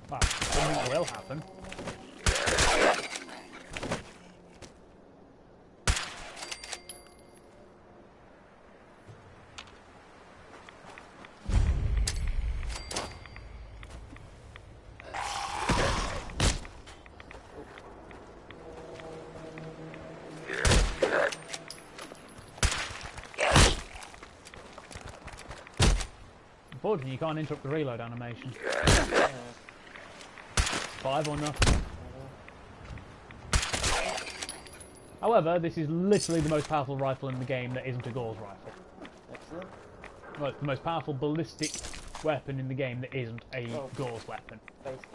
Well, I think it will happen. Unfortunately, you can't interrupt the reload animation. 5 or nothing. However, this is literally the most powerful rifle in the game that isn't a Gauss rifle. Excellent. Well, it's the most powerful ballistic weapon in the game that isn't a Gauss weapon. Base game.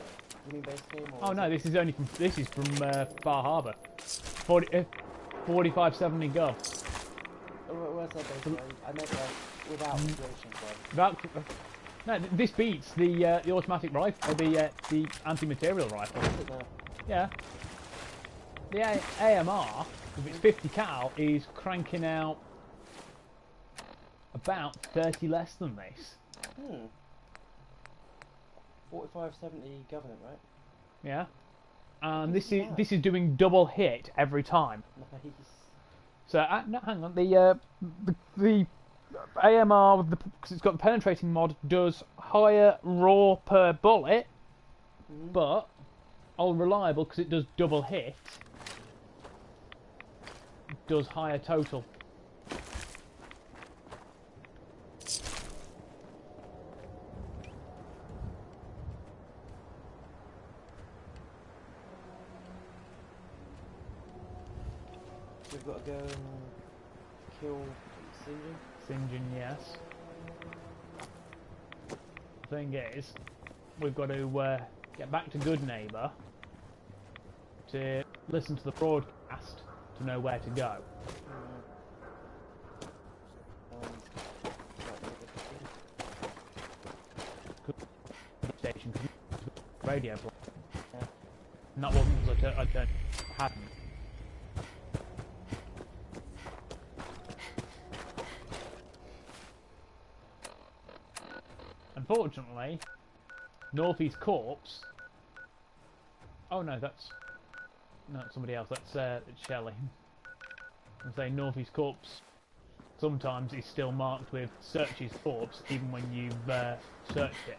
You mean base game? Or Oh no, this is from Far Harbour. 4570 Gov. Where's that base game? I meant like without situation play. No, this beats the automatic rifle, the anti-material rifle. Yeah. The AMR, with its 50 cal, is cranking out about 30 less than this. 4570 government, right? Yeah. And this is doing double hit every time. Nice. So no, hang on, the AMR, because it's got the penetrating mod, does higher raw per bullet, but all reliable because it does double hit. Does higher total. and kill St. John? St. John, yes. The thing is, we've got to get back to Good Neighbour to listen to the broadcast to know where to go. Station radio play. Yeah. And that wasn't because I don't hadn't. Unfortunately, Northeast Corpse. Oh no, that's somebody else. That's Shelley. I'm saying Northeast Corpse. Sometimes is still marked with searches corpse even when you've searched it.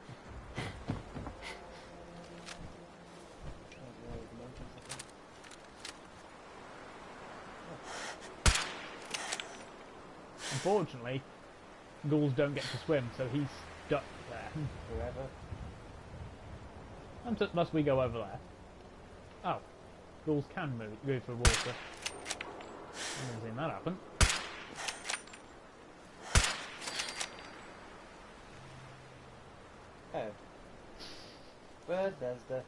Unfortunately, ghouls don't get to swim, so he's stuck there. Forever. Unless we go over there. Oh, ghouls can move through water. I've never seen that happen. Oh. Bethesda.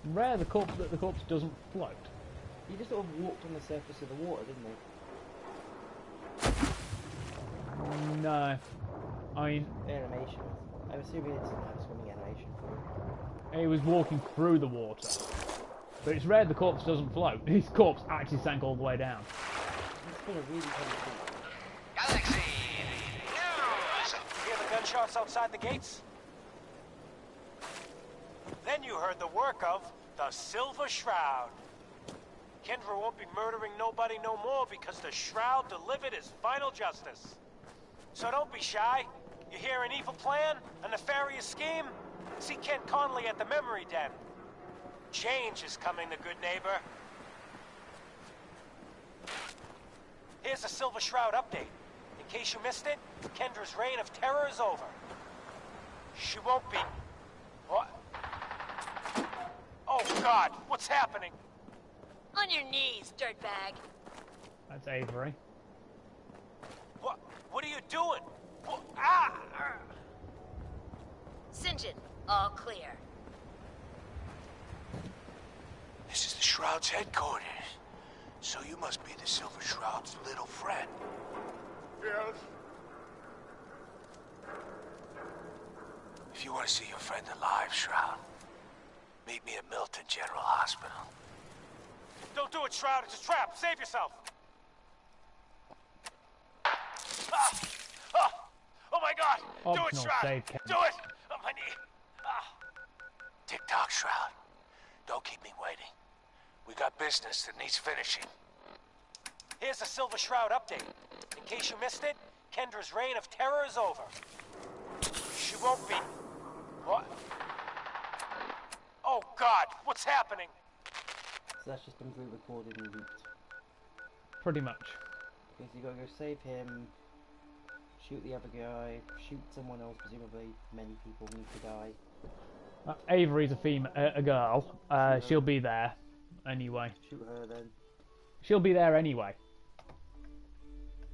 Rare the corpse that the corpse doesn't float. He just sort of walked on the surface of the water, didn't he? No. I mean... Animation. I'm assuming it's some swimming animation for him. He was walking through the water. But it's rare the corpse doesn't float. His corpse actually sank all the way down. It's been a really cool. Galaxy News! Hear the gunshots outside the gates? Then you heard the work of the Silver Shroud. Kendra won't be murdering nobody no more because the Shroud delivered his final justice. So don't be shy. You hear an evil plan? A nefarious scheme? See Kent Conley at the Memory Den. Change is coming, the good neighbor. Here's a Silver Shroud update. In case you missed it, Kendra's reign of terror is over. She won't be... What? Oh God, what's happening? On your knees, dirtbag. That's Avery. What are you doing? Ah! St. John, all clear. This is the Shroud's headquarters. So you must be the Silver Shroud's little friend. Yes. If you want to see your friend alive, Shroud, meet me at Milton General Hospital. Don't do it, Shroud. It's a trap. Save yourself. Oh my God! Do it, Optional Shroud! save, Ken. Do it! On my knee! Tick-tock, Shroud. Don't keep me waiting. We got business that needs finishing. Here's a Silver Shroud update. In case you missed it, Kendra's reign of terror is over. She won't be... What? Oh God, what's happening? So that's just been re-recorded and looped. Pretty much. Okay, so you gotta go save him, shoot the other guy, shoot someone else, presumably many people need to die. Avery's a girl. She'll be there anyway. Shoot her then. She'll be there anyway.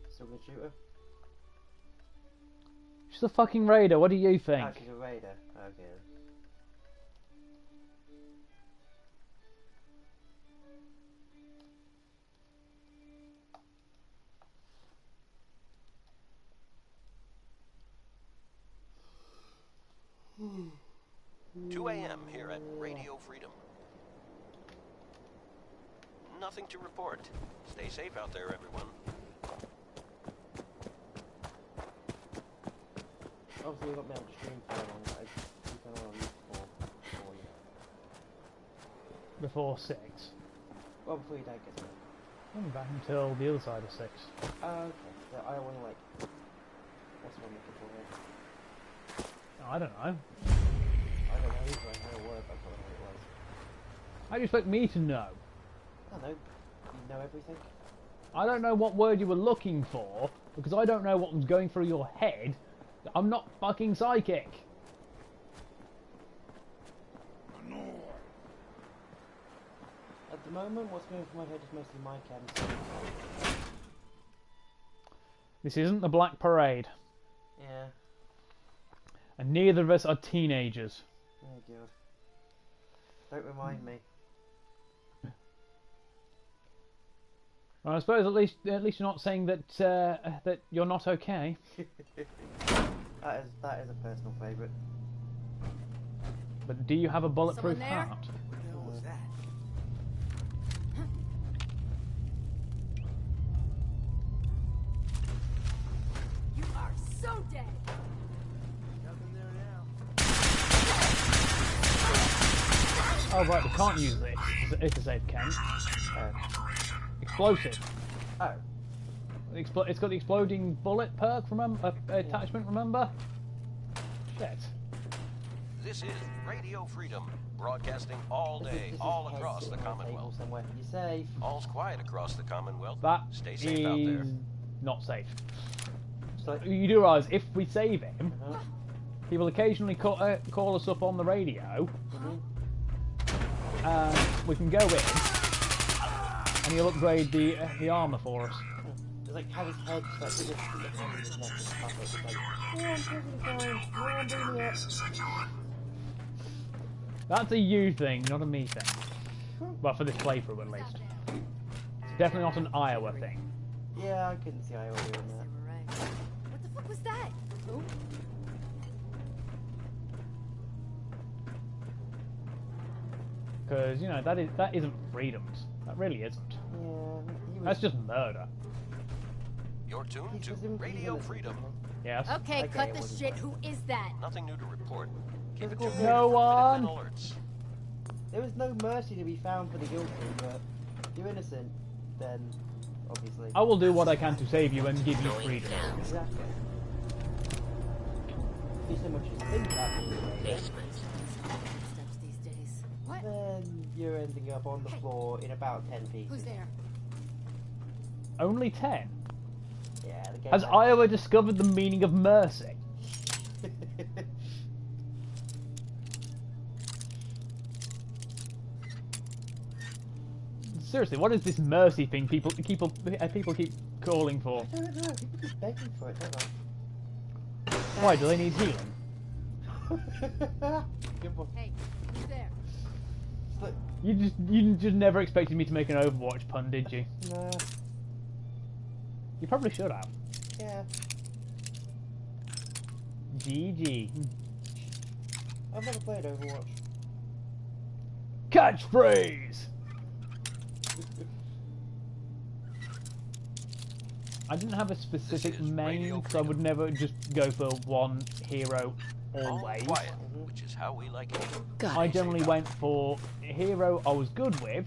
Still gonna shoot her? She's a fucking raider. What do you think? Ah, she's a raider. Okay. Hmm. 2 a.m. here at Radio Freedom. Nothing to report. Stay safe out there, everyone. Obviously, we've got me on the stream for long, but I keep an eye on before you. Before 6. Well, before your dad gets back. I'm back until the other side of 6. Okay. So I don't want to, like... That's what I'm looking for here. I don't know. I don't know either. I know a word, but I can't remember what it was. How do you expect me to know? I don't know. You know everything? I don't know what word you were looking for, because I don't know what was going through your head. I'm not fucking psychic. At the the moment, what's going through my head is mostly my cams. This isn't the Black Parade. Yeah. And neither of us are teenagers. Oh god. Don't remind me. Well, I suppose at least you're not saying that that you're not okay. that is a personal favourite. But do you have a bulletproof heart? What the hell was that? You are so dead. Nothing there now. Oh right, we can't use this. It's a safe cam. Explosive. Oh. It's got the exploding bullet perk, remember? Attachment, remember? Shit. This is Radio Freedom, broadcasting all day, all across the Commonwealth. Somewhere. You're safe. All's quiet across the Commonwealth. That Stay safe out there. Not safe. So, you do realise if we save him, he will occasionally call us up on the radio, and we can go in, and he'll upgrade the armour for us. It's like how his head, like, with his hand in his neck and stuff. It's like, yeah, I'm perfectly fine. No, I'm doing it. That's a you thing, not a me thing. Well, for this playthrough at least. It's definitely not an Iowa thing. Yeah, I couldn't see Iowa doing that. What the fuck was that? Oh. Because, you know, that isn't freedoms. That really isn't. Yeah, That's just murder. You're tuned to Radio Freedom. Yes. Okay, cut the shit. Who is that? Nothing new to report. Keep it to No one. alerts. There was no mercy to be found for the guilty, but if you're innocent, then obviously. I will do what I can to save you and give you freedom. Exactly. If you so much as think that, then you're ending up on the floor in about 10 pieces. Who's there? Only 10? Yeah, the game Has Iowa discovered the meaning of mercy? Seriously, what is this mercy thing people keep calling for? I don't know, people keep begging for it, don't they? Why, do they need healing? Hey, who's there? You just never expected me to make an Overwatch pun, did you? No. You probably should have. Yeah. GG. I've never played Overwatch. Catchphrase! I didn't have a specific main, because I would never just go for one hero always. Quiet, which is how we like it. I generally went for a hero I was good with,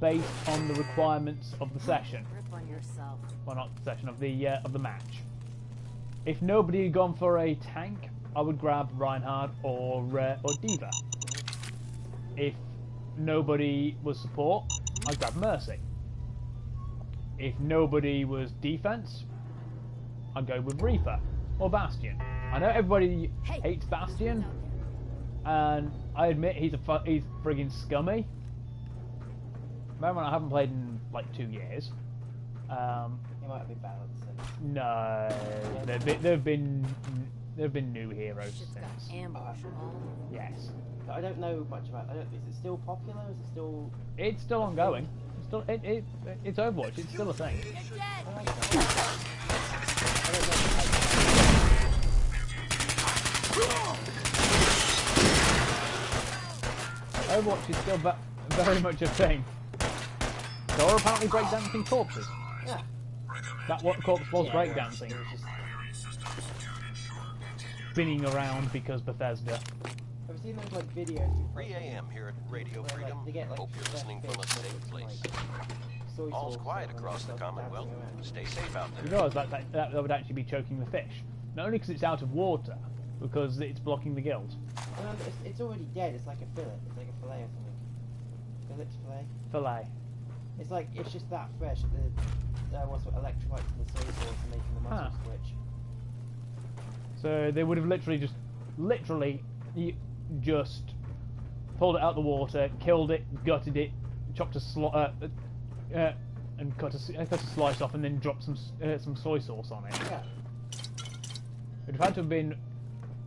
based on the requirements of the session. Grip on yourself. Well, not the session, of the match. If nobody had gone for a tank, I would grab Reinhardt or Diva. If nobody was support, I'd grab Mercy. If nobody was defense, I'd go with Reaper or Bastion. I know everybody hates Bastion, and I admit he's friggin' scummy. Remember, I haven't played in like 2 years. He might have been balanced. No, there've been new heroes since. Yes. I don't know much about. Is it still popular? Is it still? It's still ongoing. It's still it's Overwatch. It's still a thing. Overwatch is still very much a thing. There are apparently breakdancing corpses. Yeah. That what corpse was breakdancing. It was just spinning around because Bethesda. Have you seen those like videos? 3 a.m. here at Radio Freedom. Hope you're listening from a safe place. All's quiet across the Commonwealth. Stay safe out there. You realise that would actually be choking the fish. Not only because it's out of water, because it's blocking the gills. Remember, it's already dead. It's like a fillet. It's like a fillet or something. Phillips fillet. Fillet. It's just that fresh. The electrolytes in the soy sauce are making the muscle switch. So they would have literally just pulled it out of the water, killed it, gutted it, chopped and cut a slice off, and then dropped some soy sauce on it. Yeah. It'd have had to have been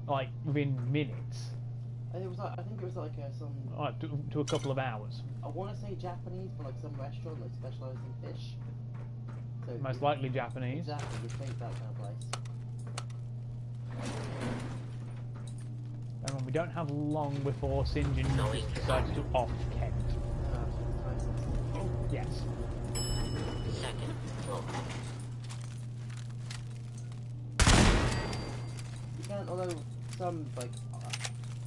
like within minutes. And it was like, I think it was like some. To a couple of hours. I want to say Japanese, but like some restaurant that specialises in fish. So Most likely Japanese. Exactly, you think that kind of place. And we don't have long before St. John decides to off Kent. Yes. Second floor. You can, although some like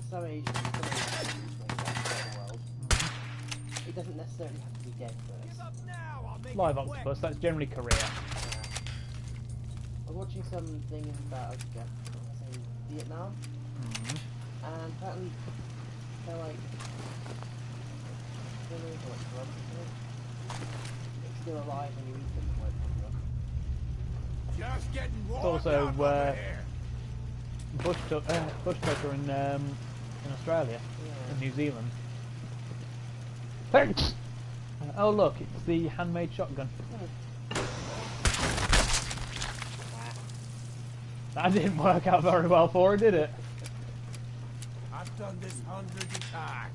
some Asian countries like that part of the world, it doesn't necessarily have to be dead first. Live octopus, that's generally Korea. I was watching something about Vietnam, and apparently they're like, it's still alive when you eat them. Just getting It's also bush tucker in Australia, in New Zealand. Thanks. Oh look, it's the handmade shotgun. That didn't work out very well for her, did it? I've done this hundreds of times.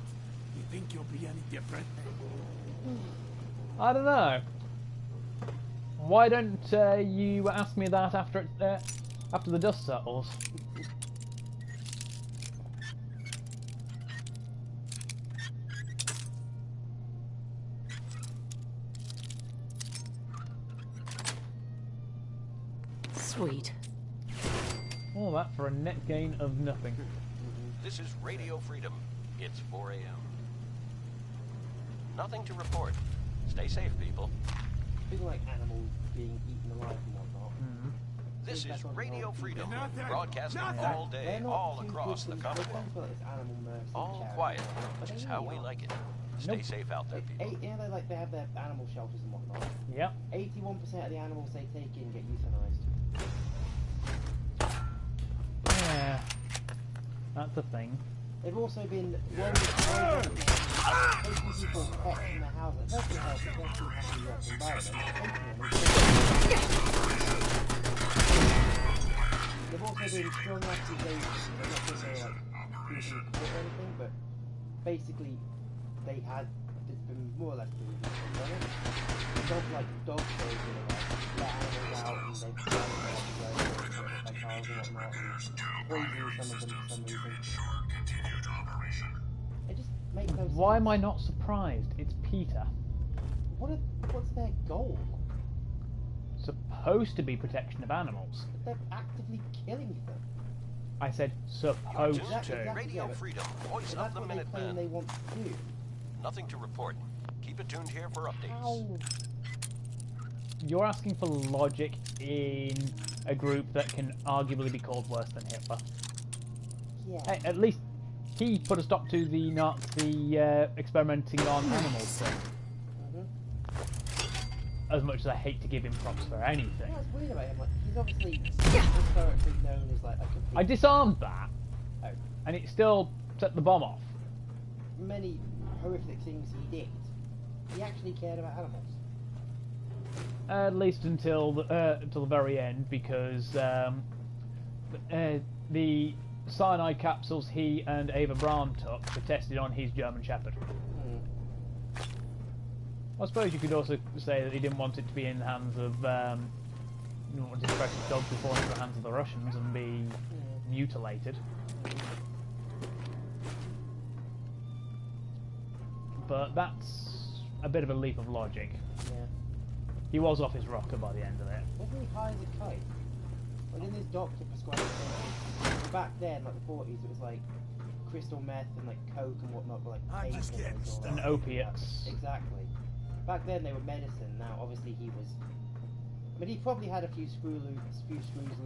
You think you'll be any different? I don't know. Why don't you ask me that after the dust settles? Sweet. All that for a net gain of nothing. This is Radio Freedom. It's 4 a.m. Nothing to report. Stay safe, people. People like animals being eaten alive and whatnot. This is Radio Freedom, broadcasting all day, all across the Commonwealth. All quiet, which is how we like it. Stay safe out there, people. You know, they have their animal shelters and whatnot. Yep. 81% of the animals they take in get euthanized. Yeah, that's a thing. They've also been taking people's pets in their houses. That's not helping. That's not happy with the environment. They've also been strong accusations, not that they're like using or anything, but basically it's been more or less proven they've done it. Stuff like dog shows, let animals out and they've done it everywhere, by cars and whatnot, and poisoning some of them for some reason. It just makes no sense. Why am I not surprised? It's PETA. What's their goal? Supposed to be protection of animals. But they're actively killing them. I said supposed to. Radio Freedom, voice of the Minutemen. They want to do. Nothing to report. Keep it tuned here for updates. How? You're asking for logic in a group that can arguably be called worse than Hitler. Yeah. Hey, at least he put a stop to the Nazi experimenting on animals thing. As much as I hate to give him props for anything. You know what's weird about him? Like, he's obviously historically known as like a complete... I disarmed that, and it still set the bomb off. Many horrific things he did, he actually cared about animals. At least until the very end, because the cyanide capsules he and Ava Braun took were tested on his German Shepherd. I suppose you could also say that he didn't want it to be in the hands of, he didn't want his precious dog to fall into the hands of the Russians and be mutilated. But that's a bit of a leap of logic. Yeah. He was off his rocker by the end of it. Wasn't he high as a kite? When didn't his doctor prescribe something? Back then, like the 40s, it was like crystal meth and like coke and whatnot, but like painkillers And opiates. Exactly. Back then they were medicine. Now, obviously, he was. I mean, he probably had a few screws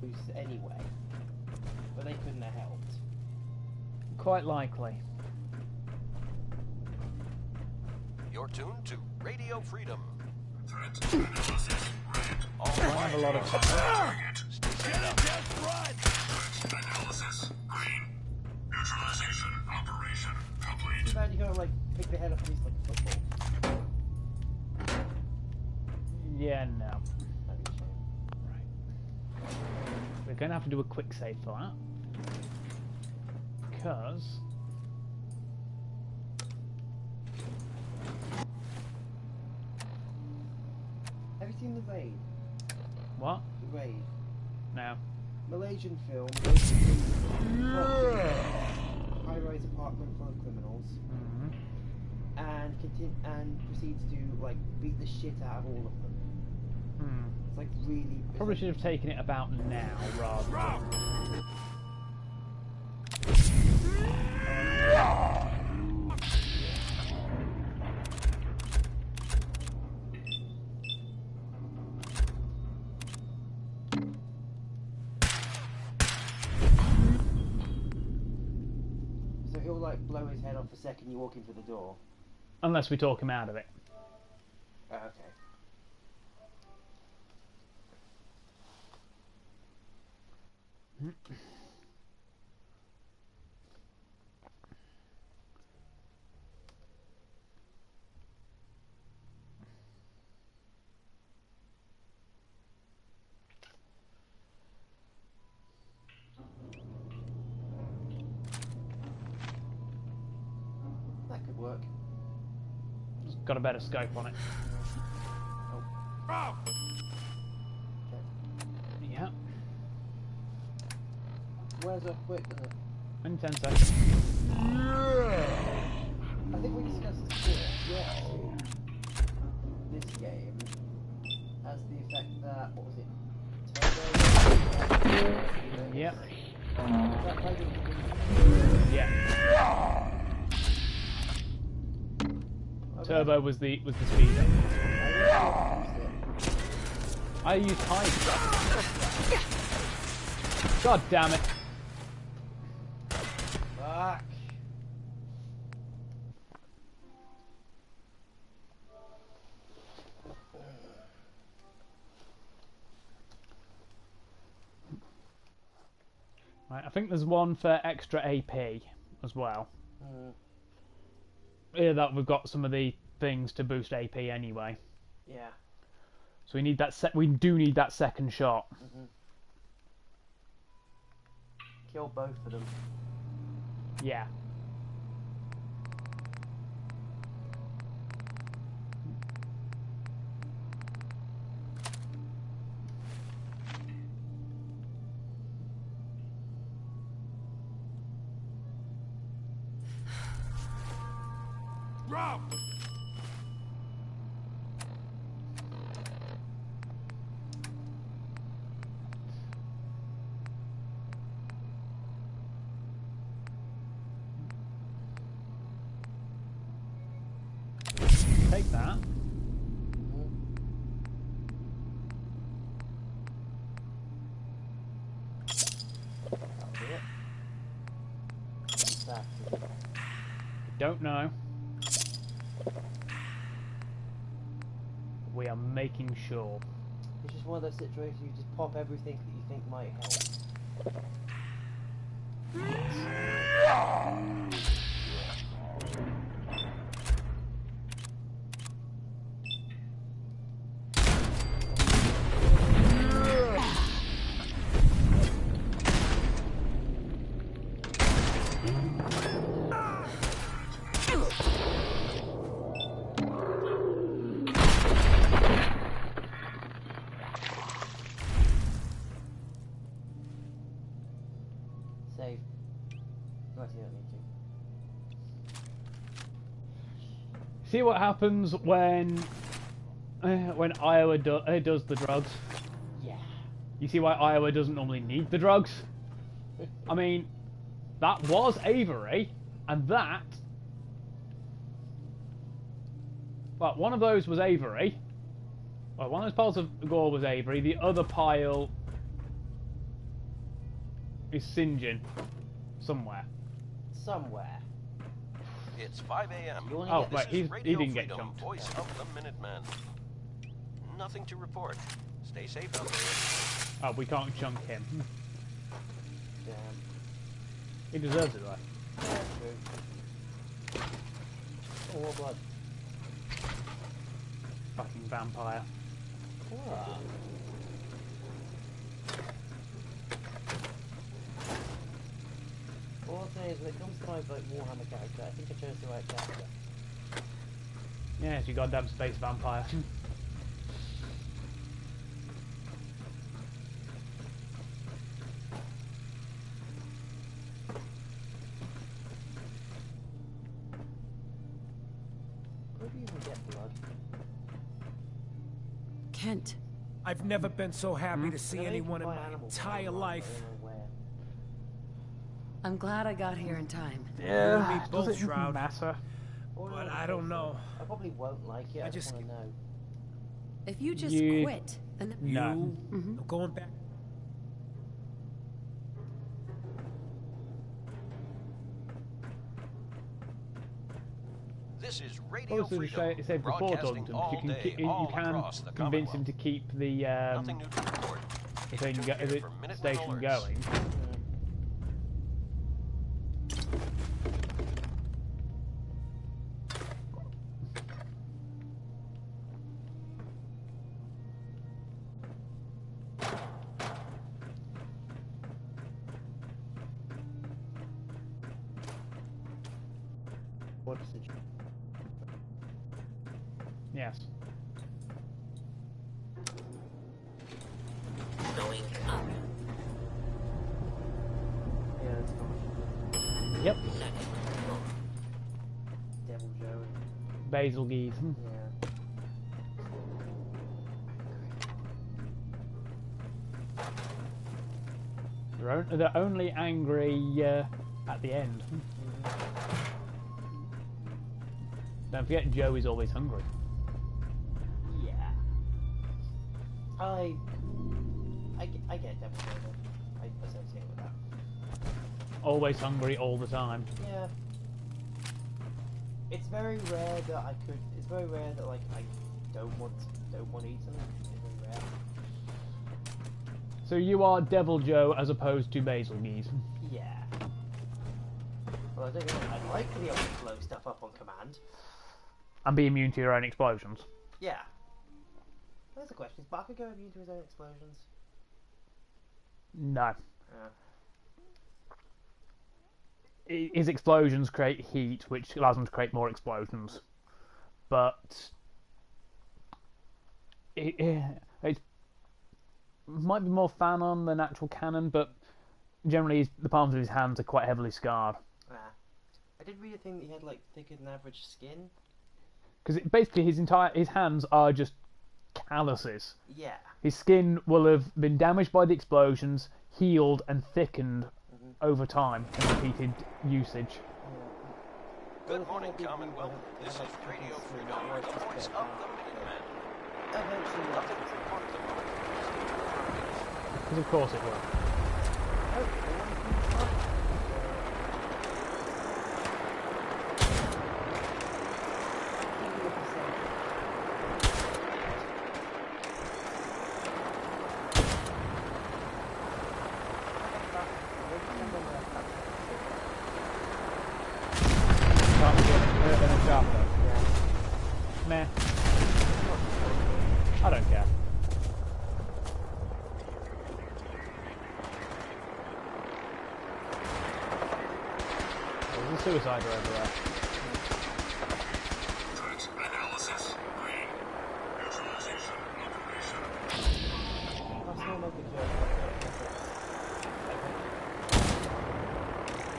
loose anyway, but they couldn't have helped. Quite likely. You're tuned to Radio Freedom. I have a lot of time. Analysis green. Neutralization operation complete. Too bad you gotta like pick the head up and he's like football. Yeah, no. Right. We're going to have to do a quick save for that. Because... Have you seen The Raid? What? The Raid. No. Malaysian film, basically high-rise apartment full of criminals, and proceeds to like beat the shit out of all of them. It's like really. Probably should have taken it about now rather than. So he'll like blow his head off the second you walk in through the door. Unless we talk him out of it. Okay. That could work. Just got a better scope on it. Oh. Yeah. Where's our quick? Only 10 seconds. I think we discussed this before. Yeah. This game has the effect that what was it? Turbo. Yep. Yeah. Turbo was the speeder. I used high. God damn it. Fuck. Right, I think there's one for extra AP as well. Yeah, that we've got some of the things to boost AP anyway. Yeah. So we need that. We do need that second shot. Kill both of them. Yeah. Rob! Take that. Don't know. We are making sure. It's just one of those situations you just pop everything that you think might help. Save. No, actually, I don't need to. See what happens when Iowa does the drugs. Yeah. You see why Iowa doesn't normally need the drugs? I mean, that was Avery, and that... Well, one of those was Avery. Well, one of those piles of gore was Avery. The other pile is St. John. Somewhere. Somewhere. It's 5 a.m. Oh, right, he didn't get Freedom, jumped. Voice of the Minutemen. Nothing to report. Stay safe out there. Oh, we can't chunk him. Damn. He deserves it, though. Yeah, true. Oh, what blood? Fucking vampire. What? All I'm saying is, when it comes to my Warhammer character, I think I chose the right character. Yes, you goddamn space vampire. Where do you even get blood? Kent. I've never been so happy to see anyone in my entire life. I'm glad I got here in time. Yeah, both does it Shroud. matter? But I don't know. I probably won't like it. I just want to know. If you just quit, then no. I'm going back. This is Radio Freedom, It said report broadcasting Ogden, all you day, can, all you can across the convince him Commonwealth. to keep the Nothing new to report. the station going. What's the... Yes. Going up. Yeah, that's fine. Yep. Devil Joe. Basil Geese. Yeah. They're only angry at the end. Don't forget, Joe is always hungry. Yeah. I get Devil Joe. I associate with that. Always hungry all the time. Yeah. It's very rare that I could. It's very rare that like I don't want to eat something. It's very rare. So you are Devil Joe as opposed to Basil Geese. Yeah. Well, I don't know. I'd like to be able to blow stuff up on command. And be immune to your own explosions. Yeah. There's a question. Is Bakugo immune to his own explosions? No. Yeah. His explosions create heat, which allows him to create more explosions. But it might be more fanon than actual cannon, but generally the palms of his hands are quite heavily scarred. I did read a thing that he had like thicker than average skin. Because basically his hands are just calluses. Yeah. His skin will have been damaged by the explosions, healed and thickened over time in repeated usage. Good morning, Commonwealth. This is Radio Freedom, the voice of the Minutemen. Nothing to report at the moment. Because of course it will. Meh. I don't care. There's a suicider over there. Analysis. Neutralization.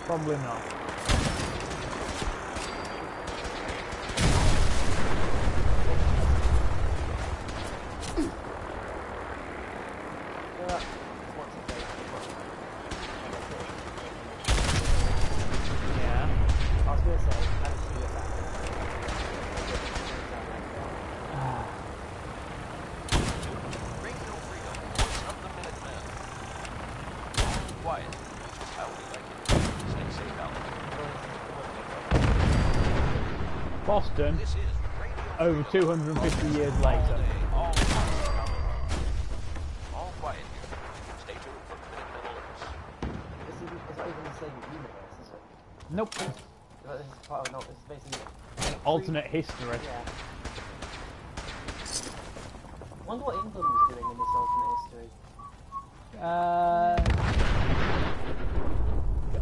Probably not. Boston, over 250 years later. All quiet here. Stay tuned for Minutemen alerts. It's not even the same universe, is it? Nope. This is part of, no, it's basically... Alternate history. Yeah. wonder what England was doing in this alternate history.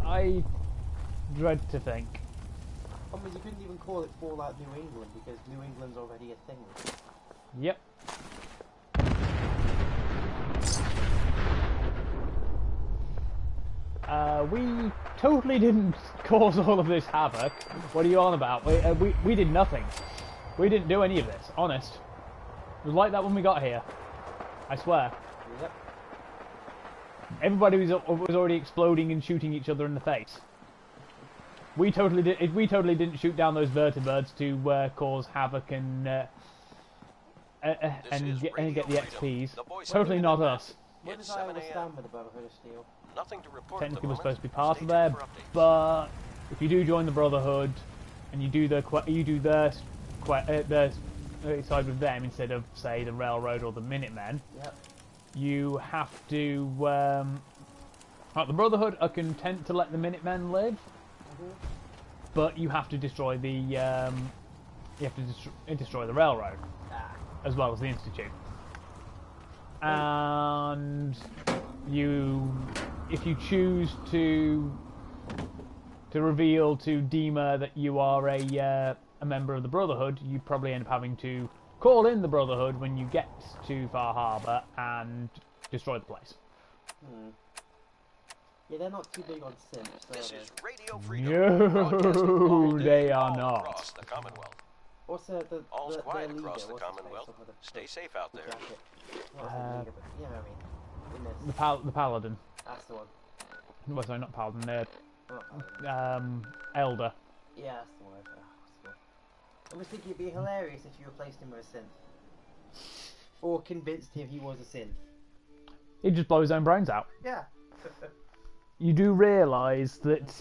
I dread to think. I mean, you couldn't even call it Fallout New England because New England's already a thing. Yep. We totally didn't cause all of this havoc. What are you on about? We did nothing. We didn't do any of this, honest. It was like that when we got here. I swear. Yep. Everybody was already exploding and shooting each other in the face. We totally didn't shoot down those vertibirds to cause havoc and get the XPs. Totally not us. What did I understand with the Brotherhood of Steel? Nothing to report. Technically, we're supposed to be part of there, but if you do join the Brotherhood and you do their side with them instead of, say, the Railroad or the Minutemen, yep. You have to. Like the Brotherhood are content to let the Minutemen live, but you have to destroy the. You have to destroy the Railroad, as well as the Institute. And if you choose to reveal to Dima that you are a member of the Brotherhood, you probably end up having to call in the Brotherhood when you get to Far Harbour and destroy the place. Yeah, they're not too big on simps. This is Radio Freedom. No, they are not. Across the Commonwealth. Also, All's quiet leader, across the Commonwealth. Stay safe out there. The Paladin. That's the one. Well, sorry, not Paladin. Elder. Yeah, that's the one. I was thinking it'd be hilarious if you replaced him with a synth. Or convinced him he was a synth. He'd just blow his own brains out. Yeah. You do realise that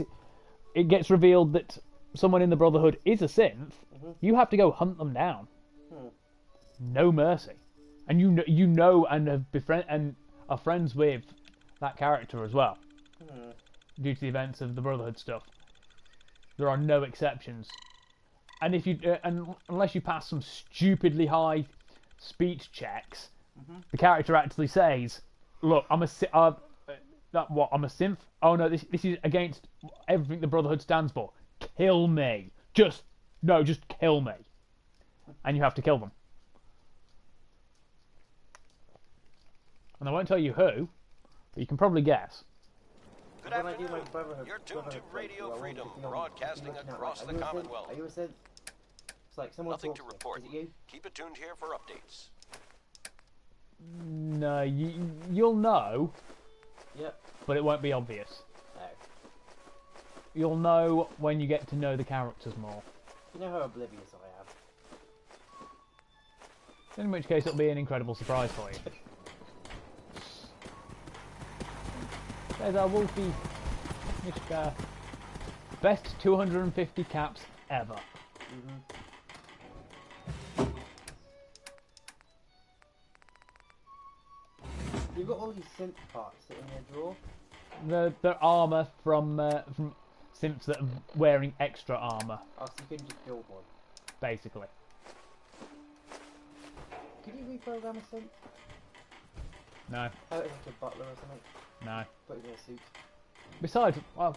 it gets revealed that someone in the Brotherhood is a synth. You have to go hunt them down. No mercy. And you know and have and are friends with that character as well. Due to the events of the Brotherhood stuff. There are no exceptions. And if you unless you pass some stupidly high speech checks, the character actually says, "Look, I'm a synth. Oh no, this is against everything the Brotherhood stands for. Kill me. Just kill me." And you have to kill them. And I won't tell you who, but you can probably guess. Good afternoon. You're tuned to Radio Freedom, broadcasting across the Commonwealth. Are you a synth? It's like someone. Nothing to report. Is it you? Keep it tuned here for updates. No, you'll know. Yep. But it won't be obvious. No. You'll know when you get to know the characters more. You know how oblivious I am. In which case it'll be an incredible surprise for you. There's our Wolfie Mishka. Best 250 caps ever. You've got all these synth parts sitting in your drawer. The armour from synths that are wearing extra armour. Oh, so you couldn't just build one? Basically. Could you reprogram a synth? No. How it's like a butler or something? No. Put it in a suit. Besides, well,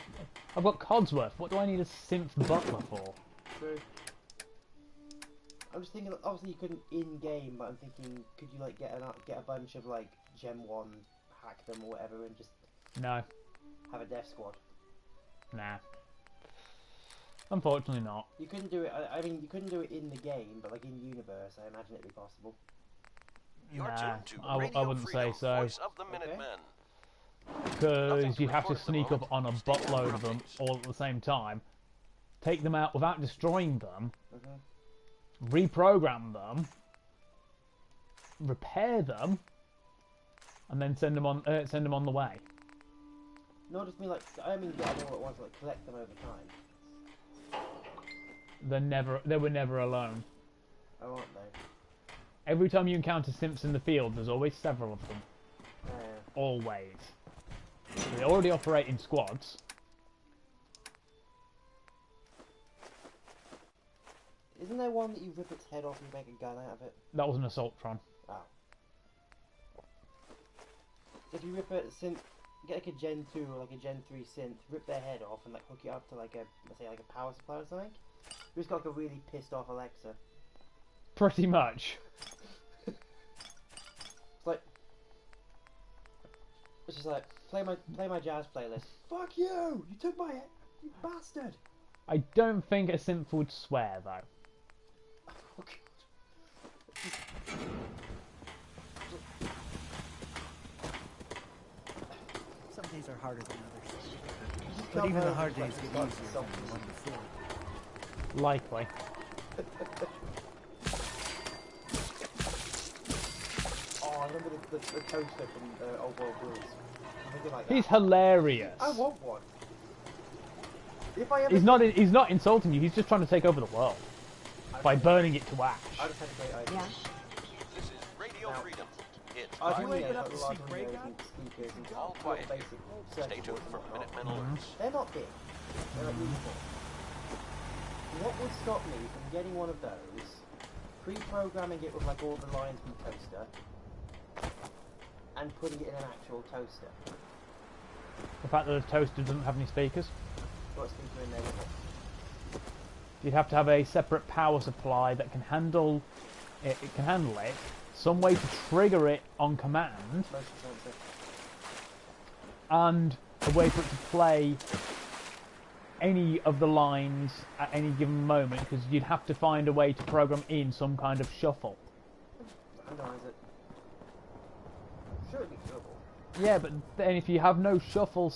I've got Codsworth. What do I need a synth butler for? True. I'm just thinking, obviously you couldn't in-game, but I'm thinking, could you like get a bunch of like Gem 1, hack them or whatever, and just No. have a death squad? Nah. Unfortunately not. You couldn't do it. I mean, you couldn't do it in the game, but like in universe, I imagine it'd be possible. Nah, I wouldn't say so. Voice of the Minutemen. Because you have to sneak up on a buttload of them all at the same time, take them out without destroying them, reprogram them, repair them, and then send them on the way. No, just mean like I mean getting all at once, like collect them over time. They were never alone. Oh, aren't they? Every time you encounter synths in the field, there's always several of them. Always. They already operate in squads. Isn't there one that you rip its head off and you make a gun out of it? That was an Assaultron. Oh. So if you rip a synth, get like a Gen 2 or like a Gen 3 synth, rip their head off and like hook it up to like a, let's say like a power supply or something, you just got like a really pissed off Alexa. Pretty much. It's like, it's just like, play my jazz playlist. Fuck you! You took my head, you bastard! I don't think a synth would swear though. Some days are harder than others. But even the hard days get easier than the one before. Likely. Oh, I remember the toaster from Old World Rules. I think I like that. He's hilarious. I want one. If I ever He's not insulting you. He's just trying to take over the world by burning it to ash. I just had a great idea. This is Radio Freedom. It's I time. wake up to see Grey Guy? Speakers and All quiet here. basic Stay tuned for Minutemen alerts. They're not big. They're like uniform. What would stop me from getting one of those, pre-programming it with like all the lines from the toaster, and putting it in an actual toaster? The fact that the toaster doesn't have any speakers. Got a speaker in there with it. You'd have to have a separate power supply that can handle it. It can handle it. Some way to trigger it on command. Most expensive. And a way for it to play any of the lines at any given moment, because you'd have to find a way to program in some kind of shuffle. Randomize it. Sure, it'd be doable. Yeah, but then if you have no shuffle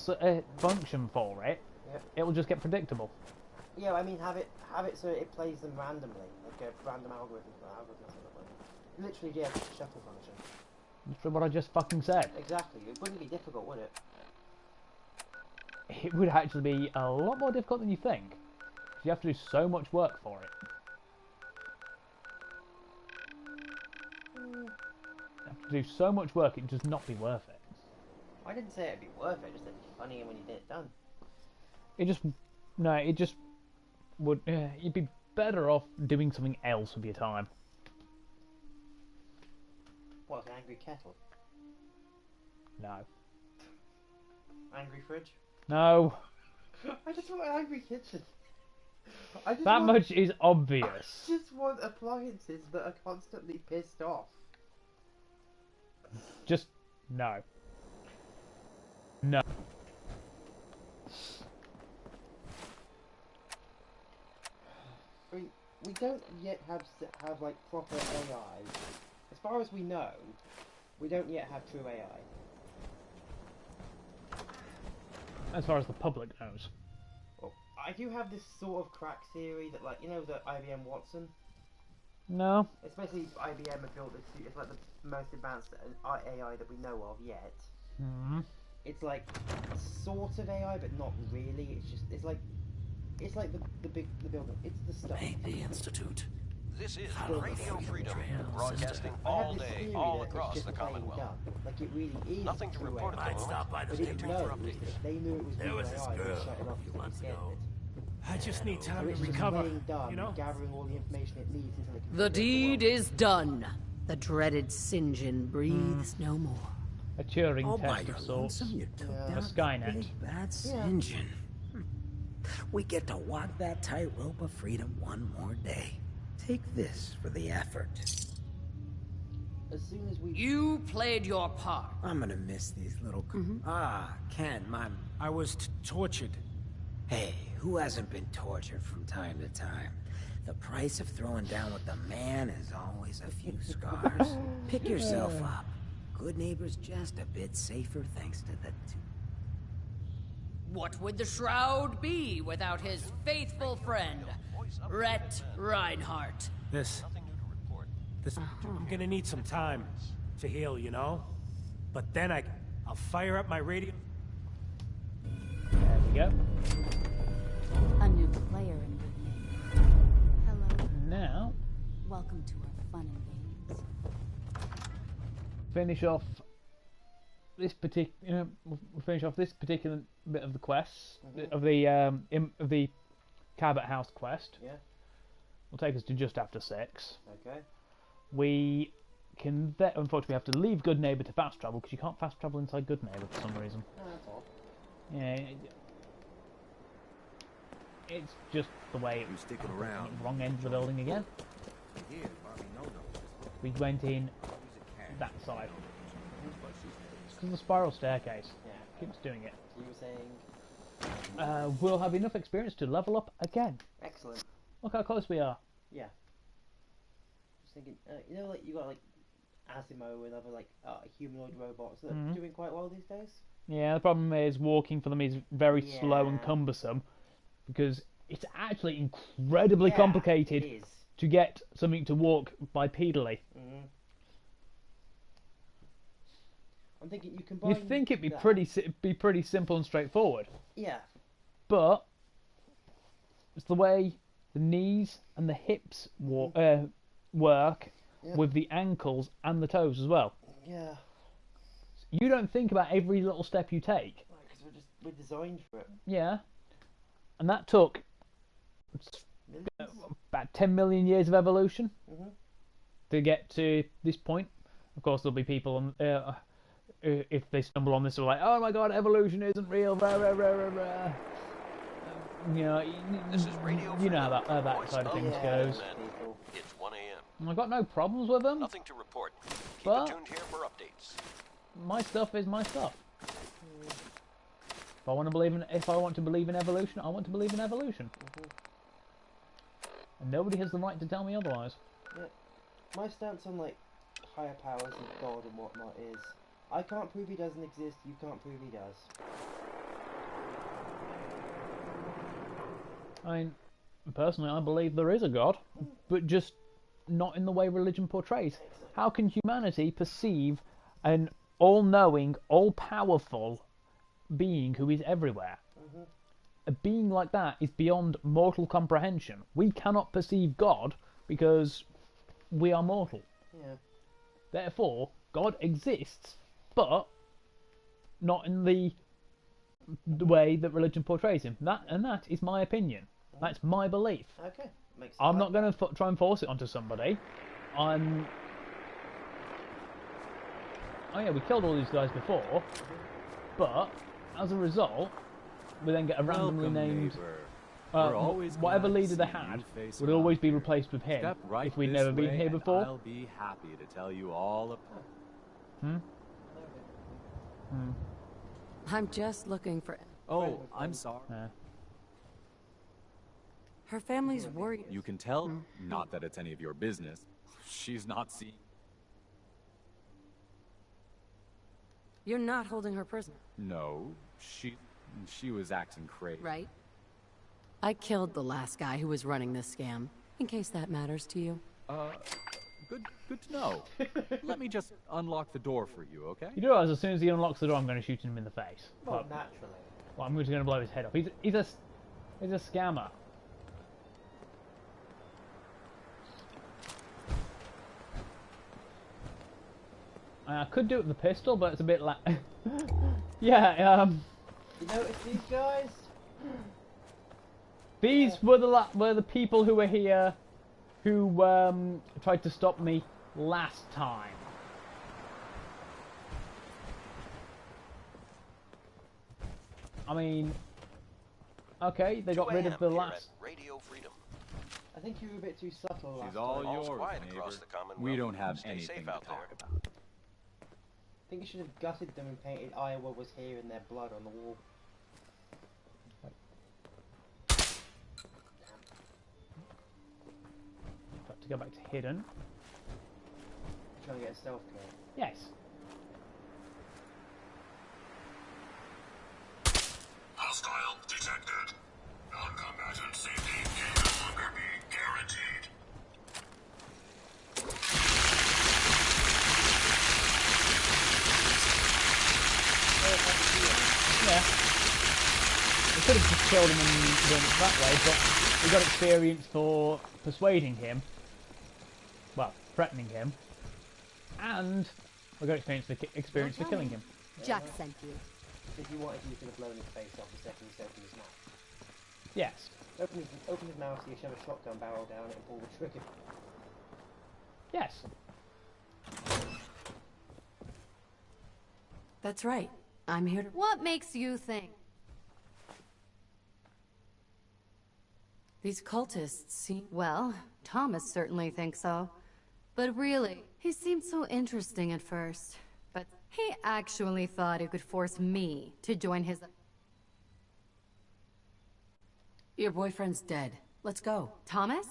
function for it, Yep. it will just get predictable. Yeah, I mean, have it so it plays them randomly, like a random algorithm. Literally, yeah, shuffle function. That's what I just fucking said. Exactly. It wouldn't be difficult, would it? It would actually be a lot more difficult than you think. You have to do so much work for it. You have to do so much work, it'd just not be worth it. I didn't say it'd be worth it, just it'd be funny when you get it done. It just would. You'd be better off doing something else with your time. What, an angry kettle? No. Angry fridge? No. I just want an angry kitchen. That much is obvious. I just want appliances that are constantly pissed off. Just no. No. We don't yet have like proper AI. As far as we know, we don't yet have true AI. As far as the public knows. Well, I do have this sort of crack theory that, like, you know, the IBM Watson. No. It's basically IBM have built this. It's like the most advanced AI that we know of yet. Hmm. It's like sort of AI, but not really. It's like the building. It's the stuff. The Institute. This is Radio Freedom, broadcasting all day, all across the Commonwealth. Like it really is. Nothing to report at the moment. Stop by the Stay tuned for updates. If they knew it was There was this AI, girl they'd shut it off a few before months they ago. get I just need it. time So to it's just recover, laying done, you know? gathering all the information it needs until it can The predict deed world. is done. The dreaded St. John breathes no more. A Turing All by test your of sorts. lonesome, you took A down Skynet. big bad St. John. We get to walk that tightrope of freedom one more day. Take this for the effort. As soon as we... You played your part. I'm gonna miss these little... Ken, I was tortured. Hey, who hasn't been tortured from time to time? The price of throwing down with the man is always a few scars. Pick yourself up. Good neighbor's just a bit safer thanks to the... What would the Shroud be without his faithful friend, Rhett Reinhardt? I'm gonna need some time to heal, you know? But then I'll fire up my radio. There we go. A new player in good name. Hello. Now, Welcome to our fun and games. finish off this particular. We'll finish off this particular bit of the quest of the Cabot House quest. Yeah. Will take us to just after 6. Okay. We can unfortunately have to leave Good Neighbor to fast travel because you can't fast travel inside Good Neighbor for some reason. No, that's odd. Yeah, it's just the way it was sticking around. Wrong end of the building again. We went in that side. It's because of the spiral staircase. Yeah. Keeps doing it. You were saying? We'll have enough experience to level up again. Excellent. Look how close we are. Yeah. Just thinking, you know, like you got like Asimo and other like humanoid robots that are doing quite well these days. Yeah, the problem is walking for them is very slow and cumbersome because it's actually incredibly complicated to get something to walk bipedally. I'm thinking you combine. You'd think it'd be pretty simple and straightforward. Yeah. But it's the way the knees and the hips work with the ankles and the toes as well. Yeah. You don't think about every little step you take. Because we're designed for it. Yeah. And that took about 10 million years of evolution to get to this point. Of course, there'll be people if they stumble on this, they're like, "Oh my God, evolution isn't real." Blah, blah, blah, blah, blah. You know how that side of things goes. It's 1 a.m. I've got no problems with them. Nothing to report. Keep But tuned here for updates. my stuff is my stuff. If I want to believe in evolution, I want to believe in evolution. And nobody has the right to tell me otherwise. Yeah. My stance on like higher powers and God and whatnot is, I can't prove he doesn't exist. You can't prove he does. I mean, personally, I believe there is a God, but just not in the way religion portrays. How can humanity perceive an all-knowing, all-powerful being who is everywhere? A being like that is beyond mortal comprehension. We cannot perceive God because we are mortal. Yeah. Therefore, God exists, but not in the way that religion portrays him. That is my opinion. That's my belief. Okay. Makes I'm not going to try and force it onto somebody. Oh yeah, we killed all these guys before, but as a result, we then get a randomly named. Whatever leader they had would always be replaced with him if we'd never been here before. I'll be happy to tell you all about. I'm just looking for. Oh, I'm sorry. Her family's worried. You can tell, not that it's any of your business. She's not seeing. You're not holding her prisoner. No, she was acting crazy. Right. I killed the last guy who was running this scam, in case that matters to you. Good to know. Let me just unlock the door for you, okay? You do realize as soon as he unlocks the door, I'm going to shoot him in the face. Well, naturally. Well, I'm just going to blow his head off. He's a scammer. I could do it with the pistol, but it's a bit like... yeah, You notice these guys? These were the people who were here who tried to stop me last time. I mean, okay, they got rid of the last... Radio Freedom. I think you were a bit too subtle last She's all time. yours, neighbor. We don't have anything to talk about. I think you should have gutted them and painted Iowa was here in their blood on the wall. Got to go back to hidden. Trying to get a stealth kill. Yes. Hostile detected. Non-combatant safety can no longer be guaranteed. Yeah. We could have just killed him and done it that way, but we got experience for persuading him. Well, threatening him. And we got experience for killing him. Jack sent you. If you wanted, you could have blown his face off the second he opened his mouth. Yes. Open his mouth so you shove a shotgun barrel down it and pull the trigger. Yes. That's right. I'm here to... What makes you think? These cultists seem... Well, Thomas certainly thinks so. But really, he seemed so interesting at first. But he actually thought he could force me to join his... Your boyfriend's dead. Let's go. Thomas?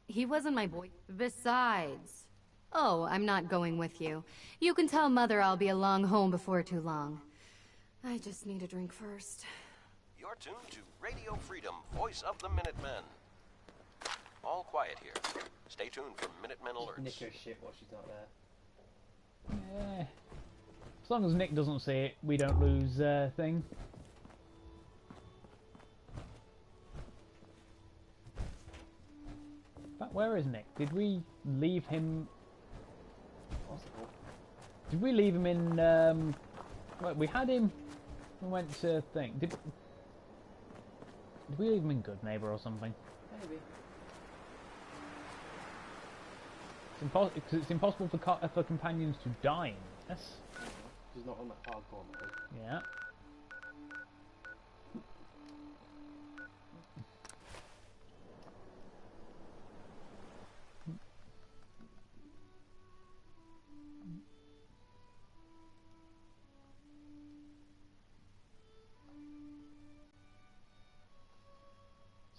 He wasn't my boy. Besides... Oh, I'm not going with you. You can tell Mother I'll be along home before too long. I just need a drink first. You're tuned to Radio Freedom, voice of the Minutemen. All quiet here. Stay tuned for Minutemen alerts. Nick her shit while she's not there. Yeah. As long as Nick doesn't see it, we don't lose thing. But where is Nick? Did we leave him? Possible. Did we leave him in? Well, we had him. We went to thing. Did we leave him in Good Neighbor or something? Maybe. It's impossible for companions to die in this. She's not on that hardcore mode. Yeah.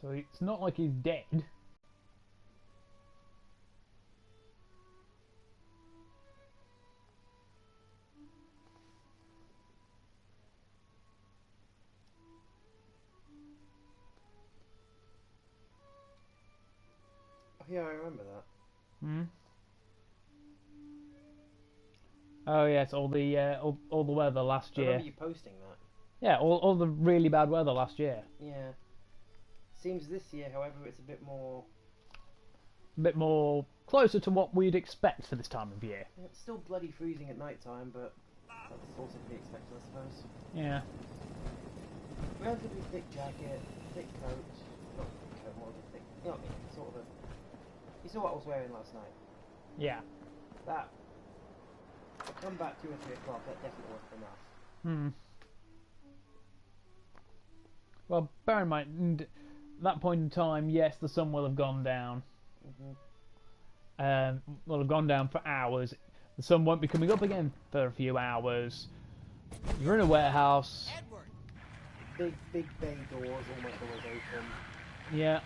So it's not like he's dead. Oh, yeah, I remember that. Hmm. Oh yes, all the weather last I year. remember you posting that. Yeah, all the really bad weather last year. Yeah. Seems this year, however, it's a bit more... A bit more closer to what we'd expect for this time of year. Yeah, it's still bloody freezing at night time, but that's also to be expected, I suppose. Yeah. Relatively thick jacket, thick coat. Not thick coat, more of a thick... You know what I mean? Sort of a... You saw what I was wearing last night. Yeah. That... I come back 2 or 3 o'clock, that definitely wasn't enough. Hmm. Well, bear in mind, at that point in time, yes, the sun will have gone down. Will have gone down for hours. The sun won't be coming up again for a few hours. You're in a warehouse. Big bay doors, all my doors open. Yeah.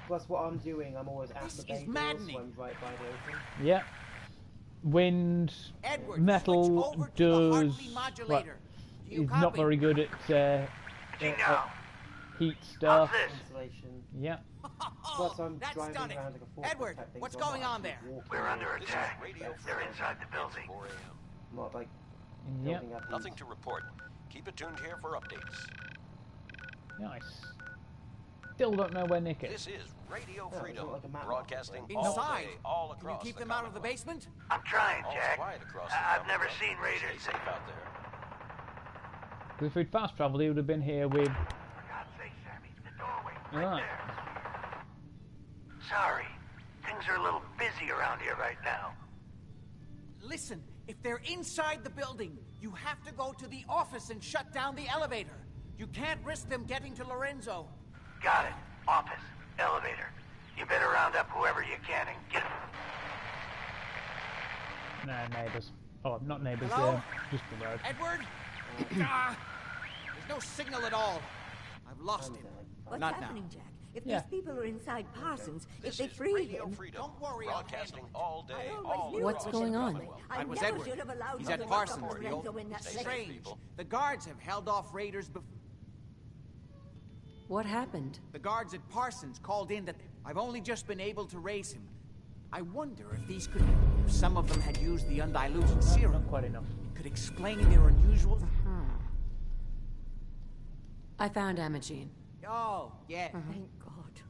Plus, what I'm doing, I'm always at the bay doors, so I'm right by the open. Yeah. Wind, Edward, metal does. Well, he's not very good at heat stuff. Insulation. Yeah. Plus, I'm That's driving stunning. around like a forklift Edward, type thing, what's so I'm going not on there? actually walking. We're under This is attack. Radio They're Freedom. inside the building. 4 a.m. Not like Yep. building up Nothing to report. Keep it tuned here for updates. Nice. Still don't know where Nick is. This is Radio Yeah, Freedom, like a map broadcasting thing. all Inside? day, all Can you across keep the them out of the Commonwealth. basement? I'm trying, All's Jack. quiet across the I've never Commonwealth. seen raiders. Stay safe out there. If we'd fast travelled, he would have been here with. For God's sake, Sammy, the doorway, right Right. there. Sorry, things are a little busy around here right now. Listen, if they're inside the building, you have to go to the office and shut down the elevator. You can't risk them getting to Lorenzo. Got it. Office, elevator. You better round up whoever you can and get them. No, neighbours. Oh, not neighbours, Hello? just the road. Edward? There's no signal at all. I've lost him. What's Not happening, now. Jack? If Yeah. these people are inside Parsons, This if they is free Radio him... Freedom, Don't worry, I'll broadcasting handle it. all day, I all always knew What's it going on? Commonwealth. I That was never Edward. should have allowed He's you at to Parsons, knock up the Lorenzo old... in that Stay place. safe, Strange. people. The guards have held off raiders before... What happened? The guards at Parsons called in that I've only just been able to raise him. I wonder if these could... If some of them had used the undiluted serum. Not quite enough. It could explain their unusual... I found Amogene. Oh, yeah. Thank God.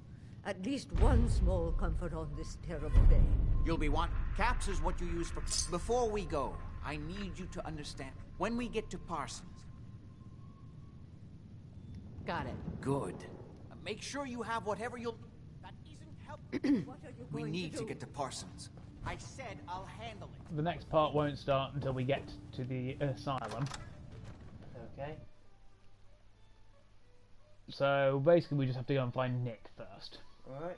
At least one small comfort on this terrible day. You'll be one. Caps is what you use for... Before we go, I need you to understand. When we get to Parsons... Got it. Good. Make sure you have whatever you'll... That isn't help. What are you We going need to to do? get to Parsons. I said I'll handle it. The next part won't start until we get to the asylum. Okay. So basically we just have to go and find Nick first. Alright.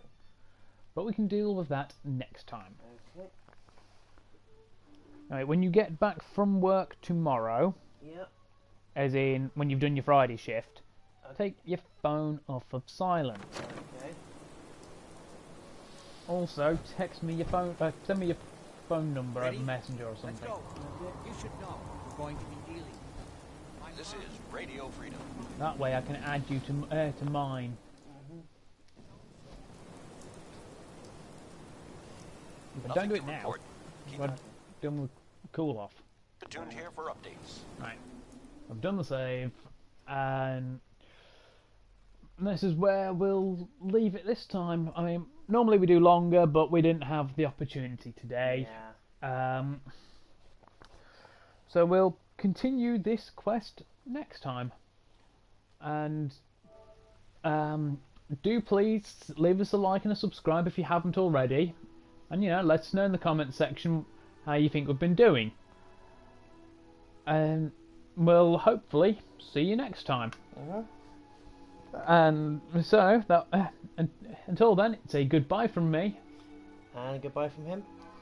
But we can deal with that next time. Okay. Alright, when you get back from work tomorrow, Yep. as in when you've done your Friday shift, Okay. take your phone off of silent. Okay. Also, text me your phone, send me your phone number Ready? over Messenger or Let's something. go. You should know we're going to be dealing. This is Radio Freedom. That way I can add you to mine. But don't do it now. I've done the cool off. Tuned here for updates. Right. I've done the save, and this is where we'll leave it this time. I mean, normally we do longer, but we didn't have the opportunity today. Yeah. So we'll continue this quest next time. And do please leave us a like and a subscribe if you haven't already. And, you know, let us know in the comments section how you think we've been doing. And we'll hopefully see you next time. And so, until then, it's a goodbye from me. And a goodbye from him.